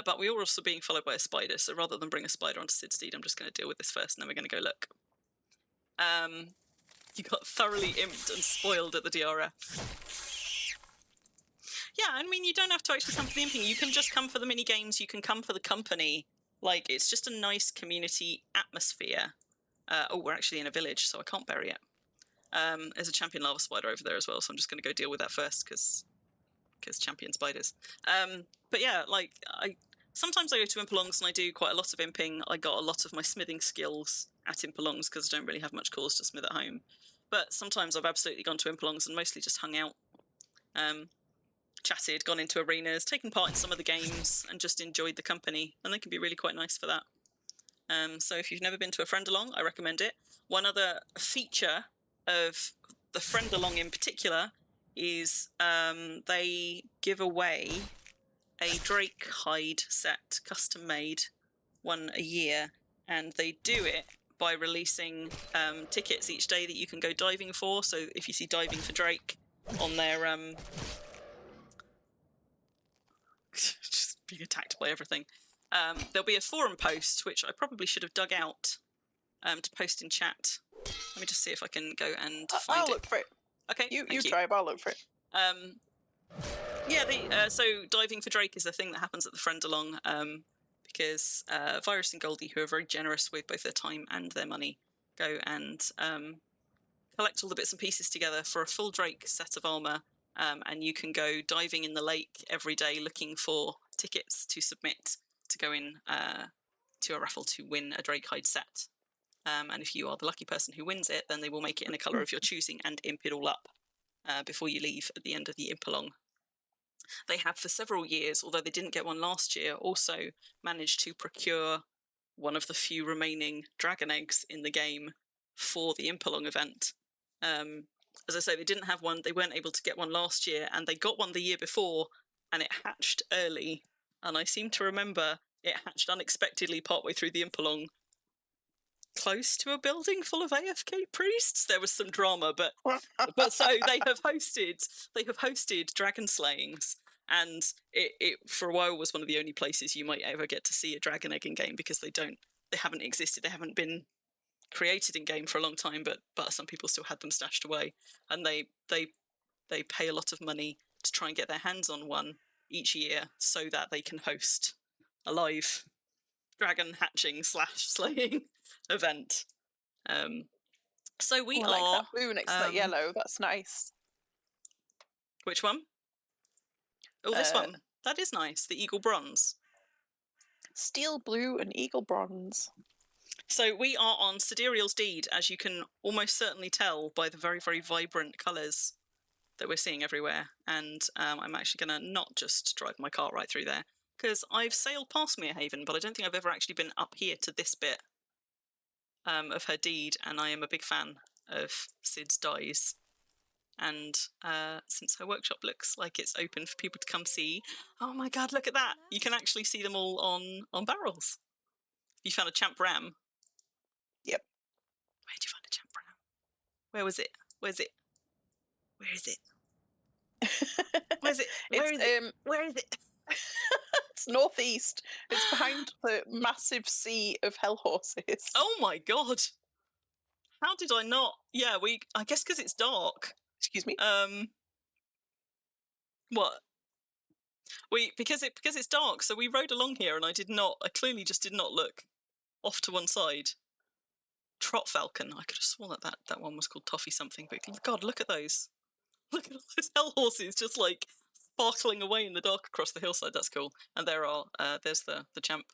But we are also being followed by a spider, so rather than bring a spider onto Sid's deed, I'm just going to deal with this first, and then we're going to go look. You got thoroughly imped and spoiled at the DRF. Yeah, I mean, you don't have to actually come for the imping. You can just come for the mini games. You can come for the company. Like, it's just a nice community atmosphere. Oh, we're actually in a village, so I can't bury it. There's a champion lava spider over there as well, so I'm just going to go deal with that first because champion spiders. But yeah, like sometimes I go to Impalongs and I do quite a lot of imping. I got a lot of my smithing skills at Impalongs because I don't really have much cause to smith at home. But sometimes I've absolutely gone to Impalongs and mostly just hung out, chatted, gone into arenas, taken part in some of the games, and just enjoyed the company. And they can be really quite nice for that. So if you've never been to a Friendalong, I recommend it. One other feature of the Friendalong in particular is they give away a Drake hide set, custom made, one a year, and they do it by releasing tickets each day that you can go diving for. So if you see diving for Drake on their just being attacked by everything, there'll be a forum post which I probably should have dug out to post in chat. Let me just see if I can go and find I'll it. look for it. Okay, You thank you. drive, I'll look for it. Yeah, so diving for Drake is a thing that happens at the Friendalong because Virus and Goldie, who are very generous with both their time and their money, go and collect all the bits and pieces together for a full Drake set of armour, and you can go diving in the lake every day looking for tickets to submit to go in to a raffle to win a Drake hide set. And if you are the lucky person who wins it, then they will make it in a colour of your choosing and imp it all up before you leave at the end of the Impalong. They have for several years, although they didn't get one last year, also managed to procure one of the few remaining dragon eggs in the game for the Impalong event. As I say, they didn't have one, they weren't able to get one last year, and they got one the year before, and it hatched early. And I seem to remember it hatched unexpectedly partway through the Impalong, close to a building full of AFK priests. There was some drama, but so they have hosted dragon slayings, and it for a while was one of the only places you might ever get to see a dragon egg in game because they haven't existed, they haven't been created in game for a long time, but some people still had them stashed away, and they pay a lot of money to try and get their hands on one each year so that they can host a live dragon hatching / slaying event. So we I are like that blue next to that yellow. That's nice. Which one? Oh, this one. That is nice. The eagle bronze. Steel blue and eagle bronze. So we are on Sidereal's Deed, as you can almost certainly tell by the very, very vibrant colours that we're seeing everywhere. And I'm actually going to not just drive my car right through there, because I've sailed past Merehaven, but I don't think I've ever actually been up here to this bit of her deed, and I am a big fan of Sid's dies. And since her workshop looks like it's open for people to come see, oh my god, look at that! You can actually see them all on barrels. You found a champ ram. Yep. Where'd you find a champ ram? Where was it? Where's it? Where is it? Where's it? Where is it? Where is it? It's northeast. It's behind the massive sea of hell horses. Oh my god! How did I not? Yeah, I guess because it's dark. Excuse me. What? Because it's dark, so we rode along here, and I clearly just did not look off to one side. Trot falcon. I could have sworn that one was called Toffee something, but god, look at those. Look at all those hell horses just like sparkling away in the dark across the hillside. That's cool. And there's the champ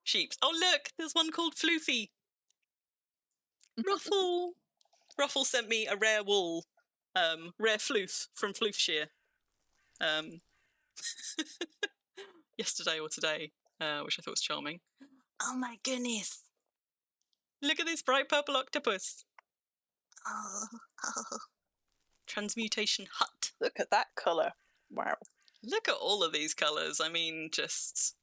sheep. Oh look, there's one called Floofy. Ruffle. Ruffle sent me a rare wool, rare floof from Floofshire, yesterday or today, which I thought was charming. Oh my goodness! Look at this bright purple octopus. Oh. Transmutation hut. Look at that colour. Wow. Look at all of these colours. I mean, just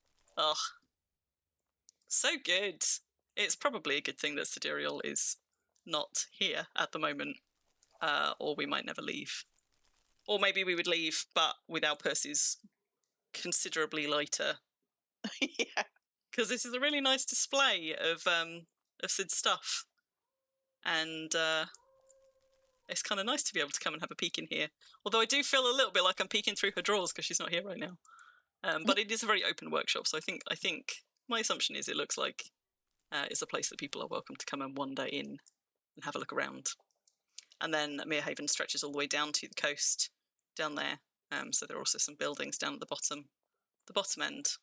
so good. It's probably a good thing that Sidereal is not here at the moment, or we might never leave. Or maybe we would leave, but with our purses considerably lighter. Yeah. Because this is a really nice display of Sid's stuff. And It's kind of nice to be able to come and have a peek in here. Although I do feel a little bit like I'm peeking through her drawers because she's not here right now. But it is a very open workshop, so I think my assumption is it looks like it's a place that people are welcome to come and wander in and have a look around. And then Merehaven stretches all the way down to the coast down there. So there are also some buildings down at the bottom end.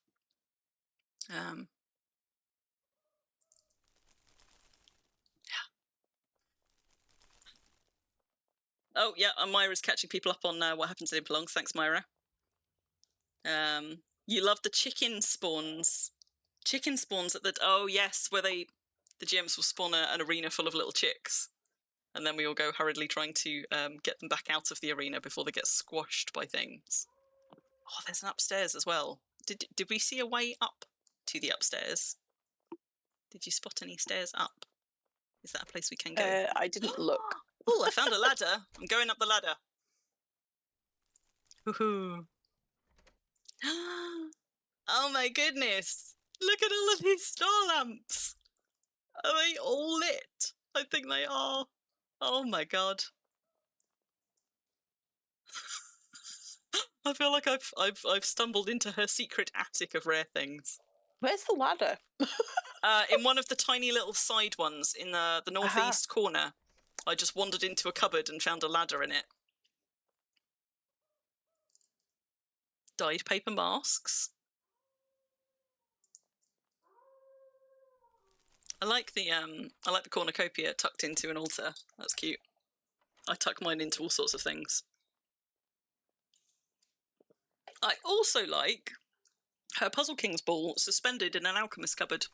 Oh, yeah, and Myra's catching people up on what happens in Impelongs. Thanks, Myra. You love the chicken spawns. Chicken spawns at the... Oh, yes, where the GMs will spawn an arena full of little chicks. And then we all go hurriedly trying to get them back out of the arena before they get squashed by things. Oh, there's an upstairs as well. Did we see a way up to the upstairs? Did you spot any stairs up? Is that a place we can go? I didn't look. Oh, I found a ladder. I'm going up the ladder. Woohoo. Oh my goodness. Look at all of these star lamps. Are they all lit? I think they are. Oh my god. I feel like I've stumbled into her secret attic of rare things. Where's the ladder? In one of the tiny little side ones in the northeast corner. I just wandered into a cupboard and found a ladder in it. Dyed paper masks. I like the cornucopia tucked into an altar. That's cute. I tuck mine into all sorts of things. I also like her Puzzle King's ball suspended in an alchemist cupboard.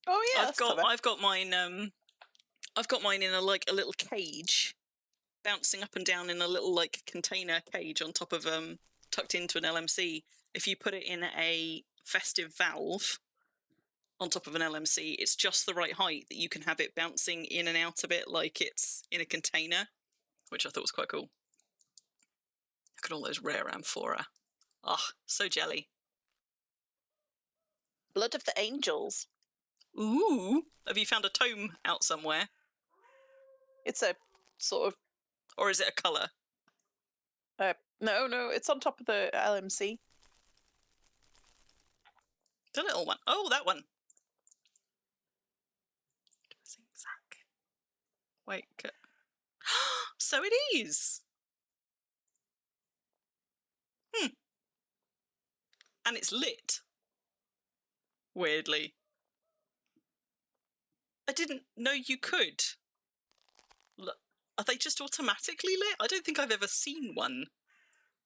Oh yeah, I've got mine in a little cage, bouncing up and down in a little container cage on top of tucked into an LMC. If you put it in a festive valve on top of an LMC, it's just the right height that you can have it bouncing in and out of it like it's in a container, which I thought was quite cool. Look at all those rare amphora. Oh, so jelly. Blood of the Angels. Ooh, have you found a tome out somewhere? It's a sort of... Or is it a colour? No, it's on top of the LMC. The little one. Oh, that one. Wait. So it is. And it's lit. Weirdly. I didn't know you could. Look, are they just automatically lit? I don't think I've ever seen one.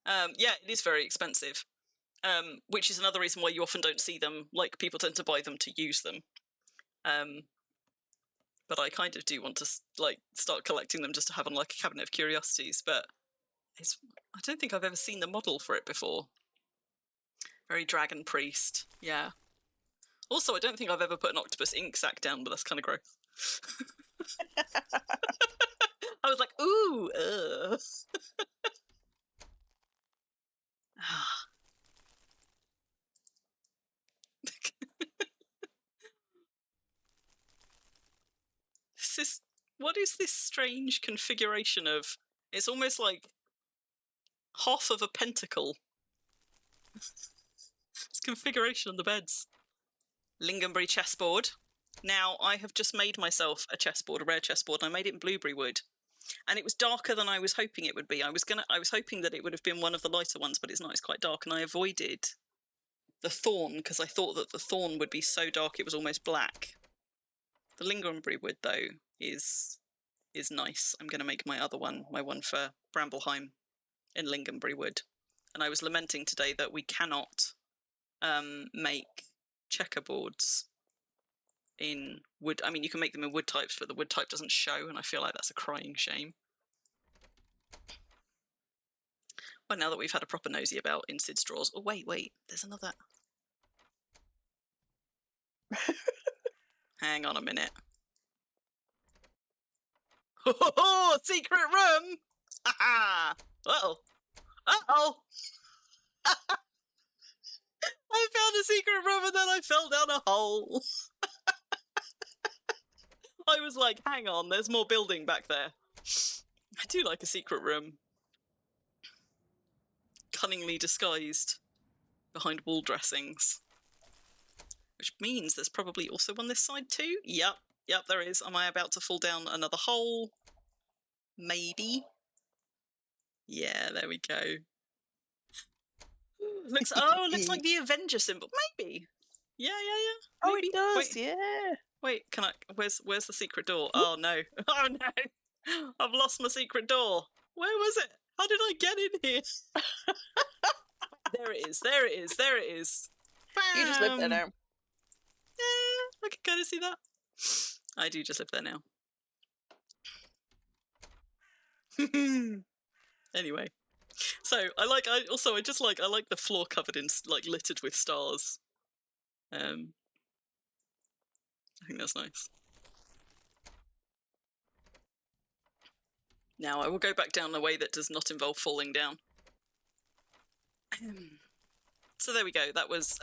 Yeah, it is very expensive. Which is another reason why you often don't see them. Like, people tend to buy them to use them. But I kind of do want to start collecting them just to have on a cabinet of curiosities. But I don't think I've ever seen the model for it before. Very Dragon Priest, yeah. Also, I don't think I've ever put an octopus ink sac down, but that's kind of gross. I was like, ooh, What is this strange configuration of... It's almost like half of a pentacle. It's configuration on the beds. Lingonberry chessboard. Now, I have just made myself a chessboard, a rare chessboard, and I made it in blueberry wood. And it was darker than I was hoping it would be. I was hoping that it would have been one of the lighter ones, but it's not. It's quite dark, and I avoided the thorn because I thought that the thorn would be so dark it was almost black. The lingonberry wood, though, is nice. I'm going to make my other one, my one for Brambleheim, in lingonberry wood. And I was lamenting today that we cannot make checkerboards in wood. I mean, you can make them in wood types, but the wood type doesn't show, and I feel like that's a crying shame. Well, now that we've had a proper nosy about in Sid's drawers... Oh, wait, there's another... Hang on a minute. Oh, secret room! Ha-ha! Uh-oh. Uh-oh! I found a secret room and then I fell down a hole. I was like, hang on, there's more building back there. I do like a secret room. Cunningly disguised behind wall dressings. Which means there's probably also one this side too. Yep, there is. Am I about to fall down another hole? Maybe. Yeah, there we go. Looks like the Avenger symbol. Maybe. Yeah. Oh, Maybe. it does. Wait, Yeah. wait. Can I? Where's the secret door? Oh no! Oh no! I've lost my secret door. Where was it? How did I get in here? There it is. There it is. There it is. You just live there Bam! now. Yeah, I can kind of see that. I do just live there now. Anyway, so I like the floor covered in like littered with stars. I think that's nice. Now I will go back down a way that does not involve falling down. So there we go. That was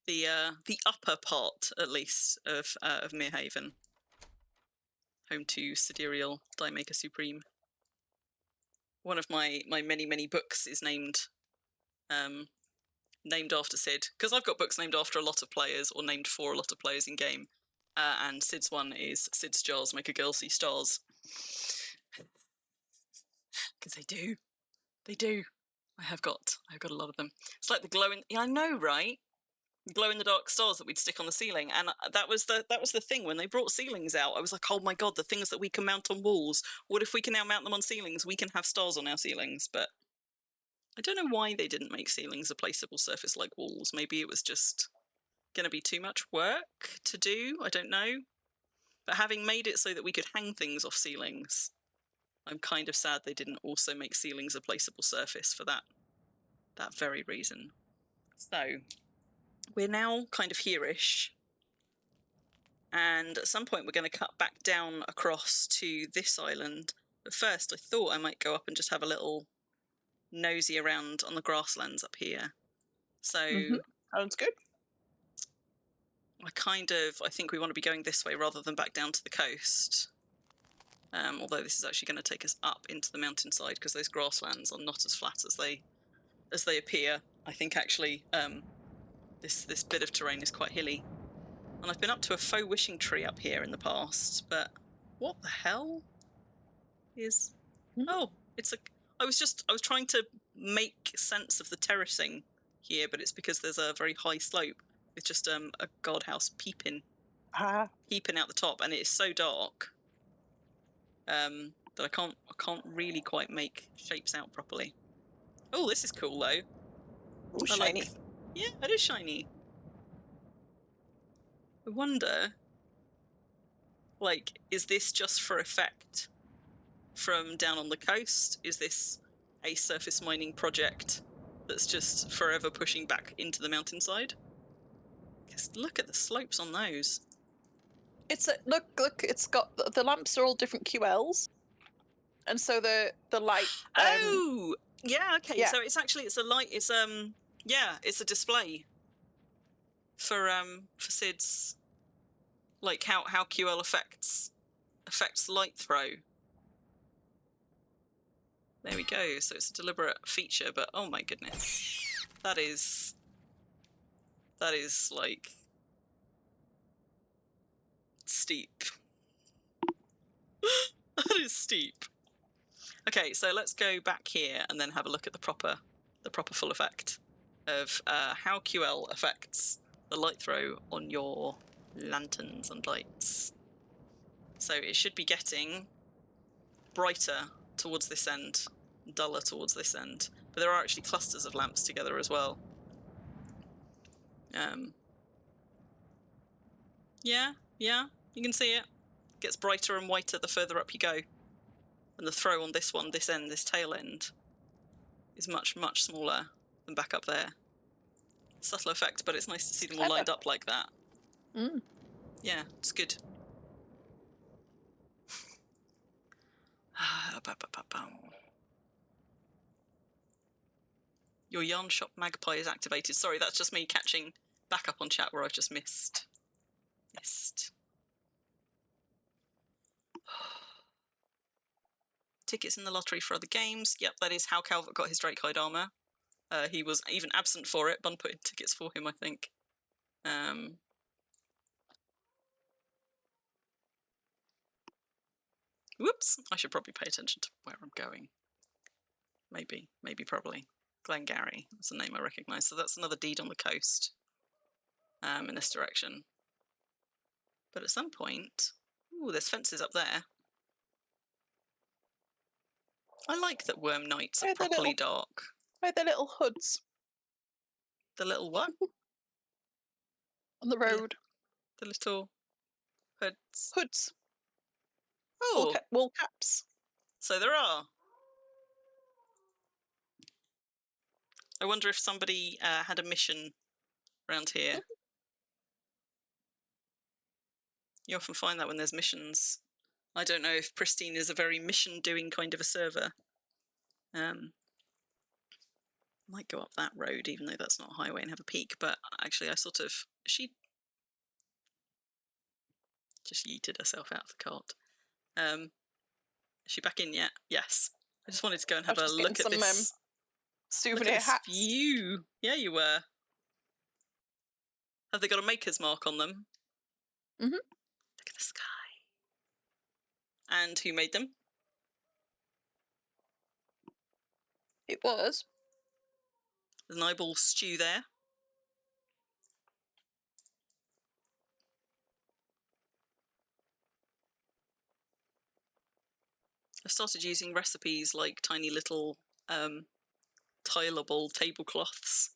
the upper part, at least, of Merehaven, home to Sidereal Diemaker Supreme. One of my many books is named after Sid, because I've got books named after a lot of players or named for a lot of players in game. And Sid's one is Sid's Jars Make a Girl See Stars. Because they do. I've got a lot of them. It's like the glowing. Yeah, I know, right? Glow in the dark stars that we'd stick on the ceiling, and that was the thing when they brought ceilings out. I was like, oh my god, the things that we can mount on walls. What if we can now mount them on ceilings? We can have stars on our ceilings. But I don't know why they didn't make ceilings a placeable surface like walls. Maybe it was just going to be too much work to do. I don't know. But having made it so that we could hang things off ceilings, I'm kind of sad they didn't also make ceilings a placeable surface for that very reason. So we're now kind of here-ish, and at some point we're going to cut back down across to this island. But first I thought I might go up and just have a little nosy around on the grasslands up here. So Sounds good. I think we want to be going this way rather than back down to the coast. Although this is actually going to take us up into the mountainside, because those grasslands are not as flat as they appear. I think actually this bit of terrain is quite hilly. And I've been up to a faux wishing tree up here in the past, but what the hell is... Oh, I was trying to make sense of the terracing here, but it's because there's a very high slope with just a guardhouse peeping out the top, and it is so dark that I can't really quite make shapes out properly. Oh, this is cool though. Oh, shiny. Yeah, it is shiny. I wonder, like, is this just for effect from down on the coast? Is this a surface mining project that's just forever pushing back into the mountainside? Because look at the slopes on those. It's look. It's got the lamps are all different QLs, and so the light. Oh, yeah. Okay. Yeah. So it's a light. It's a display for Sid's, like how QL affects light throw. There we go. So it's a deliberate feature, but oh my goodness, that is like steep. That is steep. Okay, so let's go back here and then have a look at the proper full effect of how QL affects the light throw on your lanterns and lights. So it should be getting brighter towards this end, duller towards this end, but there are actually clusters of lamps together as well. Yeah, you can see it. Gets brighter and whiter the further up you go. And the throw on this one, this end, this tail end, is much, much smaller than back up there. Subtle effect, but it's nice to see them all lined up like that. Yeah, it's good. Your yarn shop magpie is activated. Sorry, that's just me catching back up on chat where I've just missed. Tickets in the lottery for other games. Yep, that is how Calvert got his Drakehide armour. He was even absent for it. Bun put in tickets for him, I think. Whoops, I should probably pay attention to where I'm going. Maybe, probably. Glengarry, that's a name I recognise. So that's another deed on the coast in this direction. But at some point... Ooh, there's fences up there. I like that worm nights are properly dark. Where the little hoods The little what? on the road. The little hoods. Hoods. Oh, Wool caps. so there are. I wonder if somebody had a mission around here. You often find that when there's missions. I don't know if Pristine is a very mission-doing kind of a server. Might go up that road, even though that's not a highway, and have a peek. But actually, I sort of... She just yeeted herself out of the cart. Is she back in yet? Yes. I just wanted to go and have a look at this... souvenir hats. View. Yeah, you were. Have they got a maker's mark on them? Mm-hmm. Look at the sky. And who made them? It was. There's an eyeball stew there. I've started using recipes like tiny little tileable tablecloths.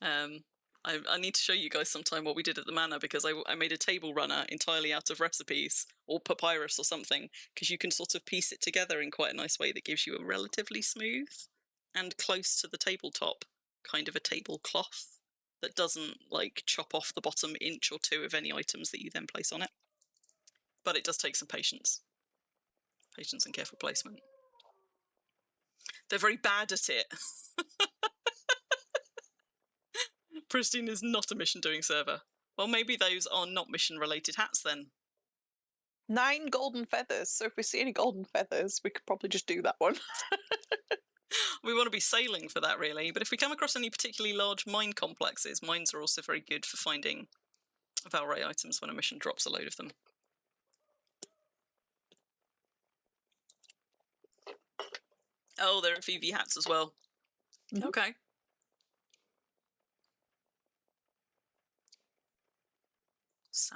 I need to show you guys sometime what we did at the manor, because I made a table runner entirely out of recipes or papyrus or something, because you can sort of piece it together in quite a nice way that gives you a relatively smooth and close to the tabletop kind of a tablecloth that doesn't like chop off the bottom inch or two of any items that you then place on it. But it does take some patience. Patience and careful placement. They're very bad at it. Pristine is not a mission-doing server. Well, maybe those are not mission-related hats then. 9 golden feathers. So if we see any golden feathers, we could probably just do that one. We want to be sailing for that, really. But if we come across any particularly large mine complexes, mines are also very good for finding Valray items when a mission drops a load of them. Oh, there are VV hats as well. Mm-hmm. Okay. So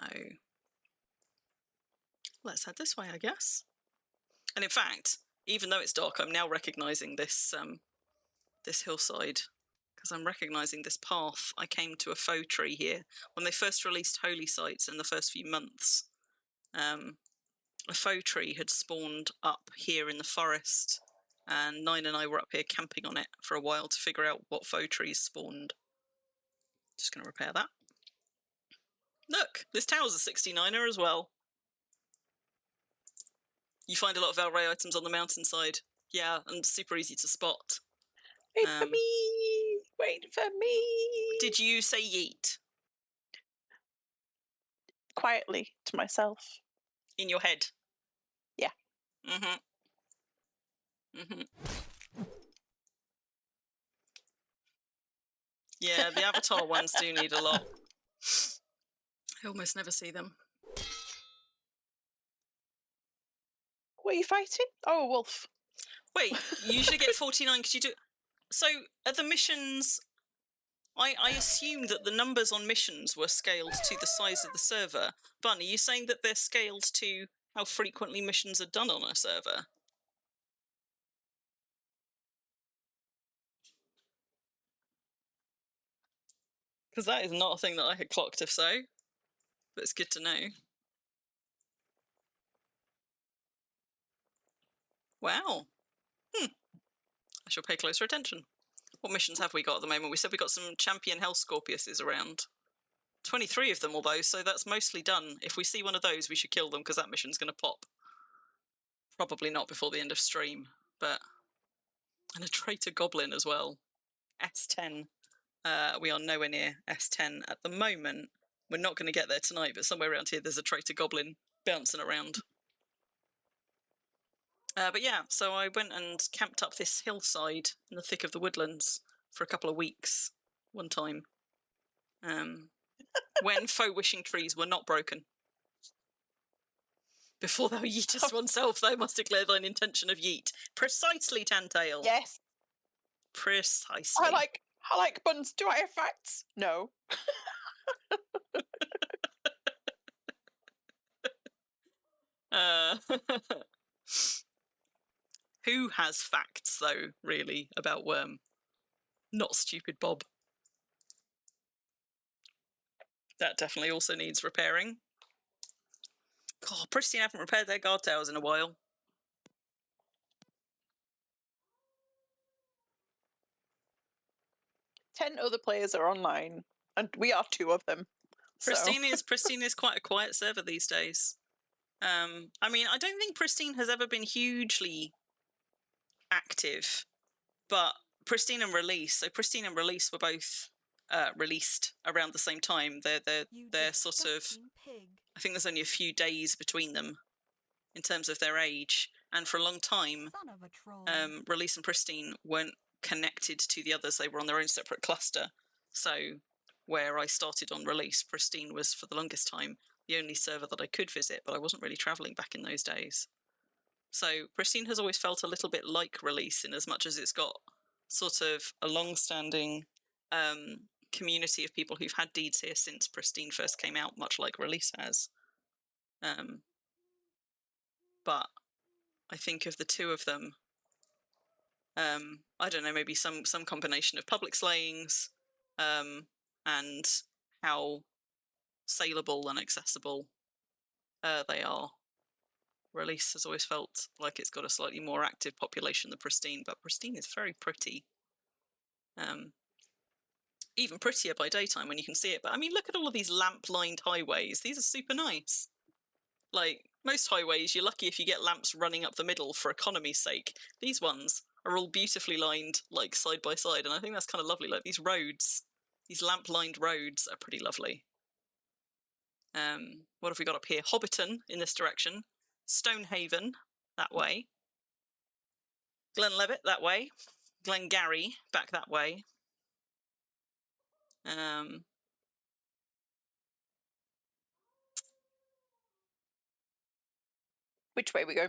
let's head this way, I guess. And in fact, even though it's dark, I'm now recognising this this hillside, because I'm recognising this path. I came to a faux tree here when they first released holy sites in the first few months. A faux tree had spawned up here in the forest, and Nine and I were up here camping on it for a while to figure out what faux trees spawned. Just going to repair that. Look, this tower's a 69er as well. You find a lot of Valray items on the mountainside. Yeah, and super easy to spot. Wait for me! Wait for me! Did you say yeet? Quietly to myself. In your head? Yeah. Yeah, the Avatar ones do need a lot. I almost never see them. What are you fighting? Oh, a wolf. Wait, you usually get 49 because you do... So, are the missions... I assume that the numbers on missions were scaled to the size of the server. Bun, are you saying that they're scaled to how frequently missions are done on a server? Because that is not a thing that I had clocked, if so. But it's good to know. Wow. I shall pay closer attention. What missions have we got at the moment? We said we got some champion Hell Scorpiuses around. 23 of them, although, so that's mostly done. If we see one of those, we should kill them, because that mission's going to pop. Probably not before the end of stream, but... And a traitor goblin as well. S10. We are nowhere near S10 at the moment. We're not going to get there tonight, but somewhere around here there's a traitor goblin bouncing around. But yeah, so I went and camped up this hillside in the thick of the woodlands for a couple of weeks one time. When foe wishing trees were not broken. Before thou yeetest oneself, thou must declare thine intention of yeet. Precisely, Tantail. Yes. Precisely. I like buns. Do I have facts? No. Who has facts, though, really, about Worm? Not stupid Bob. That definitely also needs repairing. God, Pristine haven't repaired their guard towers in a while. Ten other players are online, and we are 2 of them. Pristine is quite a quiet server these days. I mean, I don't think Pristine has ever been hugely active, but Pristine and Release. So Pristine and Release were both released around the same time. They're sort of. Pig. I think there's only a few days between them in terms of their age, and for a long time, Son of a troll. Release and Pristine weren't connected to the others. They were on their own separate cluster. So where I started on Release, Pristine was for the longest time the only server that I could visit, but I wasn't really travelling back in those days. So Pristine has always felt a little bit like Release in as much as it's got sort of a long-standing community of people who've had deeds here since Pristine first came out, much like Release has. But I think of the two of them, I don't know, maybe some combination of public slayings and how saleable and accessible they are. Release has always felt like it's got a slightly more active population than Pristine, but Pristine is very pretty. Even prettier by daytime when you can see it. But I mean, look at all of these lamp-lined highways. These are super nice. Like, most highways, you're lucky if you get lamps running up the middle for economy's sake. These ones are all beautifully lined, like, side by side, and I think that's kind of lovely. Like, these roads, these lamp-lined roads are pretty lovely. What have we got up here? Hobbiton in this direction. Stonehaven that way. Glenlevitt that way. Glengarry back that way. Which way we go?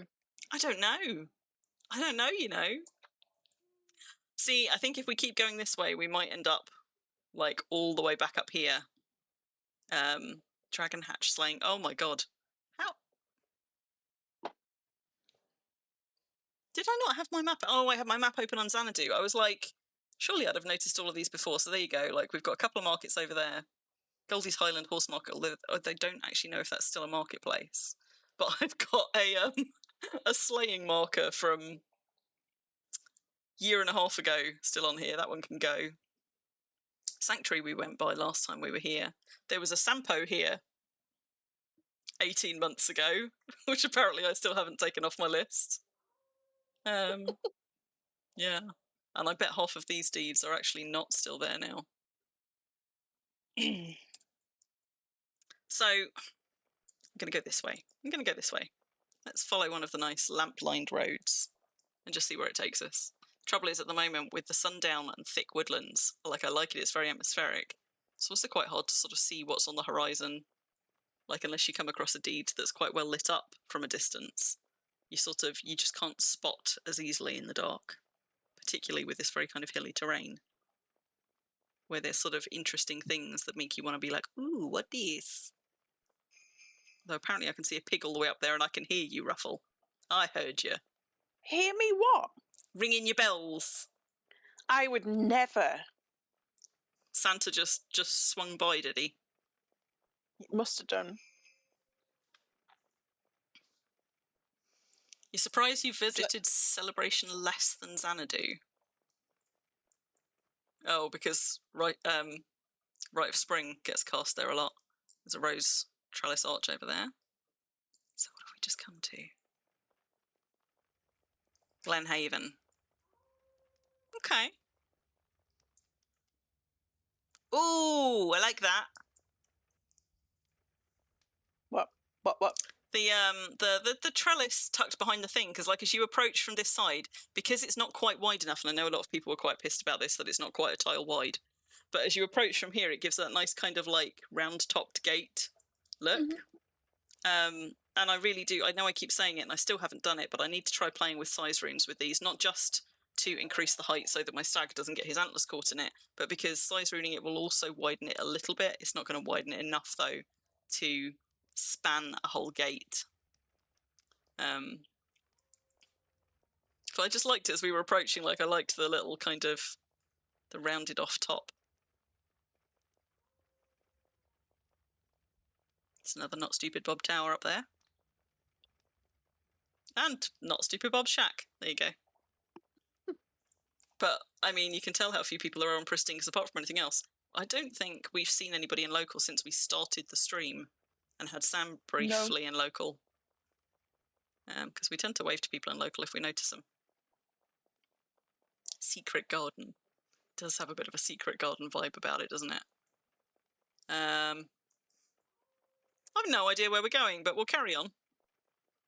I don't know, you know. See, I think if we keep going this way, we might end up, like, all the way back up here. Dragon Hatch slaying. Oh my god. How? Did I not have my map? Oh, I have my map open on Xanadu. I was like, surely I'd have noticed all of these before. So there you go. Like, we've got a couple of markets over there. Goldie's Highland Horse Market, although they don't actually know if that's still a marketplace. But I've got a slaying marker from year and a half ago still on here. That one can go. Sanctuary we went by last time we were here. There was a Sampo here 18 months ago, which apparently I still haven't taken off my list. Yeah. And I bet half of these deeds are actually not still there now. So, I'm going to go this way. Let's follow one of the nice lamp-lined roads and just see where it takes us. Trouble is, at the moment, with the sundown and thick woodlands, like I like it, it's very atmospheric. It's also quite hard to sort of see what's on the horizon. Like, unless you come across a deed that's quite well lit up from a distance, you just can't spot as easily in the dark, particularly with this very kind of hilly terrain, where there's sort of interesting things that make you want to be like, ooh, what is? Though apparently I can see a pig all the way up there and I can hear you, Ruffle. I heard you. Hear me what? Ringing your bells. I would never. Santa just swung by, did he? Must have done. You're surprised you visited Celebration less than Xanadu? Oh, because Rite of Spring gets cast there a lot. There's a rose trellis arch over there. So what have we just come to? Glenhaven. Okay. Ooh, I like that. What? the trellis tucked behind the thing, because like as you approach from this side, because it's not quite wide enough, and I know a lot of people were quite pissed about this, that it's not quite a tile wide, but as you approach from here, it gives that nice kind of like round topped gate look. And I really do, I know I keep saying it and I still haven't done it, but I need to try playing with size runes with these, not just to increase the height so that my stag doesn't get his antlers caught in it, but because size runing it will also widen it a little bit. It's not going to widen it enough though to span a whole gate. So I just liked it as we were approaching, like I liked the little kind of the rounded off top. It's another Not Stupid Bob tower up there. And Not Stupid Bob's shack. There you go. But, I mean, you can tell how few people are on Pristine, because apart from anything else, I don't think we've seen anybody in local since we started the stream and had Sam briefly in local. Because we tend to wave to people in local if we notice them. Secret garden. Does have a bit of a secret garden vibe about it, doesn't it? I've no idea where we're going, but we'll carry on.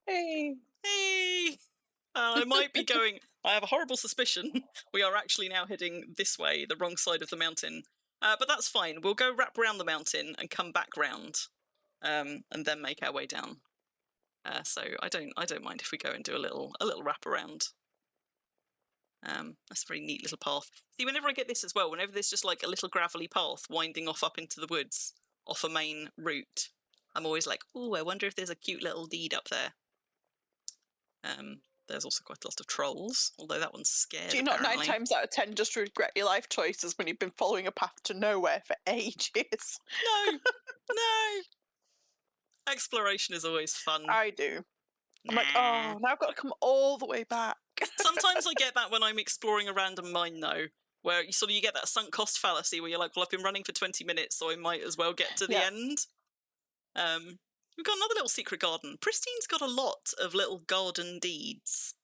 Hey. Hey! I might be going... I have a horrible suspicion we are actually now heading this way, the wrong side of the mountain. But that's fine. We'll go wrap around the mountain and come back round, and then make our way down. So I don't mind if we go and do a little wrap around. That's a very neat little path. See, whenever I get this as well, whenever there's just like a little gravelly path winding off up into the woods off a main route, I'm always like, oh, I wonder if there's a cute little deed up there. There's also quite a lot of trolls, although that one's scared. Do you not apparently. 9 times out of 10 just regret your life choices when you've been following a path to nowhere for ages? No, no. Exploration is always fun. I do. I'm like, oh, now I've got to come all the way back. Sometimes I get that when I'm exploring a random mine, though, where you get that sunk cost fallacy where you're like, well, I've been running for 20 minutes, so I might as well get to the end. We've got another little secret garden. Pristine's got a lot of little garden deeds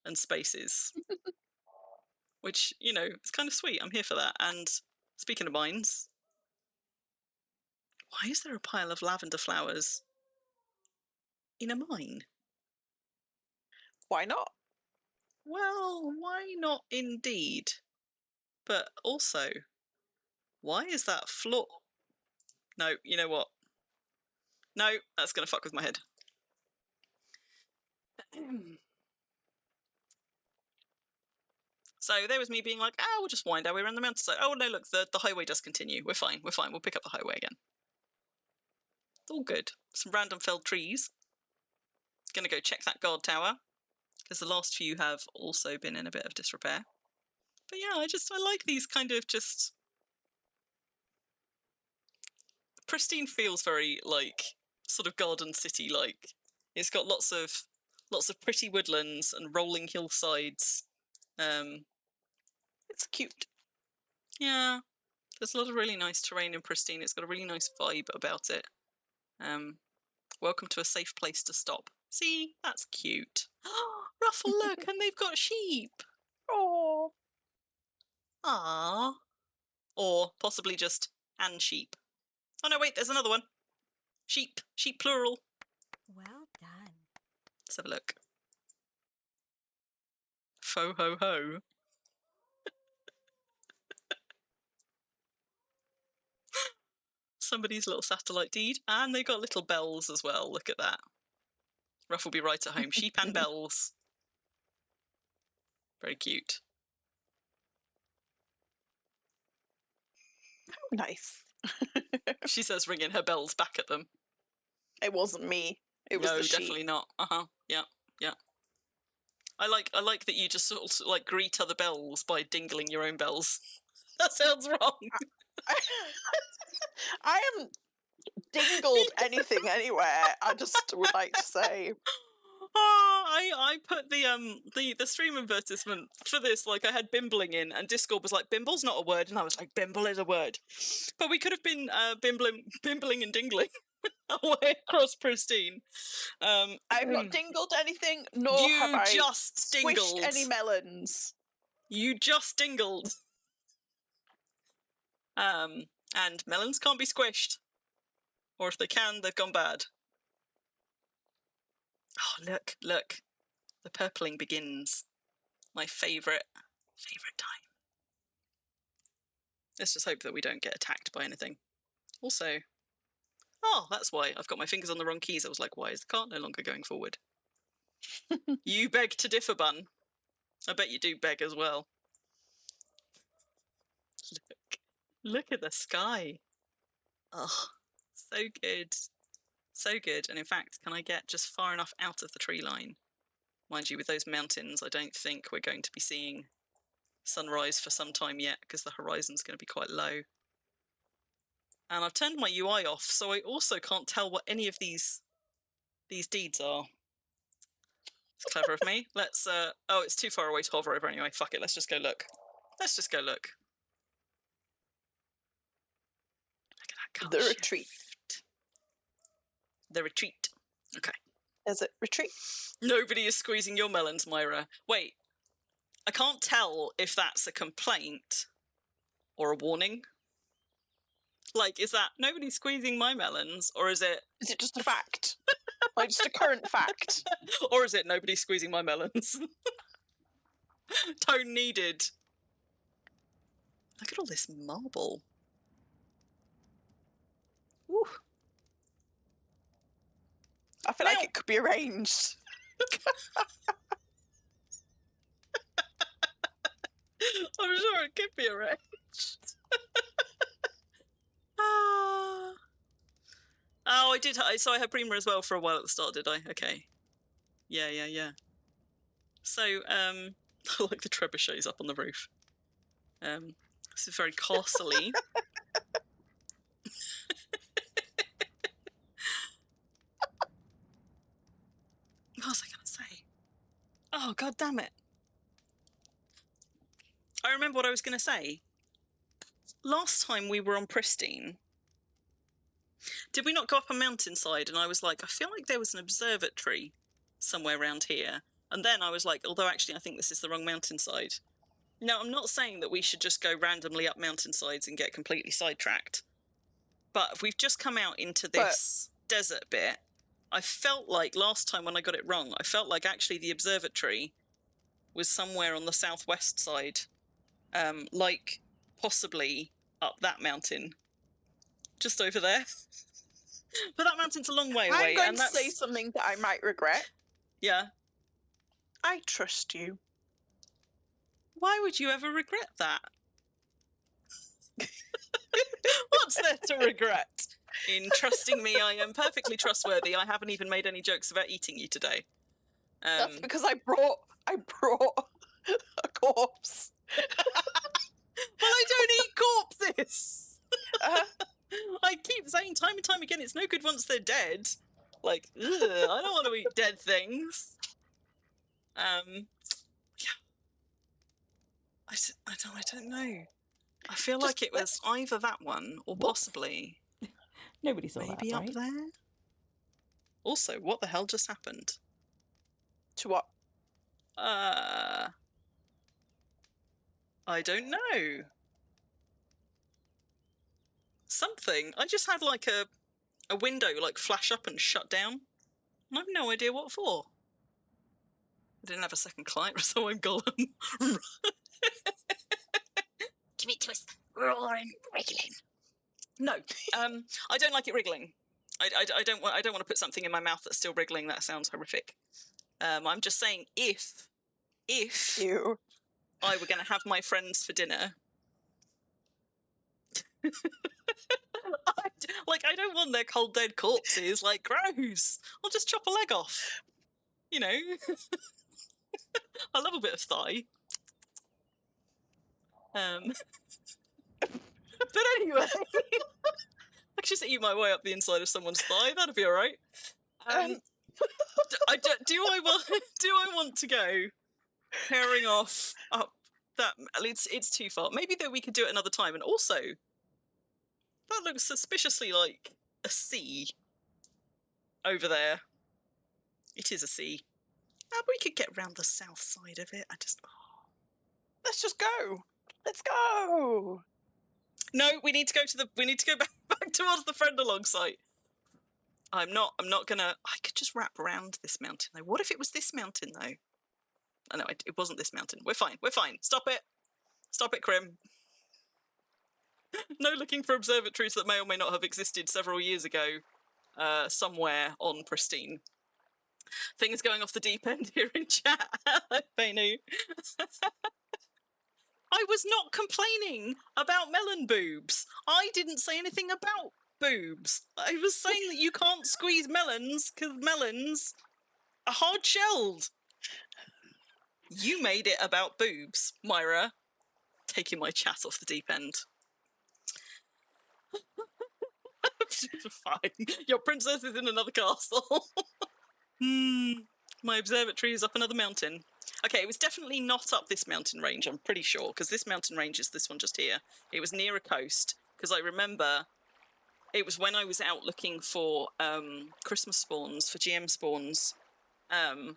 and spaces, which, you know, it's kind of sweet. I'm here for that. And speaking of mines, why is there a pile of lavender flowers in a mine? Why not? Well, why not indeed? But also, why is that floor... No, you know what? No, that's going to fuck with my head. So there was me being like, we'll just wind our way around the mountainside. Oh, no, look, the highway does continue. We're fine. We'll pick up the highway again. It's all good. Some random felled trees. Gonna go check that guard tower, because the last few have also been in a bit of disrepair. But yeah, I like these kind of just... Pristine feels very, like, sort of garden city-like. It's got lots of pretty woodlands and rolling hillsides. It's cute. Yeah, there's a lot of really nice terrain in Pristine. It's got a really nice vibe about it. Welcome to a safe place to stop. See, that's cute. Ruffle, look, and they've got sheep. Oh. Ah. Or possibly just and sheep. Oh no, wait, there's another one. Sheep plural. Well done. Let's have a look. Fo ho ho. Somebody's little satellite deed. And they got little bells as well. Look at that. Ruff will be right at home. Sheep and bells. Very cute. Oh, nice. She says ringing her bells back at them. It wasn't me. It was no, the sheep. definitely not. Yeah. I like that you just sort of like greet other bells by dingling your own bells. That sounds wrong. I haven't dingled anything anywhere. I just would like to say. I put the stream advertisement for this, like I had bimbling in, and Discord was like, bimble's not a word, and I was like, bimble is a word. But we could have been bimbling and dingling away across Pristine. I've not dingled anything, nor you have I just dingled any melons. You just dingled. And melons can't be squished. Or if they can, they've gone bad. Oh, look, look. The purpling begins. My favourite time. Let's just hope that we don't get attacked by anything. Also, oh, that's why I've got my fingers on the wrong keys. I was like, why is the cart no longer going forward? You beg to differ, Bun. I bet you do beg as well. Look at the sky. Oh, so good. So good. And in fact, can I get just far enough out of the tree line? Mind you, with those mountains, I don't think we're going to be seeing sunrise for some time yet because the horizon's going to be quite low. And I've turned my UI off, so I also can't tell what any of these deeds are. It's clever of me. Let's, oh, it's too far away to hover over anyway. Fuck it, let's just go look. Let's just go look. Look at that colour The retreat. shift. The retreat. Okay. Is it retreat? Nobody is squeezing your melons, Myra. Wait, I can't tell if that's a complaint or a warning. Like, is that nobody's squeezing my melons, or is it... Is it just a fact? Like, just a current fact? Or is it nobody's squeezing my melons? Tone needed. Look at all this marble. Ooh. I feel like it could be arranged. I'm sure it could be arranged. Oh, I did. So I had Prima as well for a while at the start, did I? Okay. Yeah. So, I like the trebuchets up on the roof. This is very castly. What was I going to say? Oh, god damn it. I remember what I was going to say. Last time we were on Pristine, did we not go up a mountainside? And I was like, I feel like there was an observatory somewhere around here. And then I was like, although actually I think this is the wrong mountainside. Now, I'm not saying that we should just go randomly up mountainsides and get completely sidetracked. But if we've just come out into this desert bit, I felt like last time when I got it wrong, I felt like actually the observatory was somewhere on the southwest side. Like possibly up that mountain. Just over there. But that mountain's a long way away. I'm going to say something that I might regret. Yeah. I trust you. Why would you ever regret that? What's there to regret? In trusting me, I am perfectly trustworthy. I haven't even made any jokes about eating you today. That's because I brought a corpse. Well, I don't eat corpses. I keep saying time and time again, it's no good once they're dead. Like, ugh, I don't want to eat dead things. Yeah. I don't know. I feel like it was either that one or possibly Nobody saw maybe that, up right? there. Also, what the hell just happened? To what? I don't know. Something. I just had like a window like flash up and shut down. And I've no idea what for. I didn't have a second client, so I'm Gollum. Give it to us, roaring, wriggling. No, I don't like it wriggling. I don't want to put something in my mouth that's still wriggling. That sounds horrific. I'm just saying, if You. I were going to have my friends for dinner, I don't want their cold dead corpses. Like, gross. I'll just chop a leg off. You know, I love a bit of thigh. But anyway, I could just eat my way up the inside of someone's thigh. That'd be all right. Do I want to go pairing off up that? It's too far. Maybe that we could do it another time. And also, that looks suspiciously like a sea over there. It is a sea. But we could get round the south side of it. Let's just go. Let's go. No, we need to go back towards the Friendalong site. I'm not gonna. I could just wrap around this mountain though. What if it was this mountain though? Oh, no, it wasn't this mountain. We're fine. We're fine. Stop it. Stop it, Crim. No looking for observatories that may or may not have existed several years ago somewhere on Pristine. Things going off the deep end here in chat. Benu. I was not complaining about melon boobs. I didn't say anything about boobs. I was saying that you can't squeeze melons because melons are hard-shelled. You made it about boobs, Myra. Taking my chat off the deep end. Fine. Your princess is in another castle. My observatory is up another mountain. Okay, it was definitely not up this mountain range, I'm pretty sure, because this mountain range is this one just here. It was near a coast, because I remember it was when I was out looking for Christmas spawns, for GM spawns, and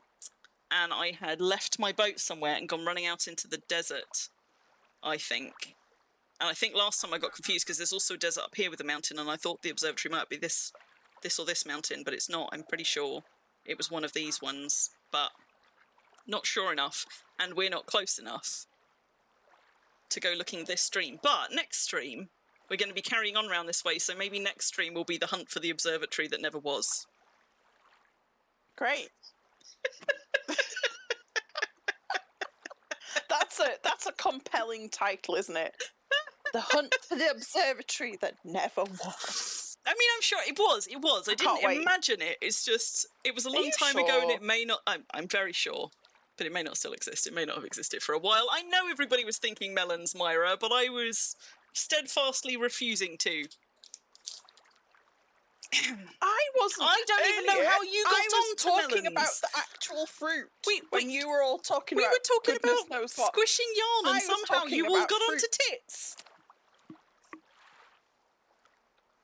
I had left my boat somewhere and gone running out into the desert, I think. And I think last time I got confused because there's also a desert up here with a mountain, and I thought the observatory might be this or this mountain, but it's not. I'm pretty sure it was one of these ones, but not sure enough, and we're not close enough to go looking this stream. But next stream, we're going to be carrying on around this way, so maybe next stream will be the hunt for the observatory that never was. Great. That's a compelling title, isn't it? The hunt for the observatory that never was. I mean, I'm sure it was. I didn't imagine it. It's just, it was a long time ago, and it may not. I'm very sure, but it may not still exist. It may not have existed for a while. I know everybody was thinking melons, Myra, but I was steadfastly refusing to. I wasn't. I don't even know how you got onto melons. I was talking about the actual fruit. When you were all talking about. We were talking about knows what. squishing yarn, and somehow you all got onto tits.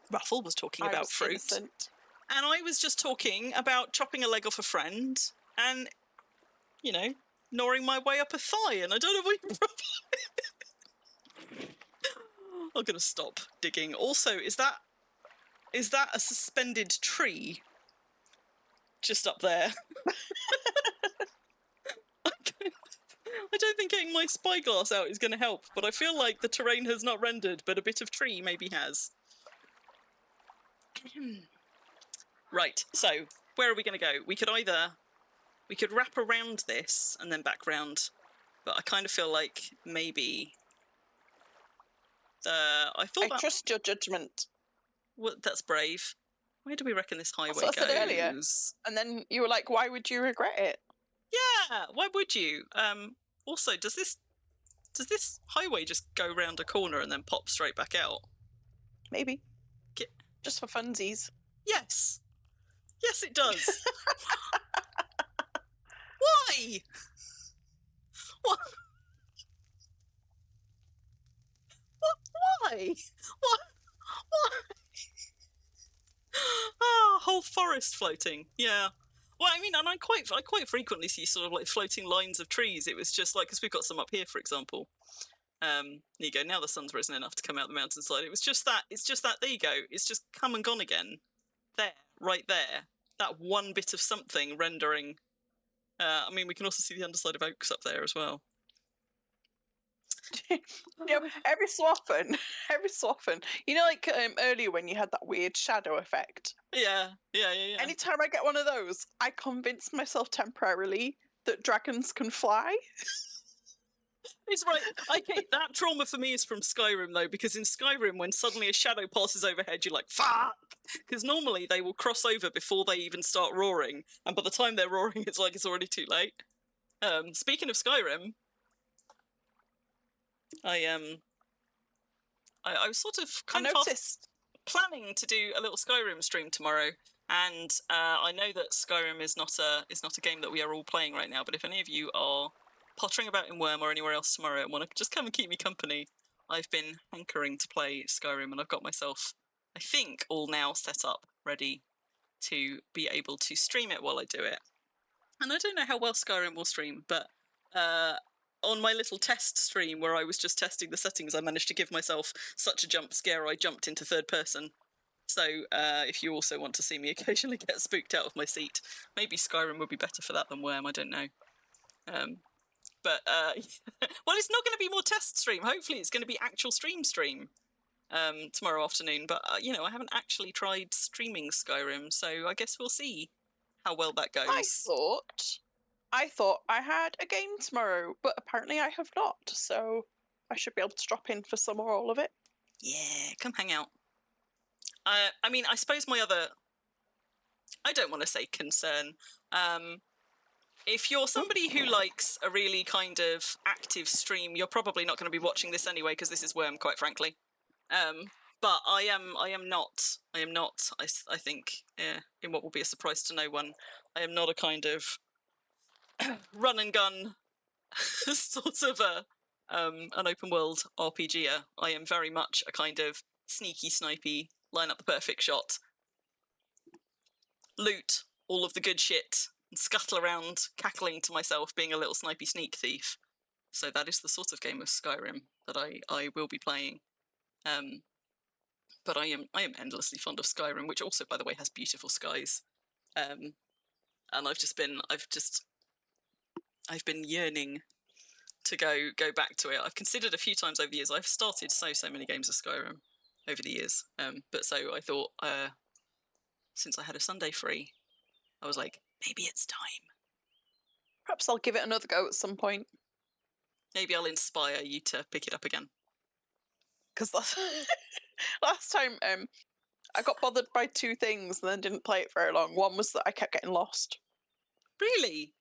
Ruffle was talking about fruit. Innocent. And I was just talking about chopping a leg off a friend and, you know, gnawing my way up a thigh, and I don't know what you're I'm going to stop digging. Also, is that a suspended tree just up there? I don't think getting my spyglass out is going to help, but I feel like the terrain has not rendered, but a bit of tree maybe has. Right, so where are we going to go? We could wrap around this and then back round, but I kind of feel like maybe I trust your judgment. Well, that's brave. Where do we reckon this highway That's what I said earlier. goes? And then you were like, why would you regret it? Yeah, why would you? Also, does this highway just go round a corner and then pop straight back out? Maybe. Just for funsies. Yes. Yes, it does. Why? What? Why? What? Ah, whole forest floating. Yeah. Well, I mean, and I quite frequently see sort of like floating lines of trees. It was just like, because we've got some up here, for example. There you go. Now the sun's risen enough to come out the mountainside. It's just that. There you go. It's just come and gone again. There, right there. That one bit of something rendering. I mean, we can also see the underside of oaks up there as well. You know, every so often, you know, like earlier when you had that weird shadow effect. Yeah. Anytime I get one of those, I convince myself temporarily that dragons can fly. It's right. Okay, that trauma for me is from Skyrim though, because in Skyrim, when suddenly a shadow passes overhead, you're like, fuck! Because normally they will cross over before they even start roaring, and by the time they're roaring, it's like it's already too late. Speaking of Skyrim, I was sort of kind of planning to do a little Skyrim stream tomorrow, and I know that Skyrim is not a game that we are all playing right now. But if any of you are pottering about in Worm or anywhere else tomorrow and want to just come and keep me company, I've been hankering to play Skyrim, and I've got myself, I think, all now set up, ready to be able to stream it while I do it. And I don't know how well Skyrim will stream, but on my little test stream where I was just testing the settings, I managed to give myself such a jump scare I jumped into third person. So if you also want to see me occasionally get spooked out of my seat, maybe Skyrim would be better for that than Worm, I don't know. But well, it's not going to be more test stream. Hopefully it's going to be actual stream tomorrow afternoon. But, you know, I haven't actually tried streaming Skyrim, so I guess we'll see how well that goes. I thought I had a game tomorrow, but apparently I have not, so I should be able to drop in for some or all of it. Yeah, come hang out. I mean, I suppose my other... I don't want to say concern. If you're somebody who likes a really kind of active stream, you're probably not going to be watching this anyway, because this is Worm, quite frankly. But I am not, I think, in what will be a surprise to no one, I am not a kind of run and gun sort of an open world RPGer. I am very much a kind of sneaky, snipey, line up the perfect shot, loot all of the good shit, and scuttle around cackling to myself, being a little snipey sneak thief. So that is the sort of game of Skyrim that I will be playing. But I am endlessly fond of Skyrim, which also, by the way, has beautiful skies. And I've been yearning to go back to it. I've considered a few times over the years. I've started so many games of Skyrim over the years. But so I thought, since I had a Sunday free, I was like, maybe it's time. Perhaps I'll give it another go at some point. Maybe I'll inspire you to pick it up again. Because last time I got bothered by two things and then didn't play it very long. One was that I kept getting lost. Really?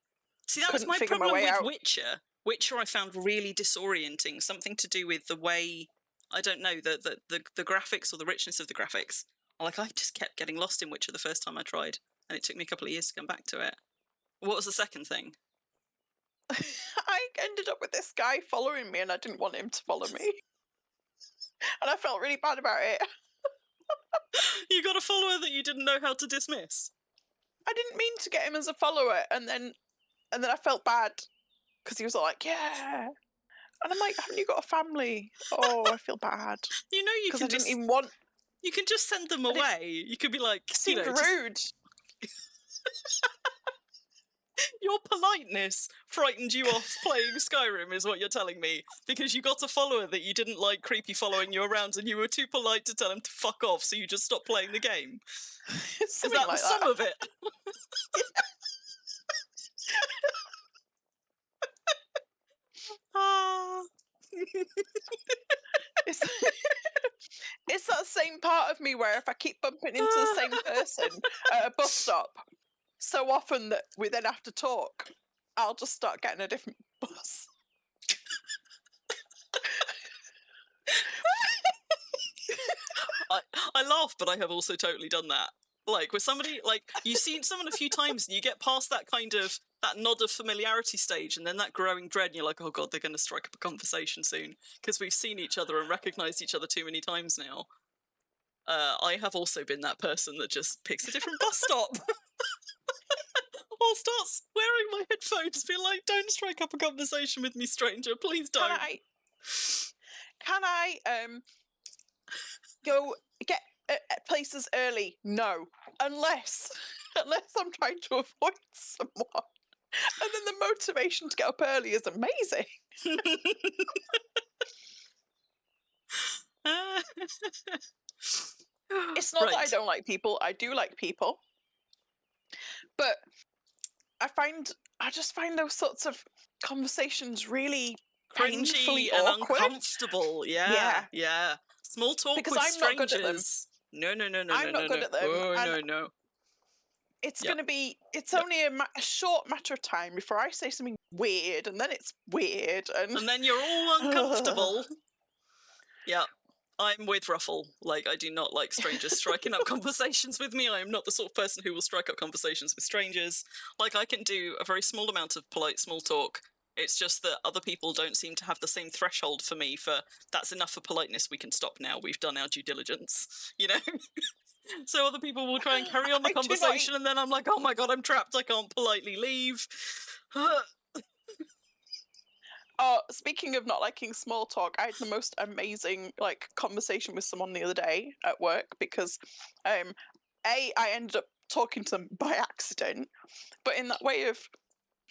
See, that was Couldn't my figure my problem way with out. Witcher. Witcher I found really disorienting. Something to do with the way, I don't know, the graphics or the richness of the graphics. Like, I just kept getting lost in Witcher the first time I tried, and it took me a couple of years to come back to it. What was the second thing? I ended up with this guy following me and I didn't want him to follow me. And I felt really bad about it. You got a follower that you didn't know how to dismiss? I didn't mean to get him as a follower, and then I felt bad because he was all like, "Yeah," and I'm like, "Haven't you got a family?" Oh, I feel bad. You know, you because can I didn't just even want. you can just send them away. You could be like, It seemed rude. Your politeness frightened you off playing Skyrim, is what you're telling me, because you got a follower that you didn't like creepy following you around, and you were too polite to tell him to fuck off, so you just stopped playing the game. Is that like the sum of it? It's that same part of me where if I keep bumping into the same person at a bus stop so often that we then have to talk, I'll just start getting a different bus. I laugh, but I have also totally done that. Like, with somebody, like, you've seen someone a few times and you get past that kind of, that nod of familiarity stage, and then that growing dread, and you're like, oh god, they're going to strike up a conversation soon, because we've seen each other and recognised each other too many times now. I have also been that person that just picks a different bus stop. Or starts wearing my headphones, be like, don't strike up a conversation with me, stranger, please don't. Can I go get places early? No, unless I'm trying to avoid someone, and then the motivation to get up early is amazing. It's not that I don't like people. I do like people, but I just find those sorts of conversations really cringy and awkward. Uncomfortable. Yeah. Small talk because with I'm strangers. not good at them. No. I'm not good at them. Oh, no. It's going to be, it's only a short matter of time before I say something weird, and then it's weird. And then you're all uncomfortable. Yeah. I'm with Ruffle. Like, I do not like strangers striking up conversations with me. I am not the sort of person who will strike up conversations with strangers. Like, I can do a very small amount of polite small talk. It's just that other people don't seem to have the same threshold for me for, that's enough for politeness, we can stop now, we've done our due diligence, you know? So other people will try and carry on the conversation, and then I'm like, oh my god, I'm trapped, I can't politely leave. Oh, speaking of not liking small talk, I had the most amazing conversation with someone the other day at work because I ended up talking to them by accident, but in that way of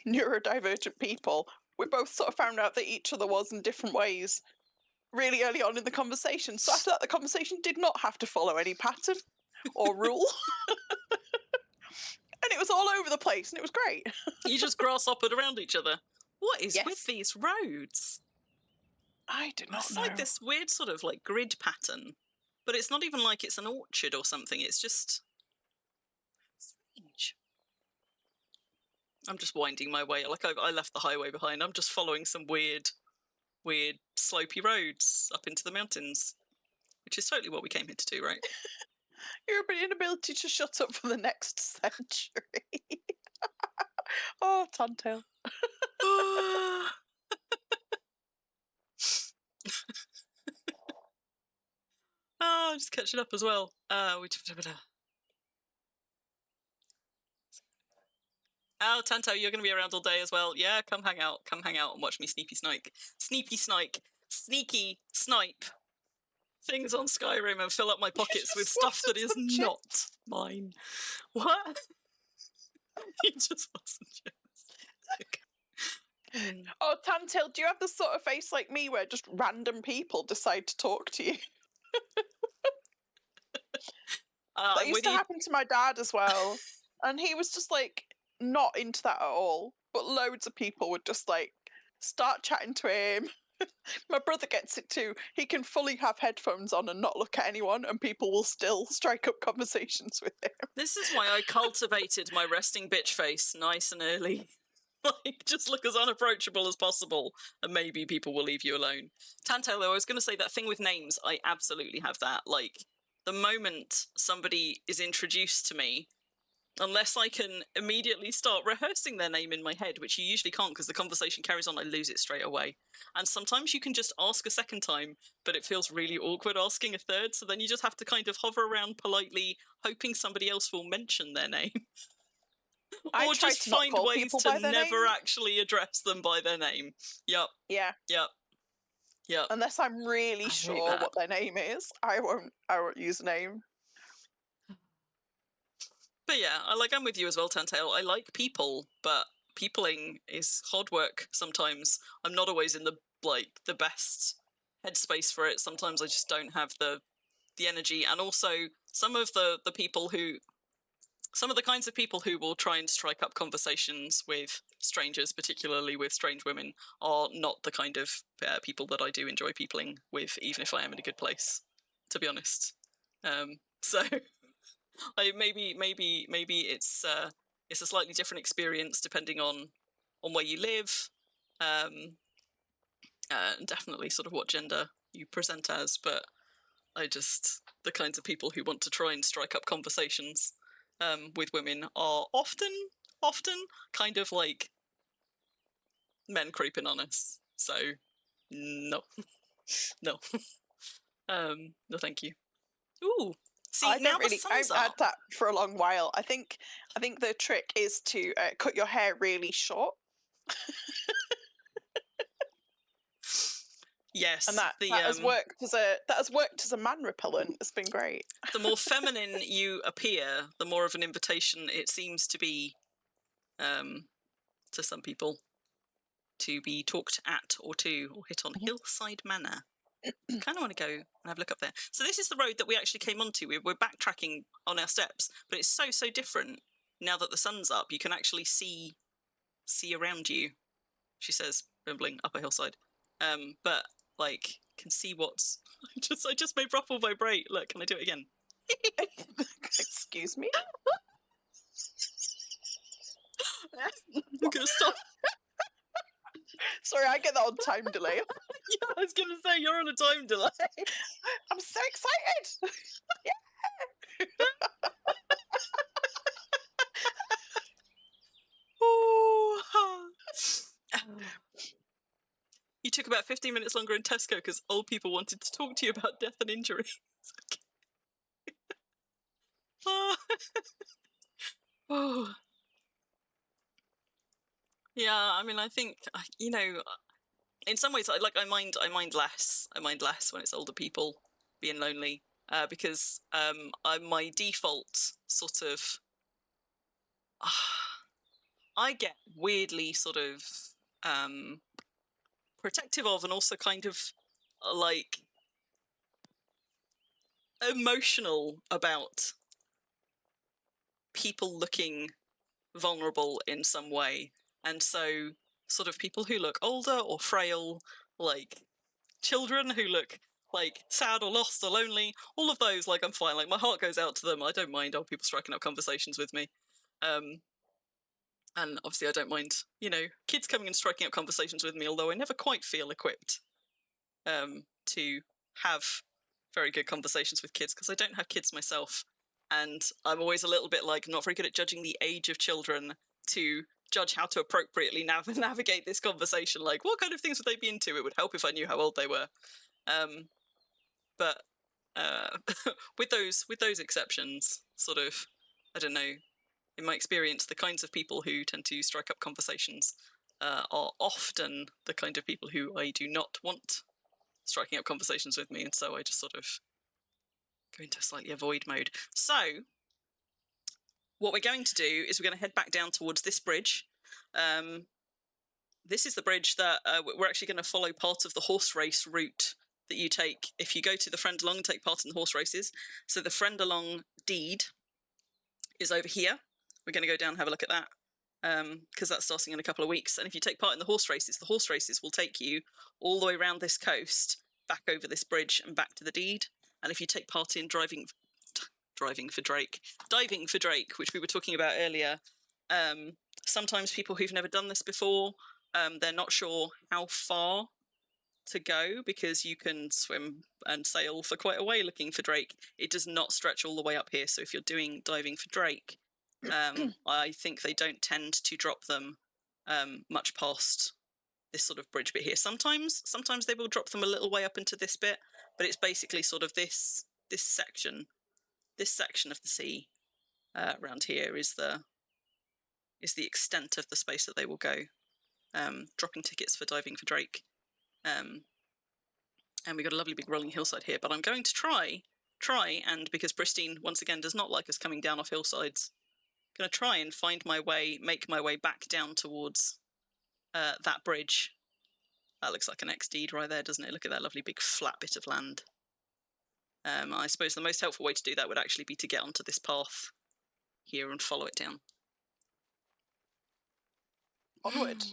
neurodivergent people, we both sort of found out that each other was in different ways really early on in the conversation. So after that, the conversation did not have to follow any pattern or rule. And it was all over the place and it was great. You just grasshoppered around each other. What is with Yes. these roads? I do not It's know. like this weird sort of like grid pattern, but it's not even like it's an orchard or something. It's just strange. I'm just winding my way. Like I left the highway behind. I'm just following some weird slopey roads up into the mountains, which is totally what we came here to do, right? Your inability to shut up for the next century. Oh, Tontail. Oh, just catching up as well. Oh, Tanto, you're going to be around all day as well. Yeah, come hang out and watch me sneaky snipe things on Skyrim and fill up my pockets with stuff that is not mine. What? He just wasn't chips. Oh, Tantail, do you have the sort of face like me where just random people decide to talk to you? That used to happen to my dad as well. And he was just not into that at all. But loads of people would just start chatting to him. My brother gets it too. He can fully have headphones on and not look at anyone, and people will still strike up conversations with him. This is why I cultivated my resting bitch face nice and early. Just look as unapproachable as possible, and maybe people will leave you alone. Tantail, though, I was going to say that thing with names, I absolutely have that. The moment somebody is introduced to me, unless I can immediately start rehearsing their name in my head, which you usually can't because the conversation carries on, I lose it straight away. And sometimes you can just ask a second time, but it feels really awkward asking a third, so then you just have to kind of hover around politely, hoping somebody else will mention their name. Or just find ways to never actually address them by their name. Yup. Yeah. Yep. Unless I'm really sure what their name is, I won't use a name. But yeah, I'm with you as well, Tantail. I like people, but peopling is hard work sometimes. I'm not always in the best headspace for it. Sometimes I just don't have the energy. And also some of the kinds of people who will try and strike up conversations with strangers, particularly with strange women, are not the kind of people that I do enjoy peopling with, even if I am in a good place, to be honest. So maybe it's a slightly different experience depending on where you live, and definitely sort of what gender you present as. But the kinds of people who want to try and strike up conversations with women are often kind of like men creeping on us. So no. No, thank you. Ooh, see, I now the sun's I've had up. that for a long while. I think the trick is to cut your hair really short. Yes, and that has worked as a man repellent. It's been great. The more feminine you appear, the more of an invitation it seems to be to some people to be talked at or hit on. Hillside Manor. I kind of want to go and have a look up there. So this is the road that we actually came onto. We're backtracking on our steps, but it's so different now that the sun's up. You can actually see around you, she says, bimbling up a hillside. But can see what's. I just made Ruffle vibrate. Look, can I do it again? Excuse me. I'm gonna stop. Sorry, I get that on time delay. Yeah, I was gonna say you're on a time delay. I'm so excited. Yeah. You took about 15 minutes longer in Tesco because old people wanted to talk to you about death and injury. Oh. Yeah, I mean, I think, in some ways, I mind less. I mind less when it's older people being lonely, because my default sort of I get weirdly sort of protective of, and also kind of like emotional about people looking vulnerable in some way. And so sort of people who look older or frail, like children who look like sad or lost or lonely, all of those, like, I'm fine. Like, my heart goes out to them. I don't mind old people striking up conversations with me. And obviously I don't mind, kids coming and striking up conversations with me, although I never quite feel equipped to have very good conversations with kids, because I don't have kids myself. And I'm always a little bit like not very good at judging the age of children to judge how to appropriately navigate this conversation. Like, what kind of things would they be into? It would help if I knew how old they were. But with those exceptions, sort of, I don't know, in my experience, the kinds of people who tend to strike up conversations are often the kind of people who I do not want striking up conversations with me, and so I just sort of go into a slightly avoid mode. So what we're going to do is we're going to head back down towards this bridge. This is the bridge that we're actually going to follow part of the horse race route that you take if you go to the Friendalong and take part in the horse races. So the Friendalong deed is over here. We're going to go down and have a look at that, because that's starting in a couple of weeks. And if you take part in the horse races will take you all the way around this coast, back over this bridge and back to the deed. And if you take part in diving for Drake, which we were talking about earlier, sometimes people who've never done this before, they're not sure how far to go, because you can swim and sail for quite a way looking for Drake. It does not stretch all the way up here. So if you're doing diving for Drake, I think they don't tend to drop them much past this sort of bridge bit here. Sometimes they will drop them a little way up into this bit, but it's basically sort of this section of the sea around here is the extent of the space that they will go, dropping tickets for diving for Drake. And we've got a lovely big rolling hillside here, but I'm going to try, and because Pristine, once again, does not like us coming down off hillsides, I'm going to try and make my way back down towards that bridge. That looks like an X deed right there, doesn't it? Look at that lovely big flat bit of land. I suppose the most helpful way to do that would actually be to get onto this path here and follow it down. Onward.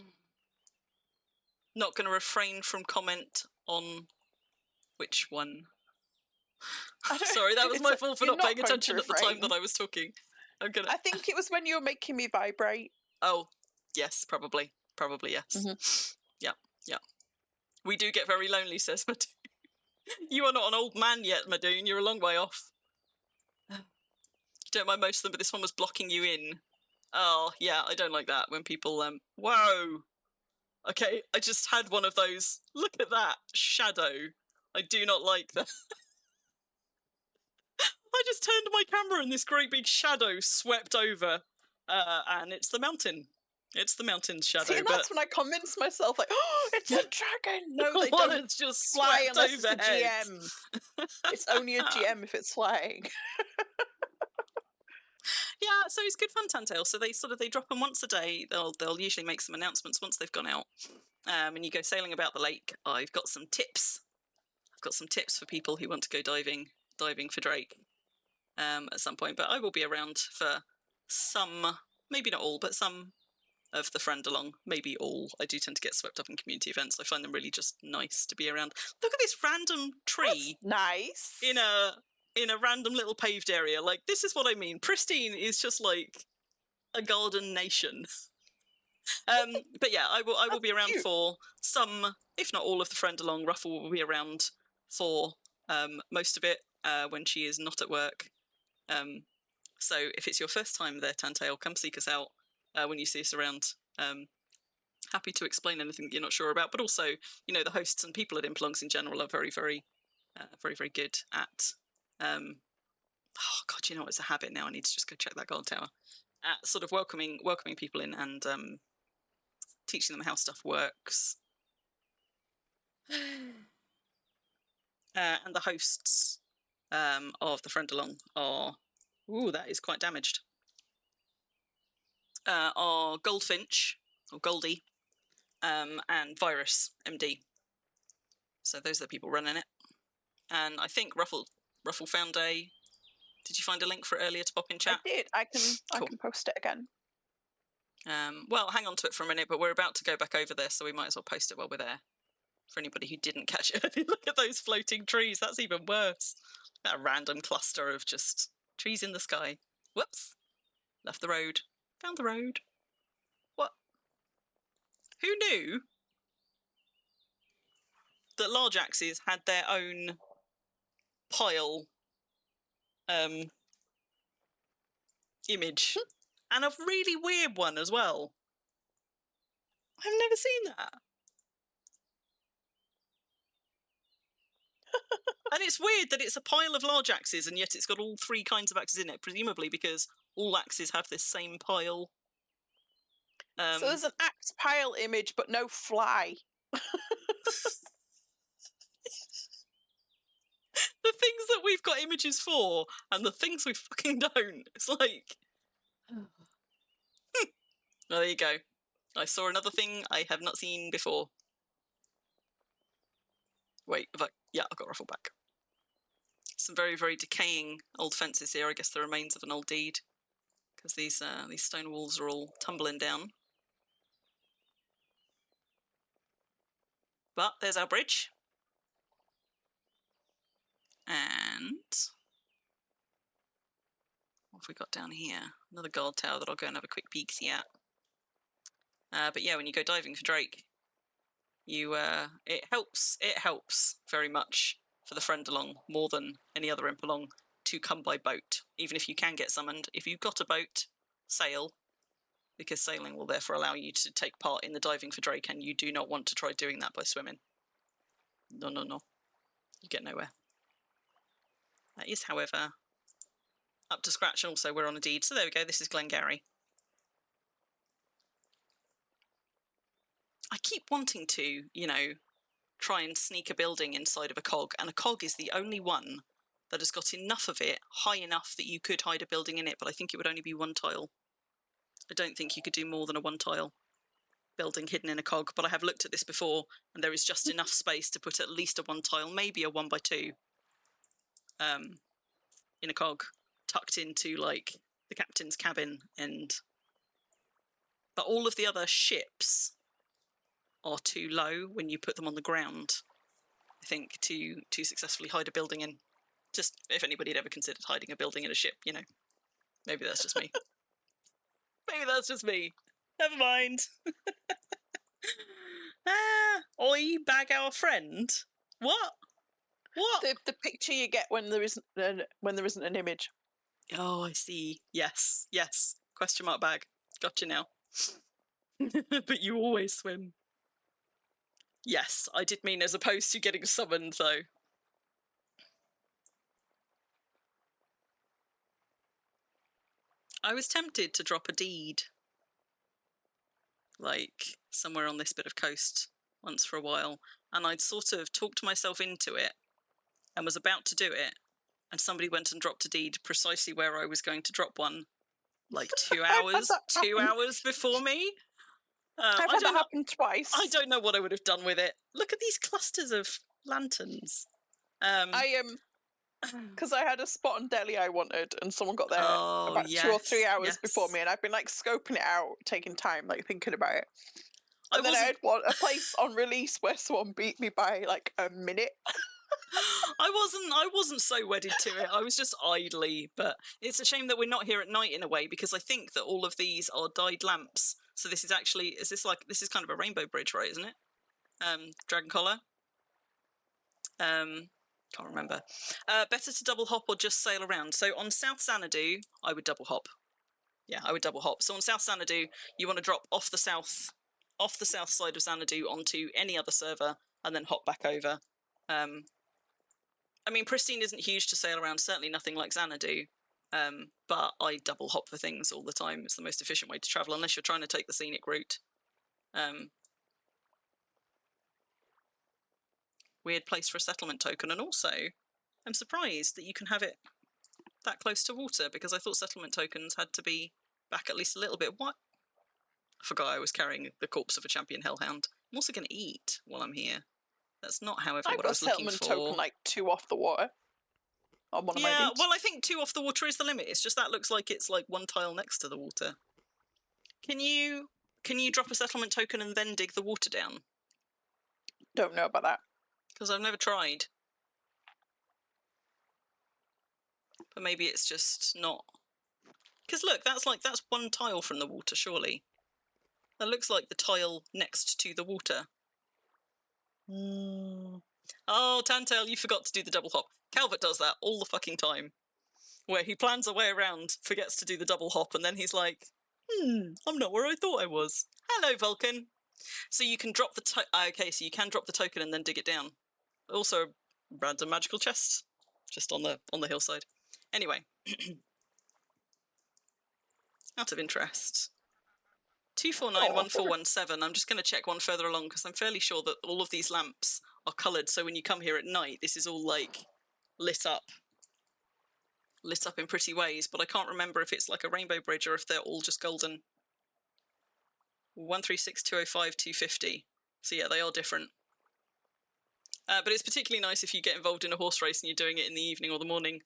Not going to refrain from comment on which one. Sorry, that was my fault for not paying attention at the time that I was talking. I think it was when you were making me vibrate. Oh, yes, probably yes. Mm-hmm. Yeah. We do get very lonely, says Madoon. You are not an old man yet, Madoon. You're a long way off. You don't mind most of them, but this one was blocking you in. Oh, yeah, I don't like that when people, whoa. Okay, I just had one of those. Look at that shadow. I do not like that. I just turned my camera and this great big shadow swept over. And it's the mountain. It's the mountain shadow. See, and that's when I convinced myself, like, oh, it's a dragon. No, they don't. It's just fly swept unless overhead. it's a GM. It's only a GM if it's flying. Yeah, so it's good fun, Tantail. So they drop them once a day. They'll usually make some announcements once they've gone out. And you go sailing about the lake. I've got some tips. For people who want to go diving for Drake at some point. But I will be around for some, maybe not all, but some of the Friendalong, maybe all. I do tend to get swept up in community events. I find them really just nice to be around. Look at this random tree. That's nice. In a random little paved area. Like, this is what I mean. Pristine is just like a garden nation. But yeah, I will be around for some, if not all of the Friendalong. Ruffle will be around for most of it when she is not at work. So if it's your first time there, Tantail, come seek us out when you see us around. Happy to explain anything that you're not sure about, but also, the hosts and people at Implongs in general are very, very, very good at. Oh God, it's a habit now. I need to just go check that guard tower. At sort of welcoming people in and teaching them how stuff works. And the hosts of the Friendalong are... Ooh, that is quite damaged. Are Goldfinch, or Goldie, and Virus, MD. So those are the people running it. And I think Ruffle found a... Did you find a link for it earlier to pop in chat? I did. I Cool. can post it again. Well, hang on to it for a minute, but we're about to go back over this, so we might as well post it while we're there. For anybody who didn't catch it, look at those floating trees. That's even worse. That random cluster of just trees in the sky. Whoops. Left the road. Found the road. What? Who knew that large axes had their own pile image? And a really weird one as well. I've never seen that. And it's weird that it's a pile of large axes and yet it's got all three kinds of axes in it, presumably because all axes have this same pile. So there's an axe pile image, but no fly. The things that we've got images for and the things we fucking don't. It's like... Well, there you go. I saw another thing I have not seen before. Wait, yeah, I got Ruffle back. Some very, very decaying old fences here. I guess the remains of an old deed, because these stone walls are all tumbling down. But there's our bridge. And what have we got down here? Another guard tower that I'll go and have a quick peek-see at. But yeah, when you go diving for Drake, you it helps very much for the Friendalong more than any other Impalong to come by boat, even if you can get summoned. If you've got a boat, sail, because sailing will therefore allow you to take part in the diving for Drake, and you do not want to try doing that by swimming. No. You get nowhere. That is, however, up to scratch, and also we're on a deed. So there we go, this is Glengarry. I keep wanting to, you know, try and sneak a building inside of a cog, and a cog is the only one that has got enough of it, high enough that you could hide a building in it, but I think it would only be one tile. I don't think you could do more than a one tile building hidden in a cog, but I have looked at this before, and there is just enough space to put at least a one tile, maybe a 1x2, in a cog, tucked into, like, the captain's cabin, but all of the other ships are too low when you put them on the ground, I think, to successfully hide a building in. Just if anybody had ever considered hiding a building in a ship, you know. Maybe that's just me. Maybe that's just me. Never mind. Oi, bag our friend. What? The picture you get when there isn't an image. Oh, I see. Yes. Question mark bag. Gotcha now. But you always swim. Yes, I did mean as opposed to getting summoned, though. I was tempted to drop a deed, like, somewhere on this bit of coast once for a while, and I'd sort of talked myself into it and was about to do it, and somebody went and dropped a deed precisely where I was going to drop one, like 2 hours, 2 hours before me. I've had that happen twice. I don't know what I would have done with it. Look at these clusters of lanterns. Because I had a spot on Delhi I wanted, and someone got there about 2 or 3 hours before me, and I've been like scoping it out, taking time, like thinking about it. And then I had a place on release where someone beat me by like a minute. I wasn't so wedded to it. I was just idly, but it's a shame that we're not here at night in a way, because I think that all of these are dyed lamps. So this is actually, this is kind of a rainbow bridge, right, isn't it? Dragon collar. Can't remember. Better to double hop or just sail around. So on South Xanadu, I would double hop. Yeah, I would double hop. So on South Xanadu, you want to drop off the south side of Xanadu onto any other server, and then hop back over. I mean, Pristine isn't huge to sail around, certainly nothing like Xanadu, but I double hop for things all the time. It's the most efficient way to travel, unless you're trying to take the scenic route. weird place for a settlement token. And also, I'm surprised that you can have it that close to water, because I thought settlement tokens had to be back at least a little bit. What? I forgot I was carrying the corpse of a champion hellhound. I'm also going to eat while I'm here. That's not, however, I've what I got a was looking settlement for. token like 2 off the water on one of my Yeah, beats. well, I think 2 off the water is the limit. It's just that looks like it's like 1 tile next to the water. Can you drop a settlement token and then dig the water down? Don't know about that. Because I've never tried. But maybe it's just not. Because look, that's 1 tile from the water, surely. That looks like the tile next to the water. Oh, Tantail, you forgot to do the double hop. Calvert does that all the fucking time. Where he plans a way around, forgets to do the double hop, and then he's like, I'm not where I thought I was. Hello, Vulcan. So you can drop the okay, so you can drop the token and then dig it down. Also, a random magical chest, just on the hillside. Anyway, out of interest, 2491417. I'm just going to check one further along because I'm fairly sure that all of these lamps are coloured. So when you come here at night, this is all like lit up in pretty ways. But I can't remember if it's like a rainbow bridge or if they're all just golden. 136, 205, 250. So yeah, they are different. But it's particularly nice if you get involved in a horse race and you're doing it in the evening or the morning,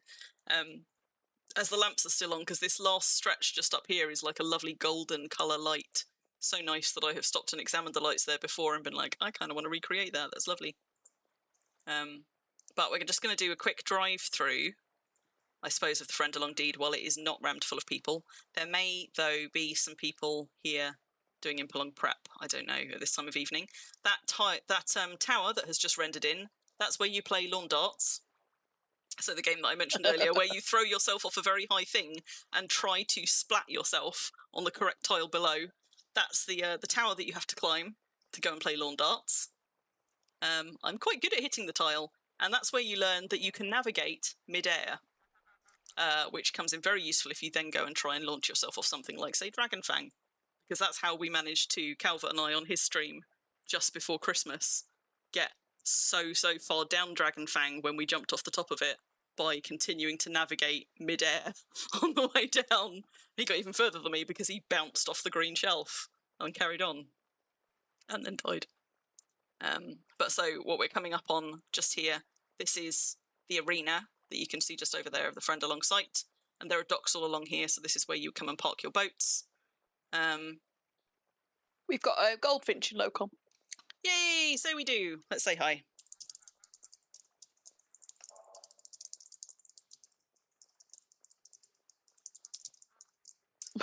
as the lamps are still on, because this last stretch just up here is like a lovely golden colour light. So nice that I have stopped and examined the lights there before and been like, I kind of want to recreate that. That's lovely. But we're just going to do a quick drive through, I suppose, of the Friendalong Deed while it is not rammed full of people. There may, though, be some people here doing Impelong prep. I don't know, at this time of evening. That tower that has just rendered in, that's where you play lawn darts. So the game that I mentioned earlier, where you throw yourself off a very high thing and try to splat yourself on the correct tile below. That's the tower that you have to climb to go and play lawn darts. I'm quite good at hitting the tile, and that's where you learn that you can navigate mid-air, which comes in very useful if you then go and try and launch yourself off something like, say, Dragonfang. Because that's how we managed to, Calvert and I on his stream just before Christmas, get so far down Dragonfang when we jumped off the top of it by continuing to navigate mid-air on the way down. He got even further than me because he bounced off the green shelf and carried on and then died. But so what we're coming up on just here, this is the arena that you can see just over there of the Friendalong site, and there are docks all along here, so this is where you come and park your boats. We've got a goldfinch in local. Yay, so we do. Let's say hi.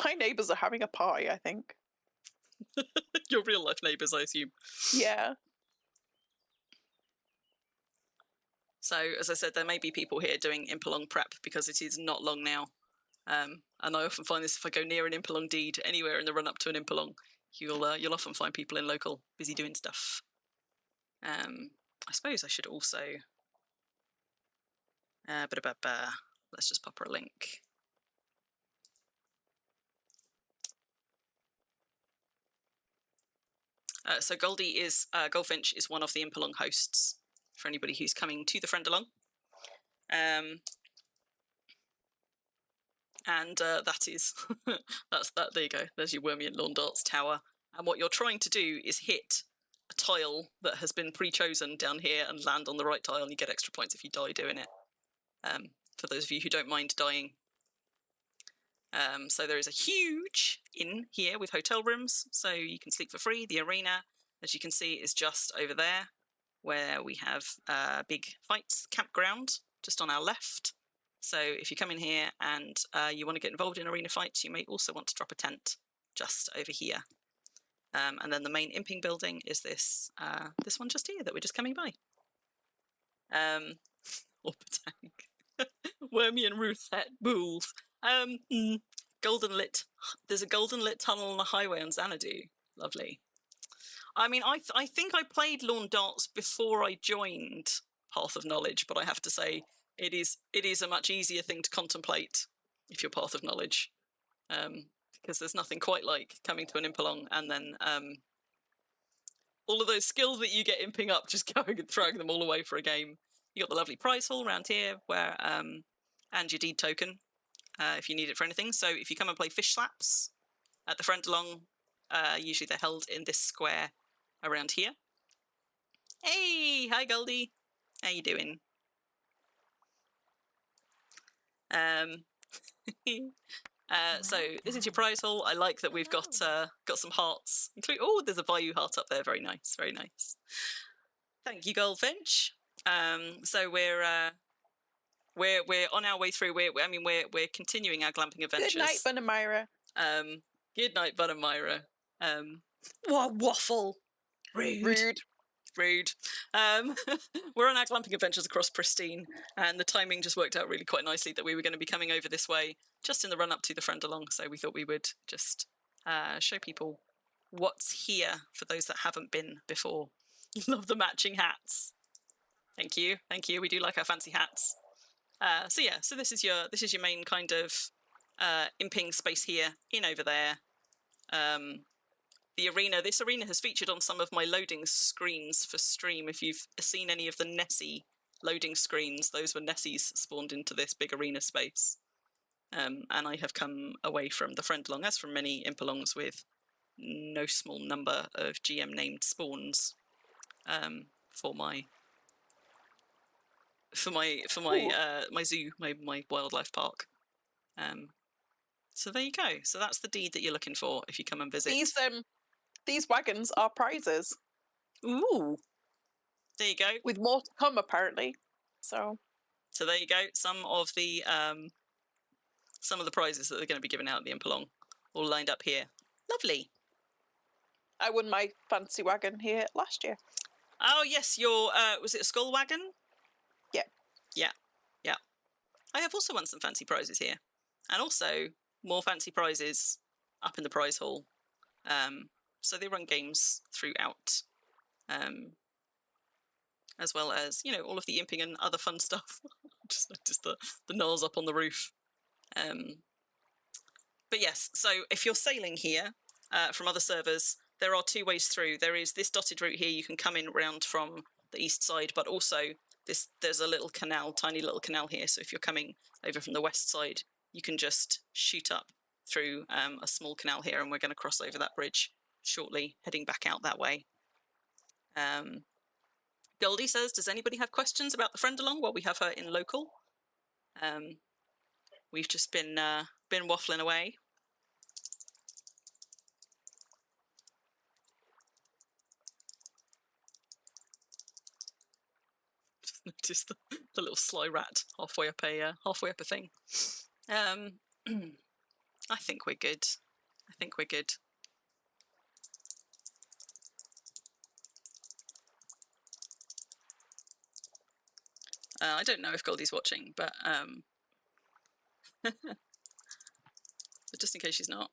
My neighbours are having a pie, I think. Your real life neighbours, I assume. Yeah. So, as I said, there may be people here doing Impelong prep because it is not long now. And I often find this if I go near an Impelong deed, anywhere in the run up to an Impelong, you'll often find people in local busy doing stuff. I suppose I should also. Let's just pop her a link. So Goldie is Goldfinch is one of the Impelong hosts for anybody who's coming to the Friendalong. And that is that's that. There you go. There's your Wormian Lawn Darts tower. And what you're trying to do is hit a tile that has been pre-chosen down here and land on the right tile, and you get extra points if you die doing it. For those of you who don't mind dying. So there is a huge inn here with hotel rooms, so you can sleep for free. The arena, as you can see, is just over there, where we have big fights campground just on our left. So if you come in here and you want to get involved in arena fights, you may also want to drop a tent just over here. And then the main imping building is this this one just here that we're just coming by. Tank. Wormy and roulette bulls. Golden lit. There's a golden lit tunnel on the highway on Xanadu. Lovely. I mean, I think I played lawn darts before I joined Path of Knowledge, but I have to say it is a much easier thing to contemplate if you're Path of Knowledge, because there's nothing quite like coming to an Impelong and then all of those skills that you get imping up, just going and throwing them all away for a game. You got the lovely prize hall around here, where and your deed token if you need it for anything. So if you come and play fish slaps at the Friendalong, usually they're held in this square around here. Hey, hi Goldie, how you doing? So this is your prize haul. I like that we've got some hearts. Oh, there's a Bayou heart up there. Very nice, very nice. Thank you, Goldfinch. So we're on our way through. We're continuing our glamping adventures. Good night, Bun and Myra. Good night, Bun and Myra. What waffle? Rude. We're on our glamping adventures across Pristine, and the timing just worked out really quite nicely that we were going to be coming over this way just in the run up to the Friendalong. So we thought we would just show people what's here for those that haven't been before. Love the matching hats. Thank you. We do like our fancy hats. So this is your main kind of imping space here, in over there. The arena. This arena has featured on some of my loading screens for stream. If you've seen any of the Nessie loading screens, those were Nessies spawned into this big arena space. And I have come away from the Friendalong, as from many Impalongs, with no small number of GM named spawns for my zoo, my wildlife park. So there you go. So that's the deed that you're looking for if you come and visit. These wagons are prizes. Ooh. There you go. With more to come, apparently. So there you go. Some of the prizes that they're going to be giving out at the Impalong, all lined up here. Lovely. I won my fancy wagon here last year. Oh yes, your was it a skull wagon? Yeah. I have also won some fancy prizes here, and also more fancy prizes up in the prize hall. So they run games throughout, as well as, all of the imping and other fun stuff. Just noticed the gnolls up on the roof. But yes, so if you're sailing here from other servers, there are two ways through. There is this dotted route here. You can come in round from the east side, but also there's a little canal, tiny little canal here. So if you're coming over from the west side, you can just shoot up through a small canal here, and we're going to cross over that bridge shortly, heading back out that way. Goldie says, does anybody have questions about the Friendalong while we have her in local? We've just been waffling away. Just noticed the little sly rat halfway up a thing. I think we're good. I don't know if Goldie's watching, but but just in case she's not.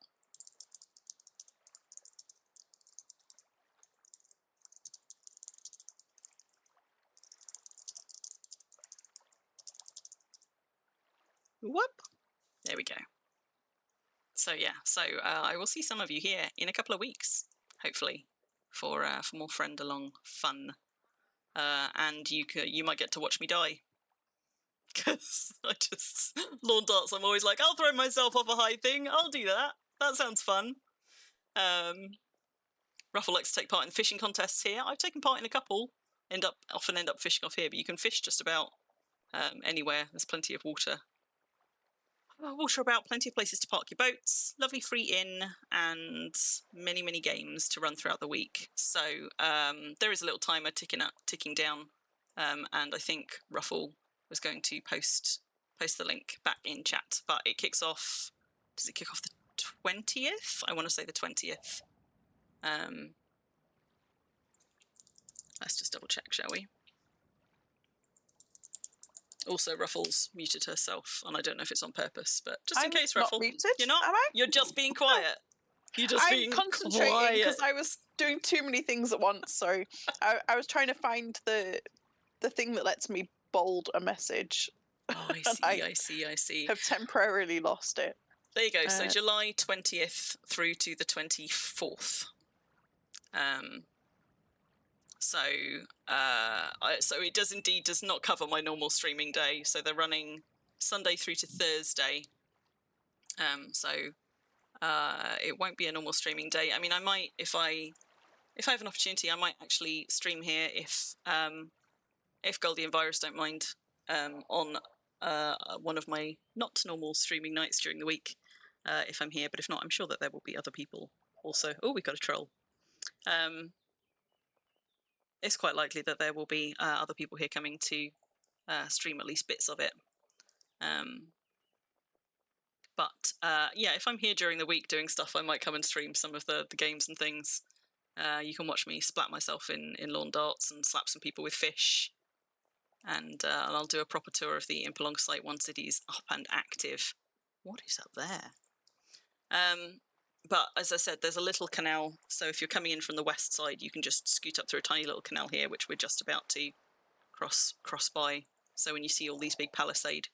Whoop! There we go. So yeah, I will see some of you here in a couple of weeks, hopefully, for more Friendalong fun. And you might get to watch me die, because I just lawn darts. I'm always like, I'll throw myself off a high thing. I'll do that. That sounds fun. Ruffle likes to take part in fishing contests here. I've taken part in a couple. Often end up fishing off here, but you can fish just about anywhere. There's plenty of water. Water about, plenty of places to park your boats, lovely free inn, and many games to run throughout the week. So there is a little timer ticking down, and I think Ruffle was going to post the link back in chat. But it kicks off. Does it kick off the 20th? I want to say the 20th. Let's just double check, shall we? Also, Ruffle's muted herself, and I don't know if it's on purpose, but just in case, Ruffle, muted, you're not. am I? You're just being quiet. I'm concentrating because I was doing too many things at once. So I was trying to find the thing that lets me bold a message. Oh, I see. Have temporarily lost it. There you go. So July 20th through to the 24th. So so it does not cover my normal streaming day. So they're running Sunday through to Thursday. So it won't be a normal streaming day. I mean, I might, if I have an opportunity, I might actually stream here if Goldie and Virus don't mind, on one of my not normal streaming nights during the week, if I'm here. But if not, I'm sure that there will be other people also. Oh, we've got a troll. It's quite likely that there will be other people here coming to stream at least bits of it. But yeah, if I'm here during the week doing stuff, I might come and stream some of the games and things. You can watch me splat myself in lawn darts and slap some people with fish. And I'll do a proper tour of the Impelong site once it is up and active. What is up there? But as I said, there's a little canal. So if you're coming in from the west side, you can just scoot up through a tiny little canal here, which we're just about to cross by. So when you see all these big palisade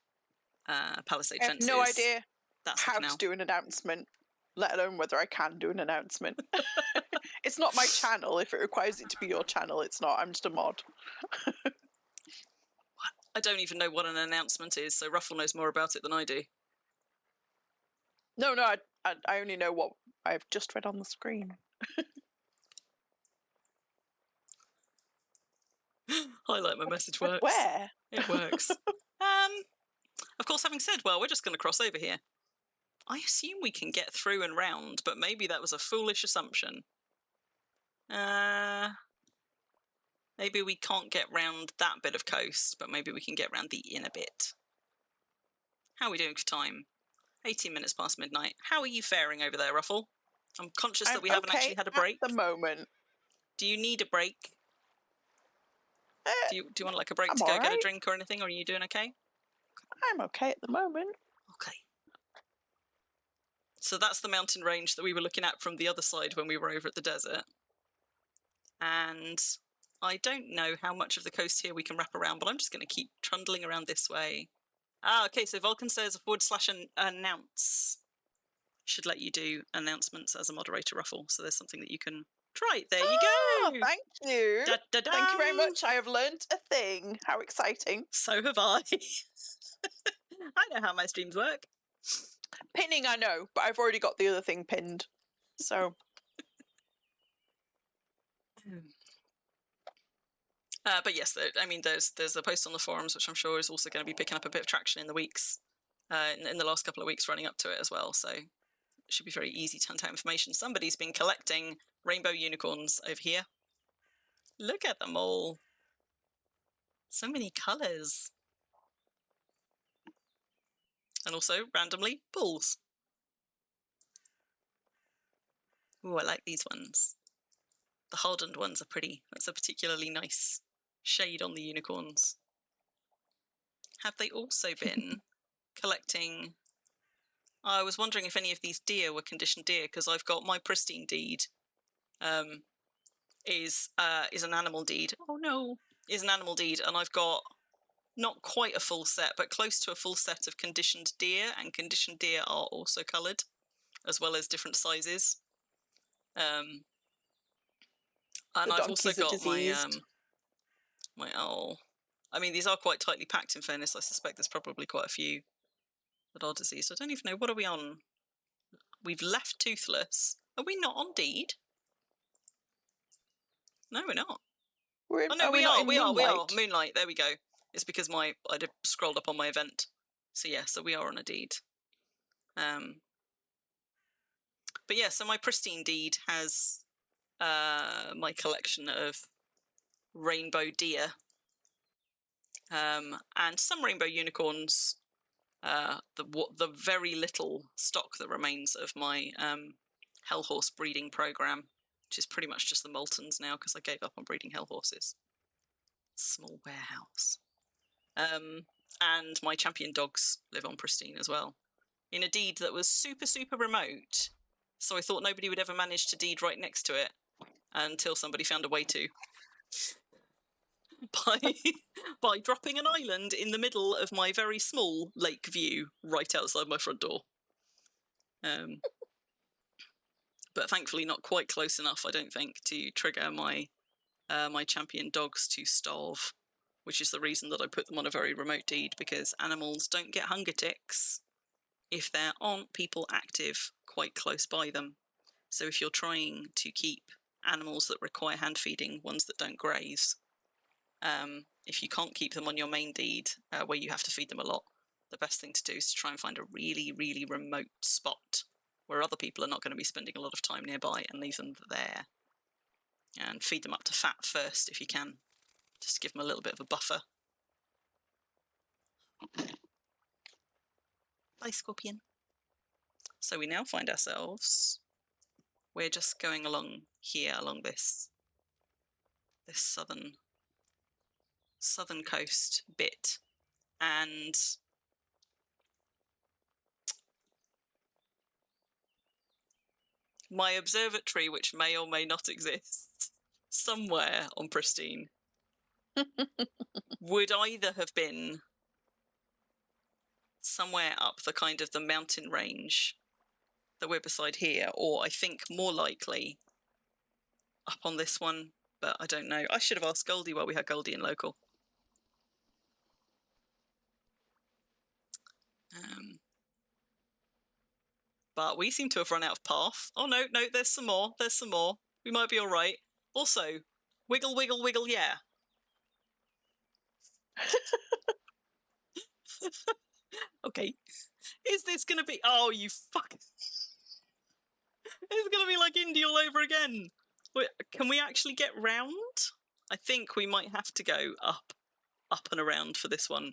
fences, no idea that's how to do an announcement, let alone whether I can do an announcement. It's not my channel. If it requires it to be your channel, it's not. I'm just a mod. I don't even know what an announcement is, so Ruffle knows more about it than I do. No, I only know what I've just read on the screen. Highlight my message works. Where? It works. Of course, having said, well, we're just going to cross over here. I assume we can get through and round, but maybe that was a foolish assumption. Maybe we can't get round that bit of coast, but maybe we can get round the inner bit. How are we doing for time? 18 minutes past midnight. How are you faring over there, Ruffle? I'm conscious that we haven't actually had a break. At the moment. Do you need a break? Do you want like a break to I'm go get a drink or anything, or are you doing okay? I'm okay at the moment. Okay. So that's the mountain range that we were looking at from the other side when we were over at the desert. And I don't know how much of the coast here we can wrap around, but I'm just going to keep trundling around this way. Okay, so Vulcan says /announce should let you do announcements as a moderator, Ruffle. So there's something that you can try. There you go. Thank you. Da-da-dum. Thank you very much. I have learnt a thing. How exciting. So have I. I know how my streams work. Pinning, I know, but I've already got the other thing pinned. So. But yes, I mean, there's a post on the forums, which I'm sure is also going to be picking up a bit of traction in the weeks, in the last couple of weeks running up to it as well. So it should be very easy to hunt out information. Somebody's been collecting rainbow unicorns over here. Look at them all. So many colours. And also, randomly, bulls. Ooh, I like these ones. The hardened ones are pretty. That's a particularly nice shade on the unicorns. Have they also been collecting... I was wondering if any of these deer were conditioned deer, because I've got my Pristine deed is an animal deed. Oh no. Is an animal deed, and I've got not quite a full set, but close to a full set of conditioned deer, and conditioned deer are also coloured, as well as different sizes. And I've also got my owl. I mean, these are quite tightly packed, in fairness. I suspect there's probably quite a few that are diseased. I don't even know. What are we on? We've left Toothless. Are we not on deed? No, we're not. Oh no, we are. Moonlight, there we go. It's because I scrolled up on my event. So yeah, so we are on a deed. But yeah, so my Pristine deed has my collection of rainbow deer. And some rainbow unicorns. The very little stock that remains of my hell horse breeding program, which is pretty much just the Moltons now because I gave up on breeding hell horses. Small warehouse. And my champion dogs live on Pristine as well, in a deed that was super, super remote. So I thought nobody would ever manage to deed right next to it until somebody found a way to. By dropping an island in the middle of my very small lake view right outside my front door. But thankfully not quite close enough, I don't think, to trigger my my champion dogs to starve, which is the reason that I put them on a very remote deed, because animals don't get hunger ticks if there aren't people active quite close by them. So if you're trying to keep animals that require hand feeding, ones that don't graze, if you can't keep them on your main deed where you have to feed them a lot, the best thing to do is to try and find a really, really remote spot where other people are not going to be spending a lot of time nearby, and leave them there. And feed them up to fat first if you can, just to give them a little bit of a buffer. Bye, Scorpion. So we now find ourselves, we're just going along here, along this southern coast bit, and my observatory, which may or may not exist somewhere on Pristine, would either have been somewhere up the kind of the mountain range that we're beside here, or I think more likely up on this one, but I don't know. I should have asked Goldie while we had Goldie in local. But we seem to have run out of path. Oh, no, there's some more. We might be all right. Also, wiggle, wiggle, wiggle, yeah. Okay. Is this going to be... Oh, you fuck... It's going to be like Indy all over again. Wait, can we actually get round? I think we might have to go up and around for this one.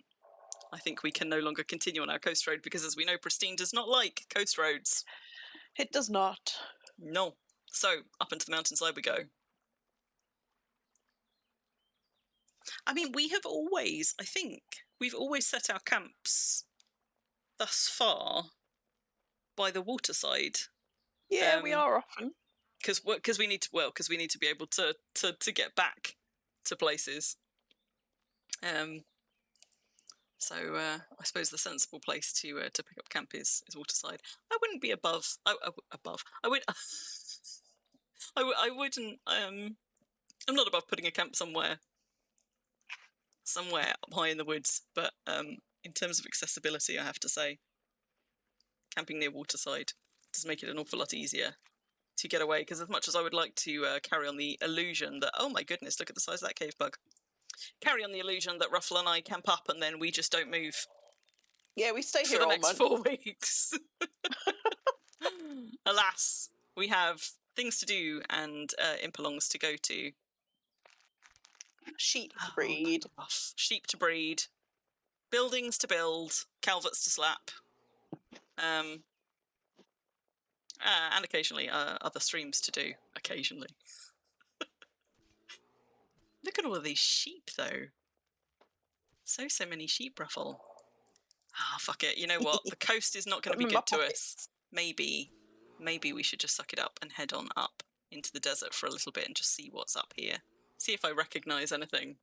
I think we can no longer continue on our coast road because, as we know, Pristine does not like coast roads. It does not. No. So, up into the mountainside we go. I mean, I think, we've always set our camps thus far by the waterside. Yeah, we are often. Because we need to be able to get back to places. So I suppose the sensible place to pick up camp is waterside. I wouldn't be above. Above. I would. I wouldn't. I'm not above putting a camp somewhere up high in the woods. But in terms of accessibility, I have to say, camping near waterside does make it an awful lot easier to get away. Because as much as I would like to carry on the illusion that, oh my goodness, look at the size of that cave bug. Carry on the illusion that Ruffle and I camp up and then we just don't move. Yeah, we stay here for the all next month. 4 weeks. Alas, we have things to do and impelongs to go to. Sheep to breed. Sheep to breed. Buildings to build. Calverts to slap. And occasionally other streams to do. Occasionally. Look at all of these sheep, though. So many sheep, Ruffle. Ah, fuck it. You know what? The coast is not going to be good to us. Maybe we should just suck it up and head on up into the desert for a little bit and just see what's up here. See if I recognise anything.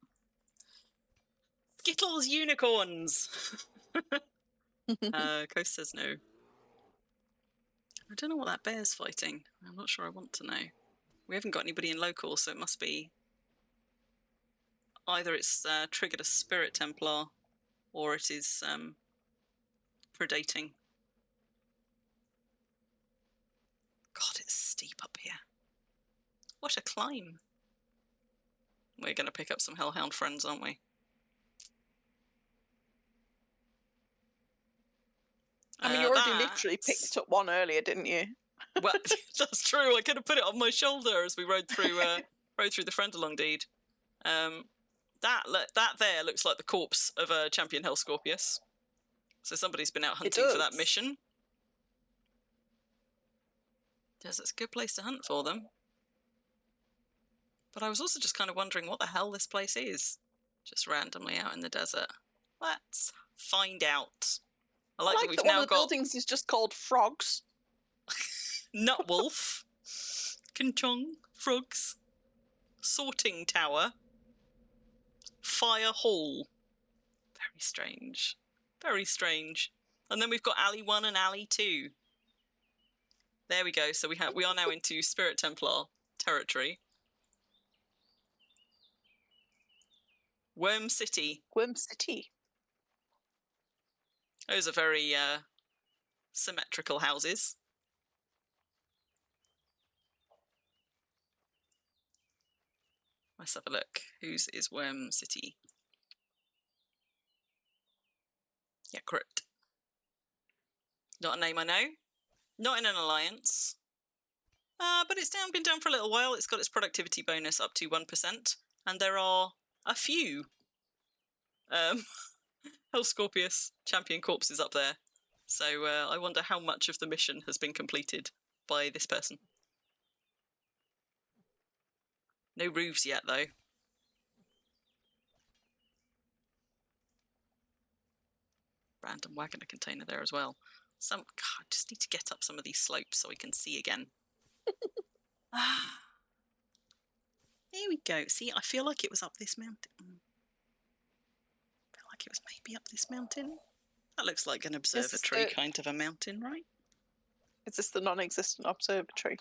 Skittles unicorns! Coast says no. I don't know what that bear's fighting. I'm not sure I want to know. We haven't got anybody in local, so it must be... Either it's triggered a Spirit Templar, or it is predating. God, it's steep up here. What a climb. We're going to pick up some Hellhound friends, aren't we? I mean, you already literally picked up one earlier, didn't you? Well, that's true. I could have put it on my shoulder as we rode through the Friendalong deed. That there looks like the corpse of a champion Hell Scorpius. So somebody's been out hunting for that mission. Desert's a good place to hunt for them. But I was also just kind of wondering what the hell this place is. Just randomly out in the desert. Let's find out. I like that we've now one of the buildings is just called Frogs. Nutwolf. Kinchong. Frogs. Sorting Tower. Fire Hall. Very strange. Very strange. And then we've got Alley 1 and Alley 2. There we go. So we are now into Spirit Templar territory. Worm City. Worm City. Those are very symmetrical houses. Let's have a look. Whose is Worm City? Yeah, correct. Not a name I know. Not in an alliance. But it's been down for a little while. It's got its productivity bonus up to 1%. And there are a few Hellscorpius champion corpses up there. So I wonder how much of the mission has been completed by this person. No roofs yet, though. Random wagoner container there as well. God, I just need to get up some of these slopes so I can see again. There we go. See, I feel like it was up this mountain. I feel like it was maybe up this mountain. That looks like an observatory kind of a mountain, right? Is this the non-existent observatory?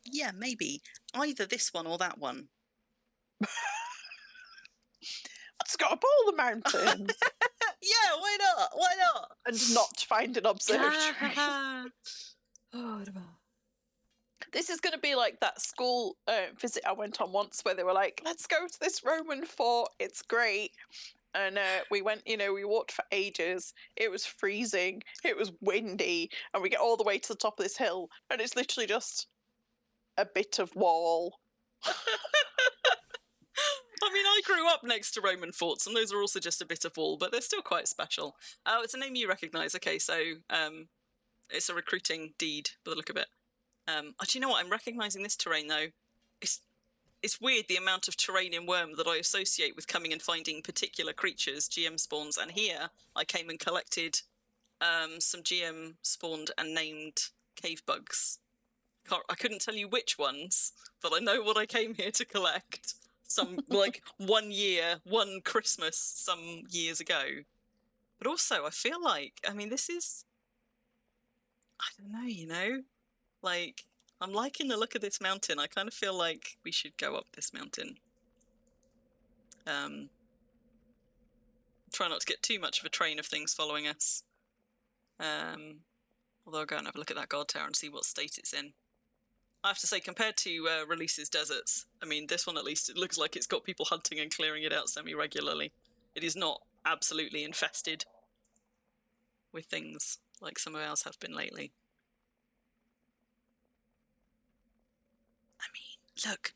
Yeah, maybe. Either this one or that one. Let's go up all the mountains. Yeah, why not? Why not? And not find an observatory. This is going to be like that school visit I went on once where they were like, let's go to this Roman fort. It's great. And we went, we walked for ages. It was freezing. It was windy. And we get all the way to the top of this hill. And it's literally just a bit of wall. I mean, I grew up next to Roman forts, and those are also just a bit of wall, but they're still quite special. Oh, it's a name you recognise. Okay, so it's a recruiting deed by the look of it. Do you know what? I'm recognising this terrain, though. It's weird the amount of terrain in Worm that I associate with coming and finding particular creatures, GM spawns, and here I came and collected some GM spawned and named cave bugs. I couldn't tell you which ones, but I know what I came here to collect. Some, like, one Christmas some years ago. But also, I feel like, this is, I don't know, like, I'm liking the look of this mountain. I kind of feel like we should go up this mountain. Try not to get too much of a train of things following us. Although I'll go and have a look at that guard tower and see what state it's in. I have to say, compared to Release's deserts, this one at least, it looks like it's got people hunting and clearing it out semi-regularly. It is not absolutely infested with things like some of ours have been lately.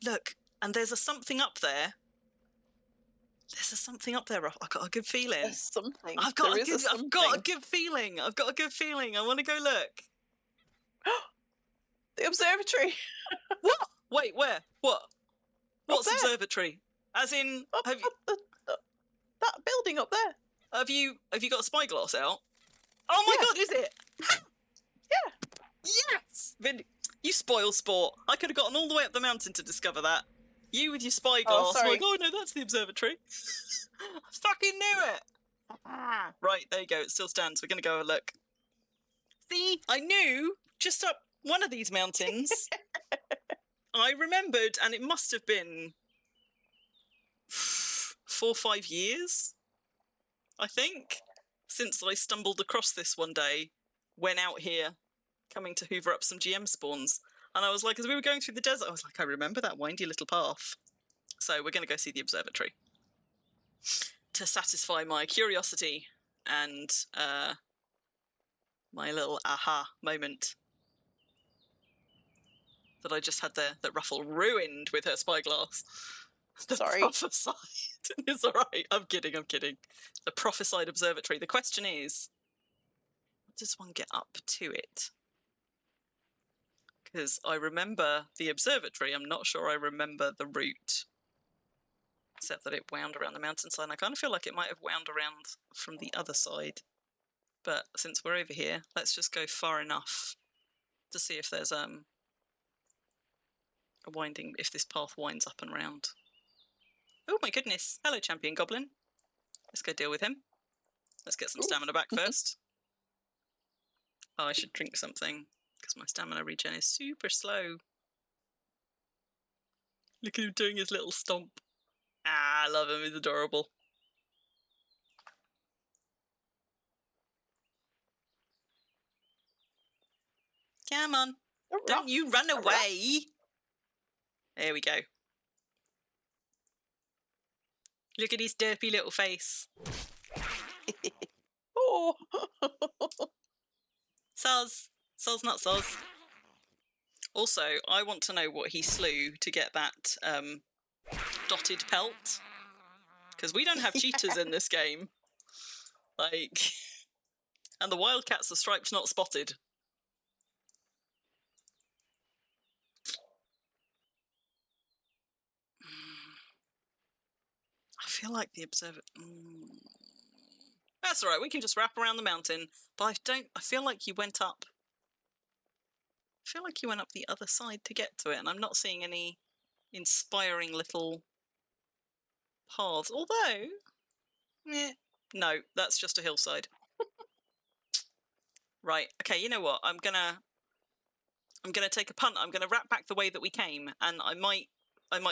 Look, and there's a something up there. There's a something up there, Ruff. I've got a good feeling. There's something. I've got a good feeling. I want to go look. The observatory. What? Wait, where? What? What's observatory? As in, that building up there. Have you got a spyglass out? Oh my God, is it? Yeah. Yes! You spoil sport. I could have gotten all the way up the mountain to discover that. You with your spyglass. sorry. Like, oh no, that's the observatory. I fucking knew it. Right, there you go. It still stands. We're going to go have a look. See, I knew just up one of these mountains. I remembered, and it must have been 4 or 5 years, I think, since I stumbled across this one day, went out here, coming to hoover up some GM spawns. And I was like, as we were going through the desert, I was like, I remember that windy little path. So we're going to go see the observatory to satisfy my curiosity and my little aha moment that I just had there, that Ruffle ruined with her spyglass. Sorry. Prophesied. It's all right. I'm kidding. The prophesied observatory. The question is, how does one get up to it? Because I remember the observatory. I'm not sure I remember the route. Except that it wound around the mountainside. And I kind of feel like it might have wound around from the other side. But since we're over here, let's just go far enough to see if there's a winding, if this path winds up and round. Oh my goodness. Hello, champion goblin. Let's go deal with him. Let's get some stamina back first. Oh, I should drink something, because my stamina regen is super slow. Look at him doing his little stomp. Ah, I love him. He's adorable. Come on. Don't you run away. There we go. Look at his derpy little face. Oh. Soz. Soz, not soz. Also, I want to know what he slew to get that dotted pelt. Because we don't have cheetahs in this game. Like, and the wildcats are striped, not spotted. I feel like the observer... That's all right, we can just wrap around the mountain. But I feel like you went up... I feel like you went up the other side to get to it, and I'm not seeing any inspiring little paths. Although... no, that's just a hillside. Right, okay, you know what? I'm gonna take a punt. I'm gonna wrap back the way that we came, and I might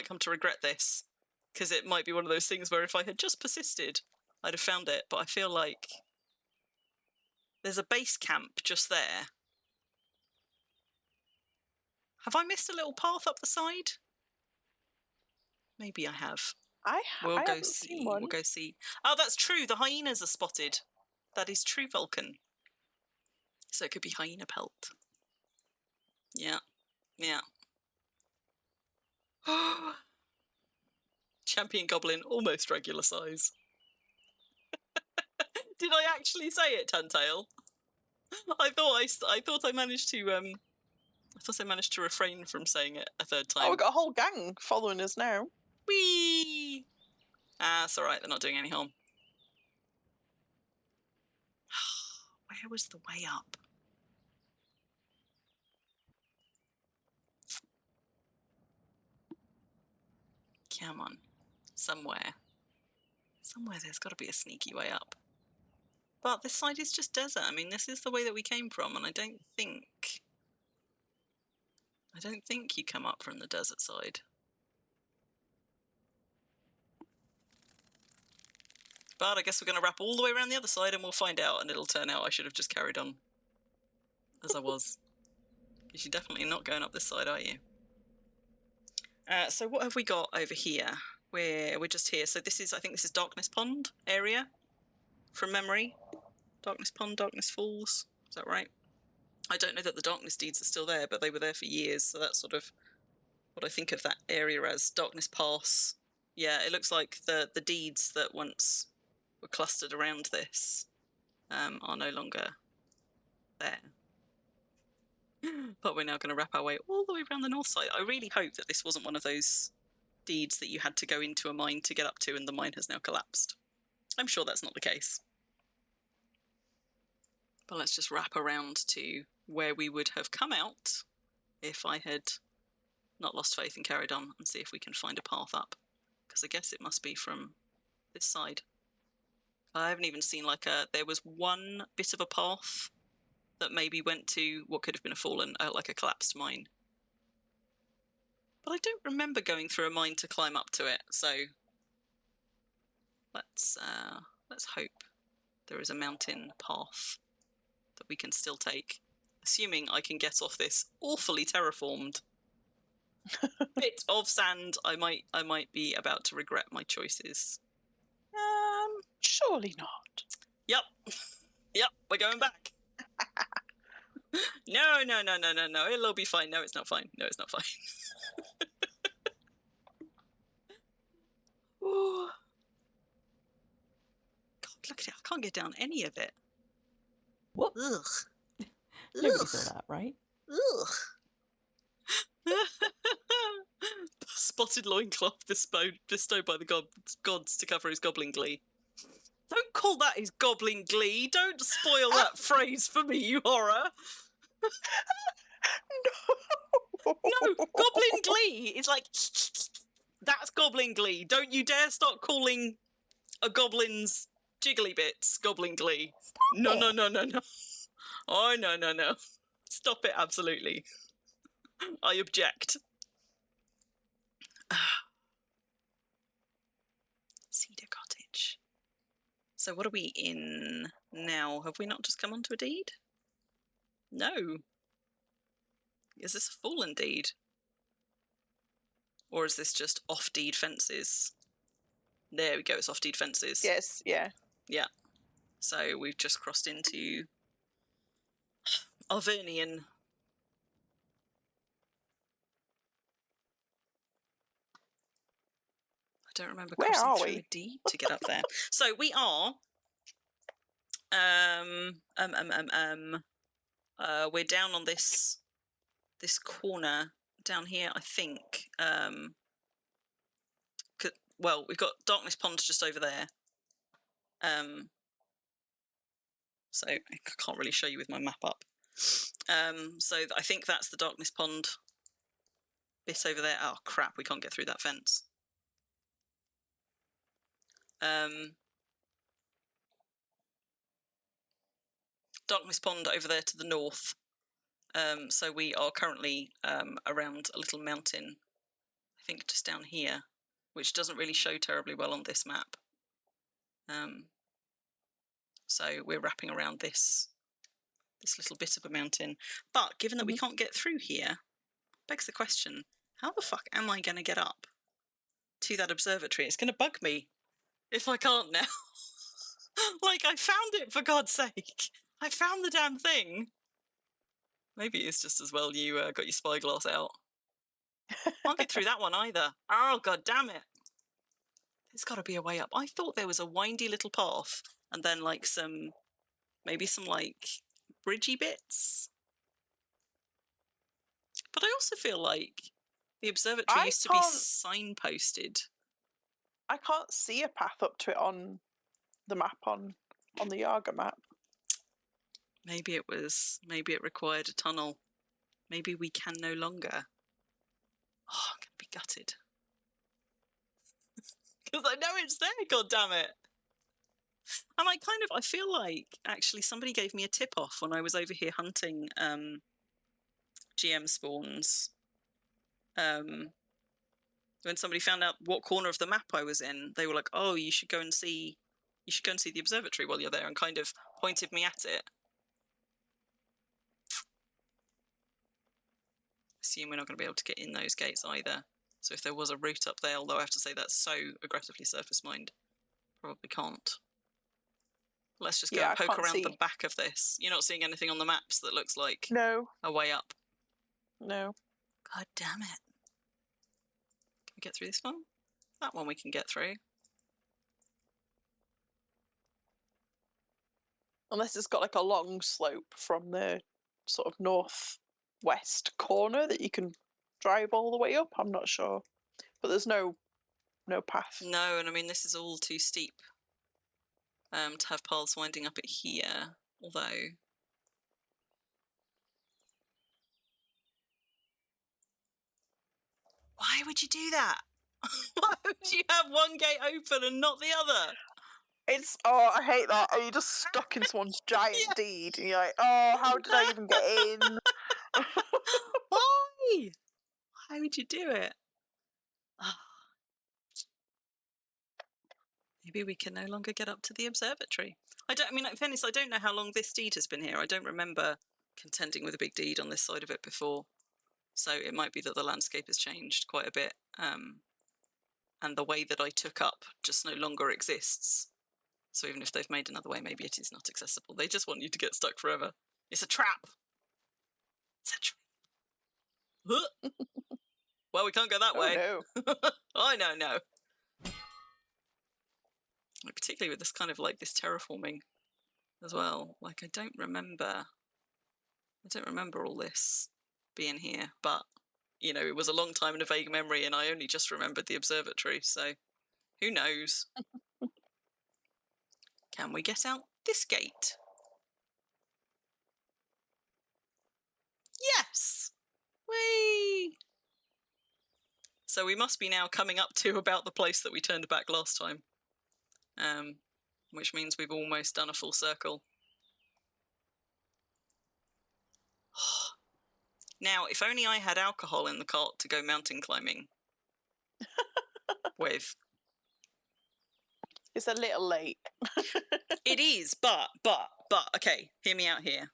come to regret this. Because it might be one of those things where if I had just persisted, I'd have found it. But I feel like there's a base camp just there. Have I missed a little path up the side? Maybe I have. I We'll go haven't see. seen one. We'll go see. Oh, that's true. The hyenas are spotted. That is true, Vulcan. So it could be hyena pelt. Yeah. Yeah. Champion goblin, almost regular size. Did I actually say it, Tantail? I thought I managed to refrain from saying it a third time. Oh, we've got a whole gang following us now. Whee! Ah, it's alright, they're not doing any harm. Where was the way up? Come on. Somewhere there's got to be a sneaky way up. But this side is just desert. I mean, this is the way that we came from, and I don't think you come up from the desert side. But I guess we're going to wrap all the way around the other side and we'll find out, and it'll turn out I should have just carried on as I was. Because you're definitely not going up this side, are you? So what have we got over here? We're just here. So I think this is Darkness Pond area, from memory. Darkness Pond, Darkness Falls. Is that right? I don't know that the Darkness deeds are still there, but they were there for years. So that's sort of what I think of that area as. Darkness Pass. Yeah, it looks like the deeds that once were clustered around this are no longer there. But we're now going to wrap our way all the way around the north side. I really hope that this wasn't one of those deeds that you had to go into a mine to get up to and the mine has now collapsed. I'm sure that's not the case. But let's just wrap around to where we would have come out if I had not lost faith and carried on, and see if we can find a path up. Because I guess it must be from this side. I haven't even seen there was one bit of a path that maybe went to what could have been like a collapsed mine. But I don't remember going through a mine to climb up to it, so let's hope there is a mountain path that we can still take. Assuming I can get off this awfully terraformed bit of sand, I might be about to regret my choices. Surely not. Yep. Yep, we're going back. No, it'll all be fine. No, it's not fine. No, it's not fine. Ooh. God, look at it. I can't get down any of it. Whoops. Ugh. Nobody saw that, right? Ugh. Spotted loincloth bestowed by the gods to cover his goblin glee. Don't call that his goblin glee. Don't spoil that phrase for me, you horror. No. No, goblin glee is like... That's goblin glee. Don't you dare start calling a goblin's jiggly bits goblin glee. No. Oh, no. Stop it, absolutely. I object. Cedar Cottage. So what are we in now? Have we not just come onto a deed? No. Is this a fallen deed? Or is this just off-deed fences? There we go, it's off-deed fences. Yes, yeah. Yeah. So we've just crossed into Arvernian. I don't remember Where crossing are through we? a deed to get up there. So we are we're down on this corner down here, I think. Well, we've got Darkness Pond just over there. So I can't really show you with my map up. So I think that's the Darkness Pond bit over there. Oh crap, we can't get through that fence. Darkness Pond over there to the north. So we are currently around a little mountain, I think just down here, which doesn't really show terribly well on this map. So we're wrapping around this little bit of a mountain. But given that we can't get through here, begs the question, how the fuck am I going to get up to that observatory? It's going to bug me if I can't now. Like, I found it, for God's sake. I found the damn thing. Maybe it's just as well you got your spyglass out. Can't get through that one either. Oh, God damn it. There's got to be a way up. I thought there was a windy little path and then, like, maybe some, like, bridgey bits. But I also feel like the observatory used to be signposted. I can't see a path up to it on the map, on the Yaga map. Maybe it required a tunnel. Maybe we can no longer. Oh, I'm going to be gutted. Because I know it's there, God damn it. And I feel like, actually, somebody gave me a tip-off when I was over here hunting GM spawns. When somebody found out what corner of the map I was in, they were like, oh, you should go and see the observatory while you're there, and kind of pointed me at it. Assume we're not going to be able to get in those gates either. So if there was a route up there, although I have to say that's so aggressively surface mined, probably can't. Let's just go and poke around the back of this. You're not seeing anything on the maps that looks like a way up? No. God damn it. Can we get through this one? That one we can get through. Unless it's got like a long slope from the sort of northwest corner that you can drive all the way up. I'm not sure. But there's no path. No, and I mean, this is all too steep to have paths winding up at here, although... Why would you do that? Why would you have one gate open and not the other? I hate that. Are you just stuck in someone's giant deed? And you're like, oh, how did I even get in? Why? Why would you do it? Maybe we can no longer get up to the observatory. Like, Venice, I don't know how long this deed has been here. I don't remember contending with a big deed on this side of it before. So it might be that the landscape has changed quite a bit. And the way that I took up just no longer exists. So even if they've made another way, maybe it is not accessible. They just want you to get stuck forever. It's a trap. It's a trap. Well, we can't go that way. No. Oh, no. Particularly with this kind of like this terraforming as well. Like, I don't remember all this being here, but you know, it was a long time in a vague memory, and I only just remembered the observatory, so who knows? Can we get out this gate? Yes! Whee! So we must be now coming up to about the place that we turned back last time. Which means we've almost done a full circle. Now, if only I had alcohol in the cart to go mountain climbing with. It's a little late. It is, but, okay, hear me out here.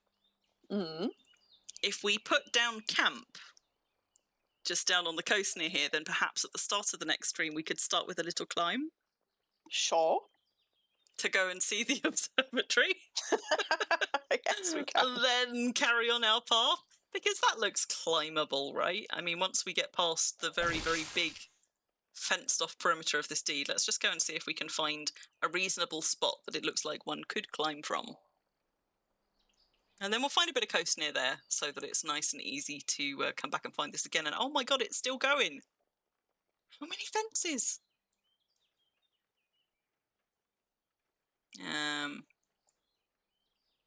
Mm. If we put down camp just down on the coast near here, then perhaps at the start of the next stream we could start with a little climb Sure. to go and see the observatory. Yes, we can. And then carry on our path, because that looks climbable, right? I mean, once we get past the very, very big fenced off perimeter of this deed, let's just go and see if we can find a reasonable spot that it looks like one could climb from. And then we'll find a bit of coast near there so that it's nice and easy to come back and find this again. And oh my god, it's still going. How many fences?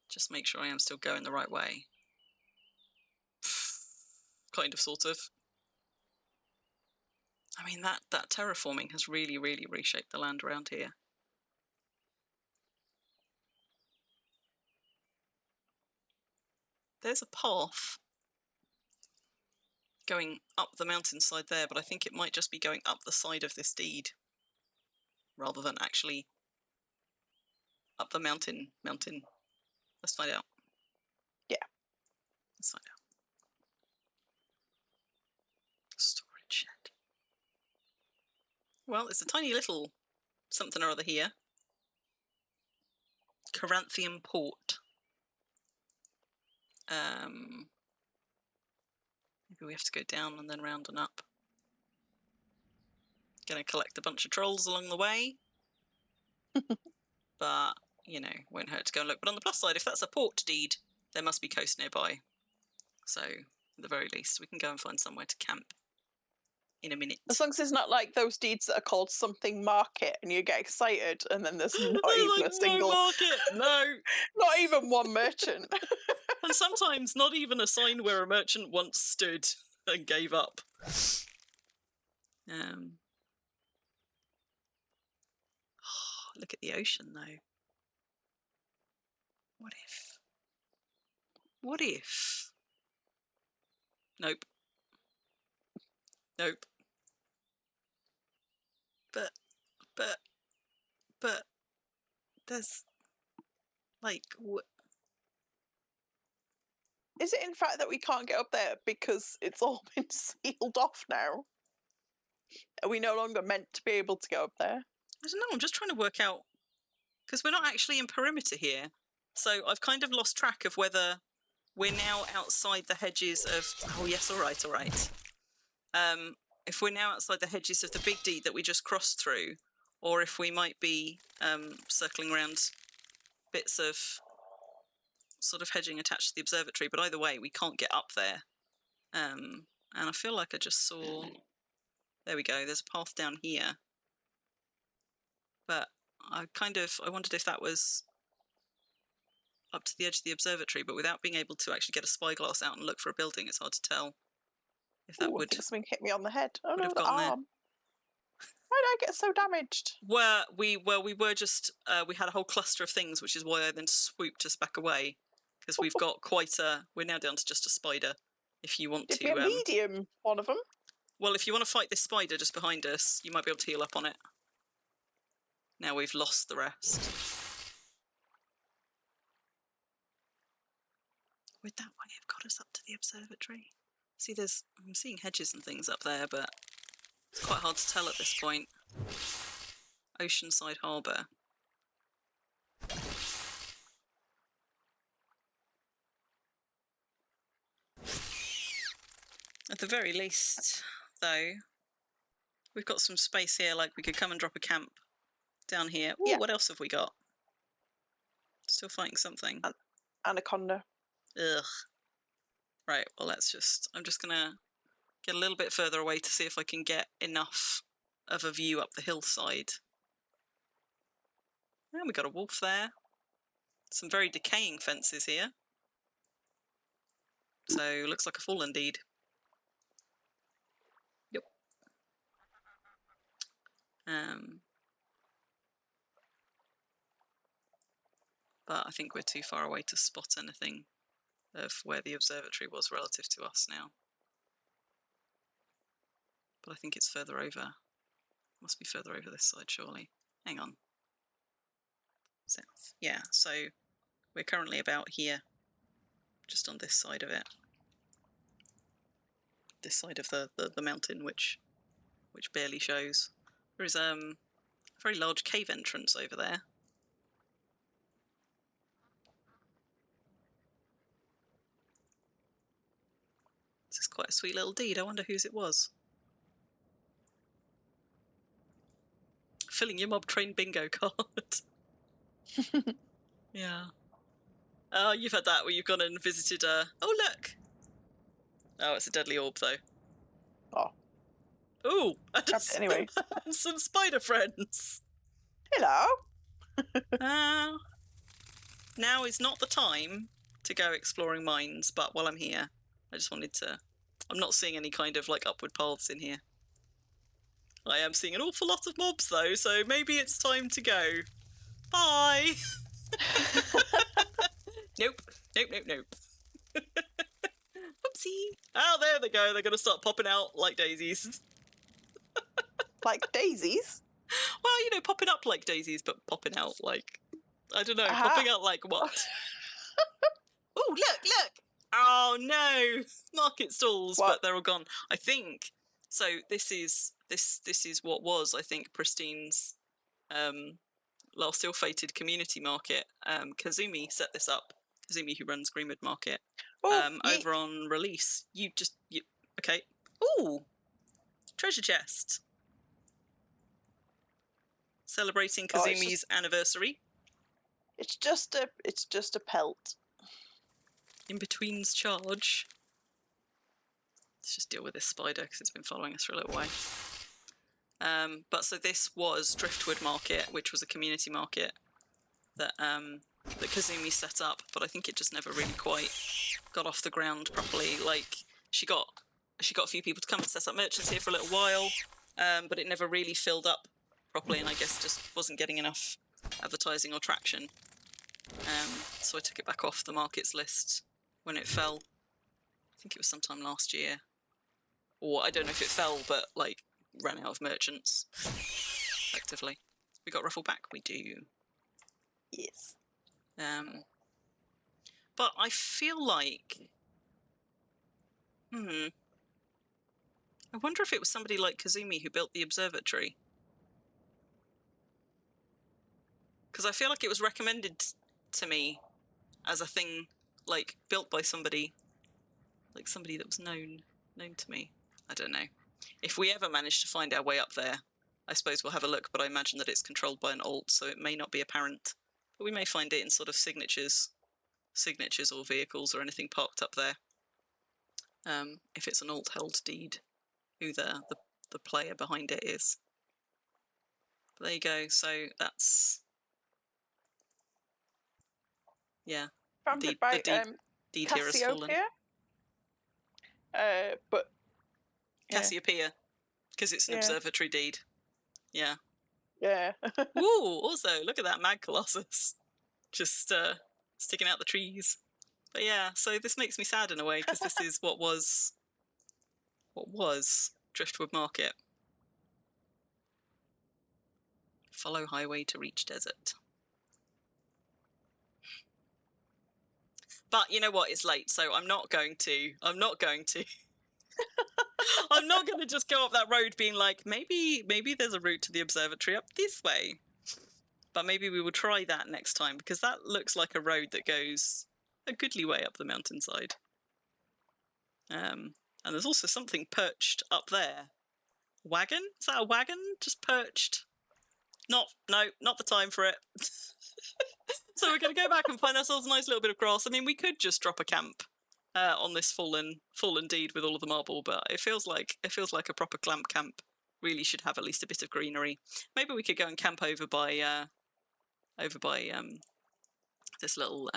Just make sure I am still going the right way. Kind of, sort of. I mean, that terraforming has really, really reshaped the land around here. There's a path going up the mountainside there, but I think it might just be going up the side of this deed rather than actually up the mountain. Let's find out. Yeah. Let's find out. Storage shed. Well, it's a tiny little something or other here. Caranthian Port. Maybe we have to go down and then round and up. Gonna collect a bunch of trolls along the way. But, you know, won't hurt to go and look. But on the plus side, if that's a port deed, there must be coast nearby. So, at the very least, we can go and find somewhere to camp in a minute. As long as it's not like those deeds that are called something market and you get excited and then there's not even like, a single... No market! No! Not even one merchant. And sometimes not even a sign where a merchant once stood and gave up. Look at the ocean, though. What if? What if? Nope. Nope. But, there's, like, Is it in fact that we can't get up there because it's all been sealed off now? Are we no longer meant to be able to get up there? I don't know, I'm just trying to work out, because we're not actually in perimeter here. So I've kind of lost track of whether we're now outside the hedges of... Oh, yes, all right. If we're now outside the hedges of the big deed that we just crossed through, or if we might be circling around bits of sort of hedging attached to the observatory. But either way, we can't get up there. And I feel like I just saw... There we go, there's a path down here. But I wondered if that was up to the edge of the observatory, but without being able to actually get a spyglass out and look for a building, it's hard to tell if that Ooh, I would think something hit me on the head. Oh would no, have the gotten there. arm. Why did I get so damaged? we were just we had a whole cluster of things, which is why I then swooped us back away, because we've got we're now down to just a spider. If you want Give to me a medium, one of them. well, if you want to fight this spider just behind us, you might be able to heal up on it. Now we've lost the rest. Would that way have got us up to the observatory? See, I'm seeing hedges and things up there, but it's quite hard to tell at this point. Oceanside Harbour. At the very least, though, we've got some space here, like we could come and drop a camp down here. Ooh, Yeah. What else have we got? Still fighting something. Anaconda. Ugh. Right, well, I'm just gonna get a little bit further away to see if I can get enough of a view up the hillside. And we got a wolf there. Some very decaying fences here. So, looks like a fallen deed. Yep. But I think we're too far away to spot anything of where the observatory was relative to us now. But I think it's further over. Must be further over this side, surely. Hang on. South. Yeah, so we're currently about here, just on this side of it. This side of the mountain, which barely shows. There is a very large cave entrance over there. This is quite a sweet little deed. I wonder whose it was. Filling your mob train bingo card. Yeah. Oh, you've had that where you've gone and visited oh, look! Oh, it's a deadly orb, though. Oh, Ooh! grabbed it anyway. Some spider friends! Hello. Now is not the time to go exploring mines, but while I'm here, I just wanted to... I'm not seeing any kind of, like, upward paths in here. I am seeing an awful lot of mobs, though, so maybe it's time to go. Bye! Nope. Nope, nope, nope. Oopsie. Oh, there they go. They're going to start popping out like daisies. Like daisies? Well, you know, popping up like daisies, but popping out like... I don't know, Aha. popping out like what? Oh, look! Oh, no! Market stalls, What? but they're all gone. I think... So this is what was, I think, Pristine's last ill-fated community market. Kazumi set this up. Kazumi, who runs Greenwood Market, Oh, over on release. Okay. Ooh! Treasure chest. Celebrating Oh, it's Kazumi's anniversary. it's just a pelt. In-between's charge. Let's just deal with this spider because it's been following us for a little way. But so this was Driftwood Market, which was a community market that that Kazumi set up, but I think it just never really quite got off the ground properly. Like she got a few people to come and set up merchants here for a little while, but it never really filled up properly, and I guess just wasn't getting enough advertising or traction. So I took it back off the markets list when it fell. I think it was sometime last year, or I don't know if it fell, but like ran out of merchants effectively. We got Ruffle back. We do. Yes. But I feel like, I wonder if it was somebody like Kazumi who built the observatory. Because I feel like it was recommended to me as a thing, like, built by somebody, like somebody that was known to me. I don't know. If we ever manage to find our way up there, I suppose we'll have a look, but I imagine that it's controlled by an alt, so it may not be apparent. But we may find it in sort of signatures or vehicles or anything parked up there. If it's an alt-held deed, who the player behind it is. But there you go. So that's Founded the by deed here has fallen. Cassiopeia. But yeah. Cassiopeia, because it's an observatory deed. Yeah. Yeah. Ooh, also, look at that Mag Colossus. Just sticking out the trees. But yeah, so this makes me sad in a way, because this is what was Driftwood Market. Follow highway to reach desert. But you know what? It's late, so I'm not going to. I'm not going to just go up that road being like, maybe there's a route to the observatory up this way. But maybe we will try that next time, because that looks like a road that goes a goodly way up the mountainside. And there's also something perched up there. Wagon? Is that a wagon? Just perched? No, not the time for it. So we're going to go back and find ourselves a nice little bit of grass. I mean, we could just drop a camp on this fallen deed with all of the marble, but it feels like a proper glamp camp really should have at least a bit of greenery. Maybe we could go and camp over by this little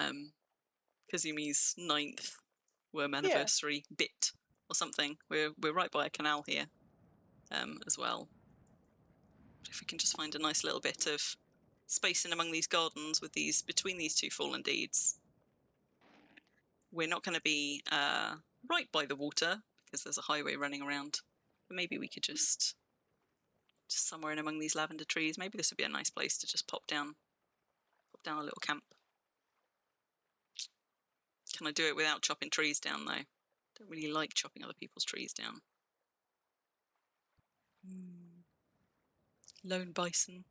Kazumi's 9th worm anniversary bit or something. We're right by a canal here as well. But if we can just find a nice little bit of space in among these gardens with between these two fallen deeds. We're not going to be right by the water because there's a highway running around. But maybe we could just somewhere in among these lavender trees. Maybe this would be a nice place to just pop down Pop down a little camp. Can I do it without chopping trees down, though? Don't really like chopping other people's trees down. Lone bison.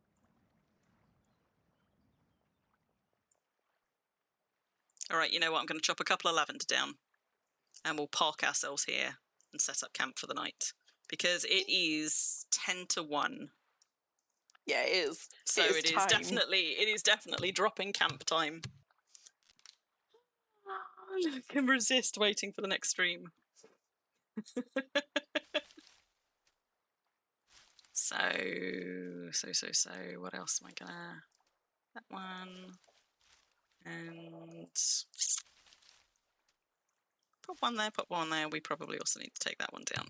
All right, you know what? I'm going to chop a couple of lavender down, and we'll park ourselves here and set up camp for the night, because it is 10 to 1. Yeah, it is. So it is definitely dropping camp time. I can resist waiting for the next stream. So, what else am I gonna... That one. And... Put one there. We probably also need to take that one down.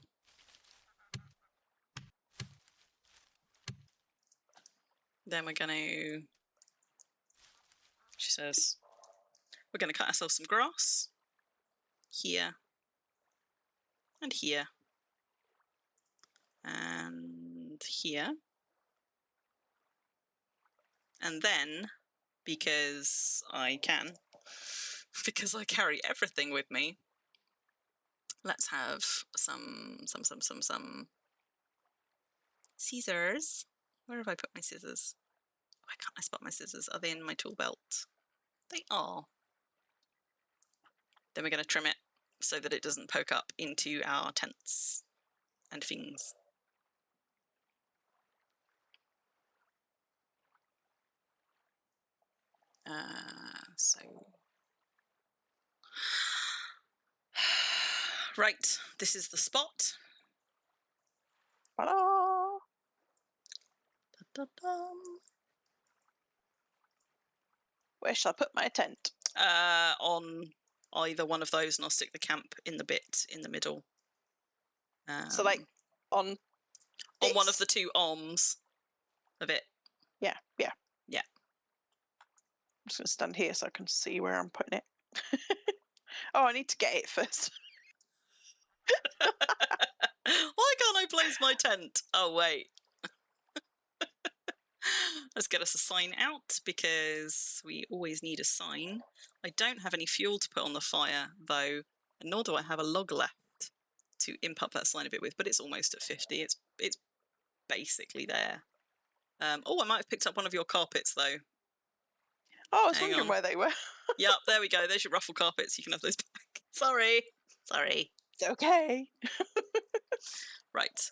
Then we're gonna... She says... We're gonna cut ourselves some grass. Here. And here. And here. And then, because I can, because I carry everything with me, let's have some scissors. Where have I put my scissors? Why can't I spot my scissors? Are they in my tool belt? They are. Then we're going to trim it so that it doesn't poke up into our tents and things. So... Right, this is the spot. Ta-da! Da-da-dum. Where shall I put my tent? On either one of those, and I'll stick the camp in the bit in the middle. So, like, on one of the two arms of it. Yeah. Yeah. I'm just going to stand here so I can see where I'm putting it. Oh, I need to get it first. Why can't I place my tent? Oh, wait. Let's get us a sign out, because we always need a sign. I don't have any fuel to put on the fire, though, and nor do I have a log left to imp up that sign a bit with, but it's almost at 50. It's basically there. Oh, I might have picked up one of your carpets, though. Oh, I was Hang wondering on. where they were. Yep, there we go. There's your ruffle carpets. You can have those back. Sorry. It's okay. Right.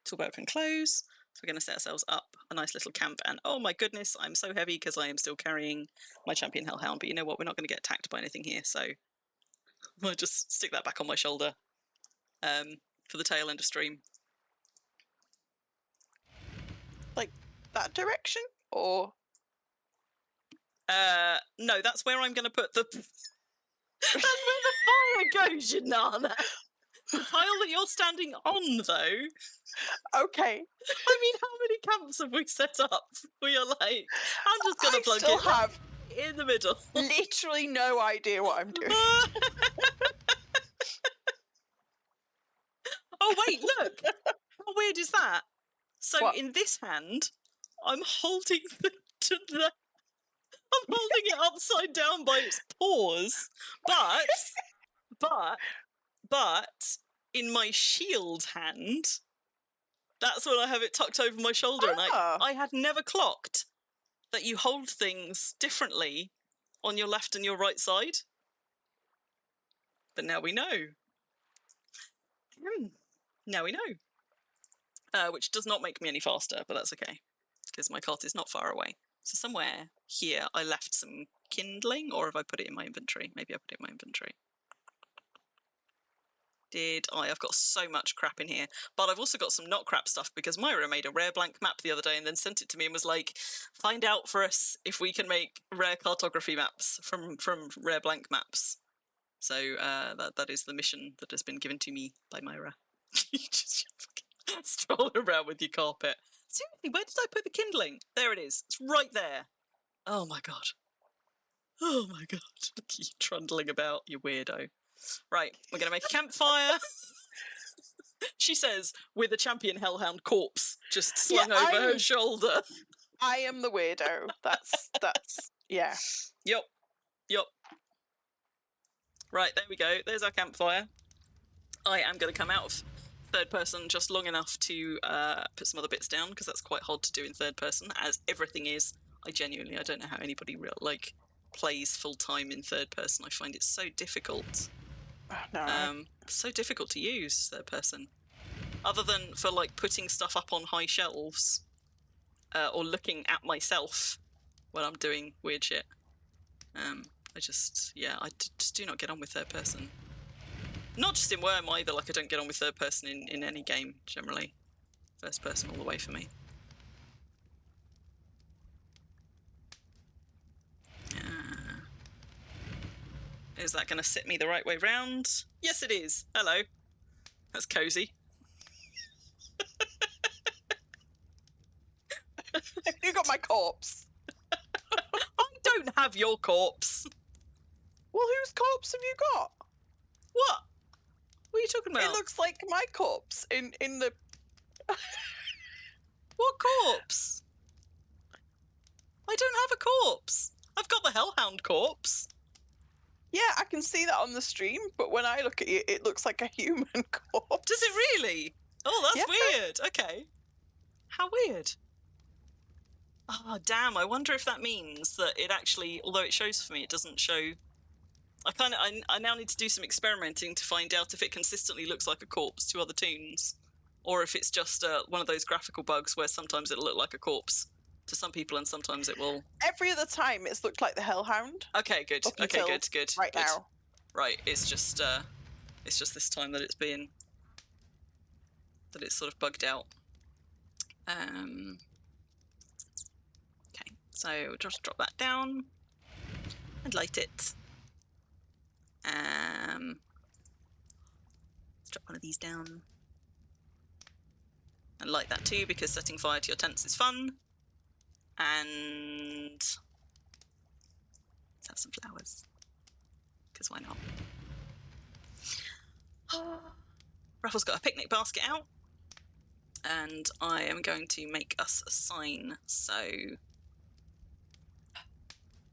Toolbelt can close. So we're going to set ourselves up a nice little camp. And oh my goodness, I'm so heavy because I am still carrying my champion hellhound. But you know what? We're not going to get attacked by anything here. So I'll just stick that back on my shoulder for the tail end of stream. Like that direction? Or... No, that's where I'm going to put the... That's where the fire goes, you nana. The tile that you're standing on, though. Okay. I mean, how many camps have we set up where you're like, I'm just going to plug still it have in the middle? literally no idea what I'm doing. Oh, wait, look. How weird is that? So What? in this hand, I'm holding I'm holding it upside down by its paws, but in my shield hand, that's when I have it tucked over my shoulder, and I had never clocked that you hold things differently on your left and your right side. But now we know. Now we know. Which does not make me any faster, but that's okay, because my cart is not far away. So somewhere here I left some kindling, or have I put it in my inventory? Maybe I put it in my inventory. Did I? I've got so much crap in here. But I've also got some not crap stuff, because Myra made a rare blank map the other day and then sent it to me and was like, find out for us if we can make rare cartography maps from rare blank maps. So that is the mission that has been given to me by Myra. You just fucking stroll around with your carpet. Seriously, where did I put the kindling? There it is. It's right there. Oh my god. Oh my god. Look at you trundling about, you weirdo. Right, we're going to make a campfire. She says, with a champion hellhound corpse just slung over her shoulder. I am the weirdo. That's yeah. Yup. Right, there we go. There's our campfire. I am going to come out of third person just long enough to put some other bits down, because that's quite hard to do in third person, as everything is. I don't know how anybody plays full time in third person. I find it so difficult. No. So difficult to use third person. Other than for like putting stuff up on high shelves, or looking at myself when I'm doing weird shit. I just do not get on with third person. Not just in Worm either, like I don't get on with third person in any game, generally. First person all the way for me. Is that going to sit me the right way round? Yes, it is. Hello. That's cozy. You got my corpse. I don't have your corpse. Well, whose corpse have you got? What? What are you talking about? It looks like my corpse in the... What corpse? I don't have a corpse. I've got the Hellhound corpse. Yeah, I can see that on the stream, but when I look at it, it looks like a human corpse. Does it really? Oh, that's weird. Okay. How weird. Oh, damn. I wonder if that means that it actually, although it shows for me, it doesn't show... I now need to do some experimenting to find out if it consistently looks like a corpse to other toons, or if it's just one of those graphical bugs where sometimes it'll look like a corpse to some people and sometimes it will... Every other time it's looked like the Hellhound. Okay, good. Up Okay, until good. Right good. now. Right, it's just this time that that it's sort of bugged out. Okay, so we'll just drop that down and light it. Let's drop one of these down and light that too, because setting fire to your tents is fun. And let's have some flowers, because why not? Ruffle's got a picnic basket out, and I am going to make us a sign. So,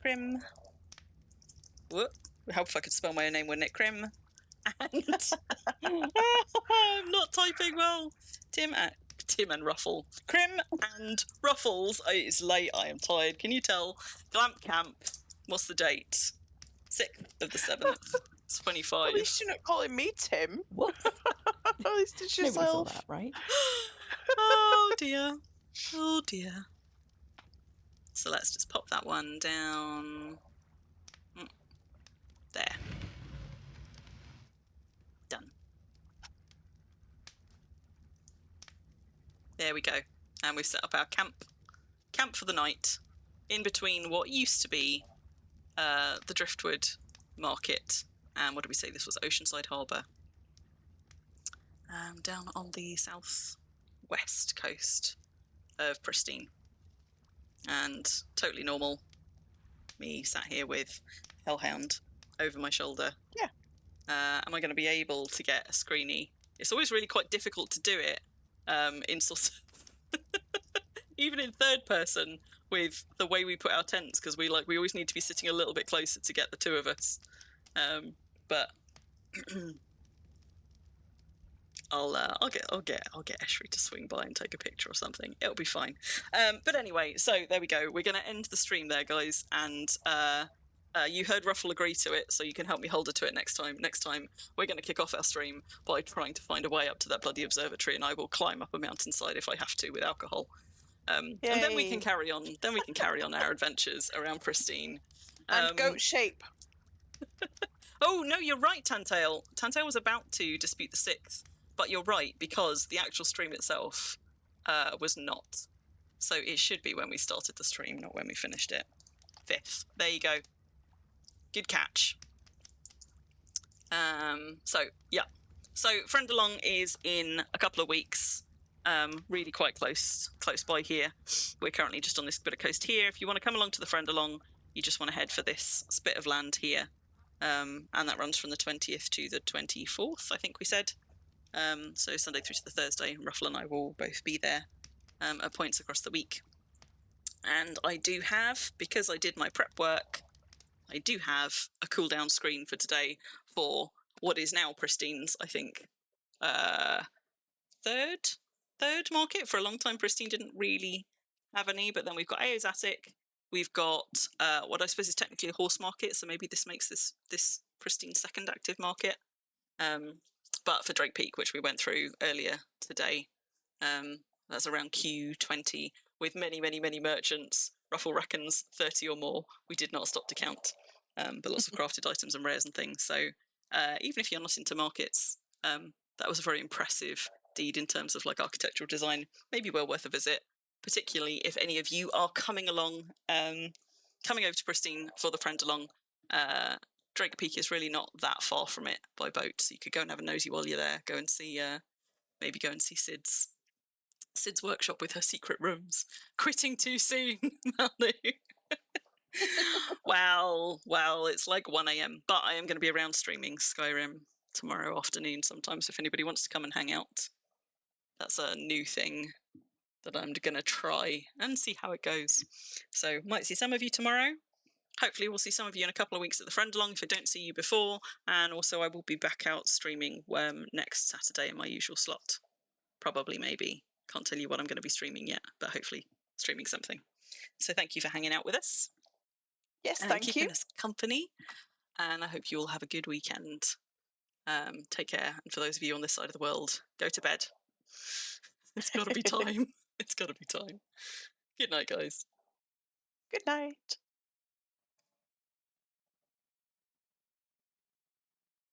Crim. Whoop. I hope if I could spell my own name, wouldn't it? Crim. And I'm not typing well. Tim and Ruffle. Crim and Ruffles. Oh, it's late. I am tired. Can you tell? Glamp Camp. What's the date? 6th of the 7th. 25. At least you're not calling me Tim. Whoops. At least it's Nobody saw yourself. that, right? Oh dear. Oh dear. So let's just pop that one down. There. Done. There we go. And we've set up our camp for the night in between what used to be the Driftwood Market and what did we say this was? Oceanside Harbour. Down on the southwest coast of Pristine. And totally normal. Me sat here with Hellhound over my shoulder. Yeah. Am I going to be able to get a screeny? It's always really quite difficult to do it in sort of even in third person with the way we put our tents, because we always need to be sitting a little bit closer to get the two of us. But I'll get Eshri to swing by and take a picture or something. It'll be fine. But anyway, so there we go. We're going to end the stream there, guys. And you heard Ruffle agree to it, so you can help me hold her to it next time. Next time, we're going to kick off our stream by trying to find a way up to that bloody observatory, and I will climb up a mountainside if I have to with alcohol. And then we can carry on. Then we can carry on our adventures around Pristine. And goat shape. Oh no, you're right, Tantail. Tantail was about to dispute the 6th, but you're right, because the actual stream itself was not. So it should be when we started the stream, not when we finished it. 5th. There you go. Good catch. So yeah. So Friendalong is in a couple of weeks. Really quite close by here. We're currently just on this bit of coast here. If you want to come along to the Friendalong, you just want to head for this bit of land here. And that runs from the 20th to the 24th, I think we said. So Sunday through to the Thursday. Ruffle and I will both be there at points across the week. And I do have, because I did my prep work, I do have a cooldown screen for today for what is now Pristine's, I think, third market. For a long time, Pristine didn't really have any, but then we've got AO's Attic, we've got what I suppose is technically a horse market, so maybe this makes this Pristine second active market. But for Drake Peak, which we went through earlier today, that's around Q20 with many merchants. Ruffle reckons 30 or more. We did not stop to count, but lots of crafted items and rares and things. So even if you're not into markets, that was a very impressive deed in terms of like architectural design. Maybe well worth a visit, particularly if any of you are coming along, coming over to Pristine for the Friendalong. Drake Peak is really not that far from it by boat, so you could go and have a nosy while you're there. Go and see, maybe go and see Sid's workshop with her secret rooms. Quitting too soon, Manu. Well, it's like 1 a.m, but I am going to be around streaming Skyrim tomorrow afternoon sometimes if anybody wants to come and hang out. That's a new thing that I'm going to try and see how it goes. So might see some of you tomorrow. Hopefully we'll see some of you in a couple of weeks at the Friendalong if I don't see you before. And also I will be back out streaming next Saturday in my usual slot. Probably, maybe. Can't tell you what I'm going to be streaming yet, but hopefully streaming something. So thank you for hanging out with us. Yes, And thank keeping you. us company. And I hope you all have a good weekend. Take care. And for those of you on this side of the world, go to bed. It's got to be time. It's got to be time. Good night, guys. Good night.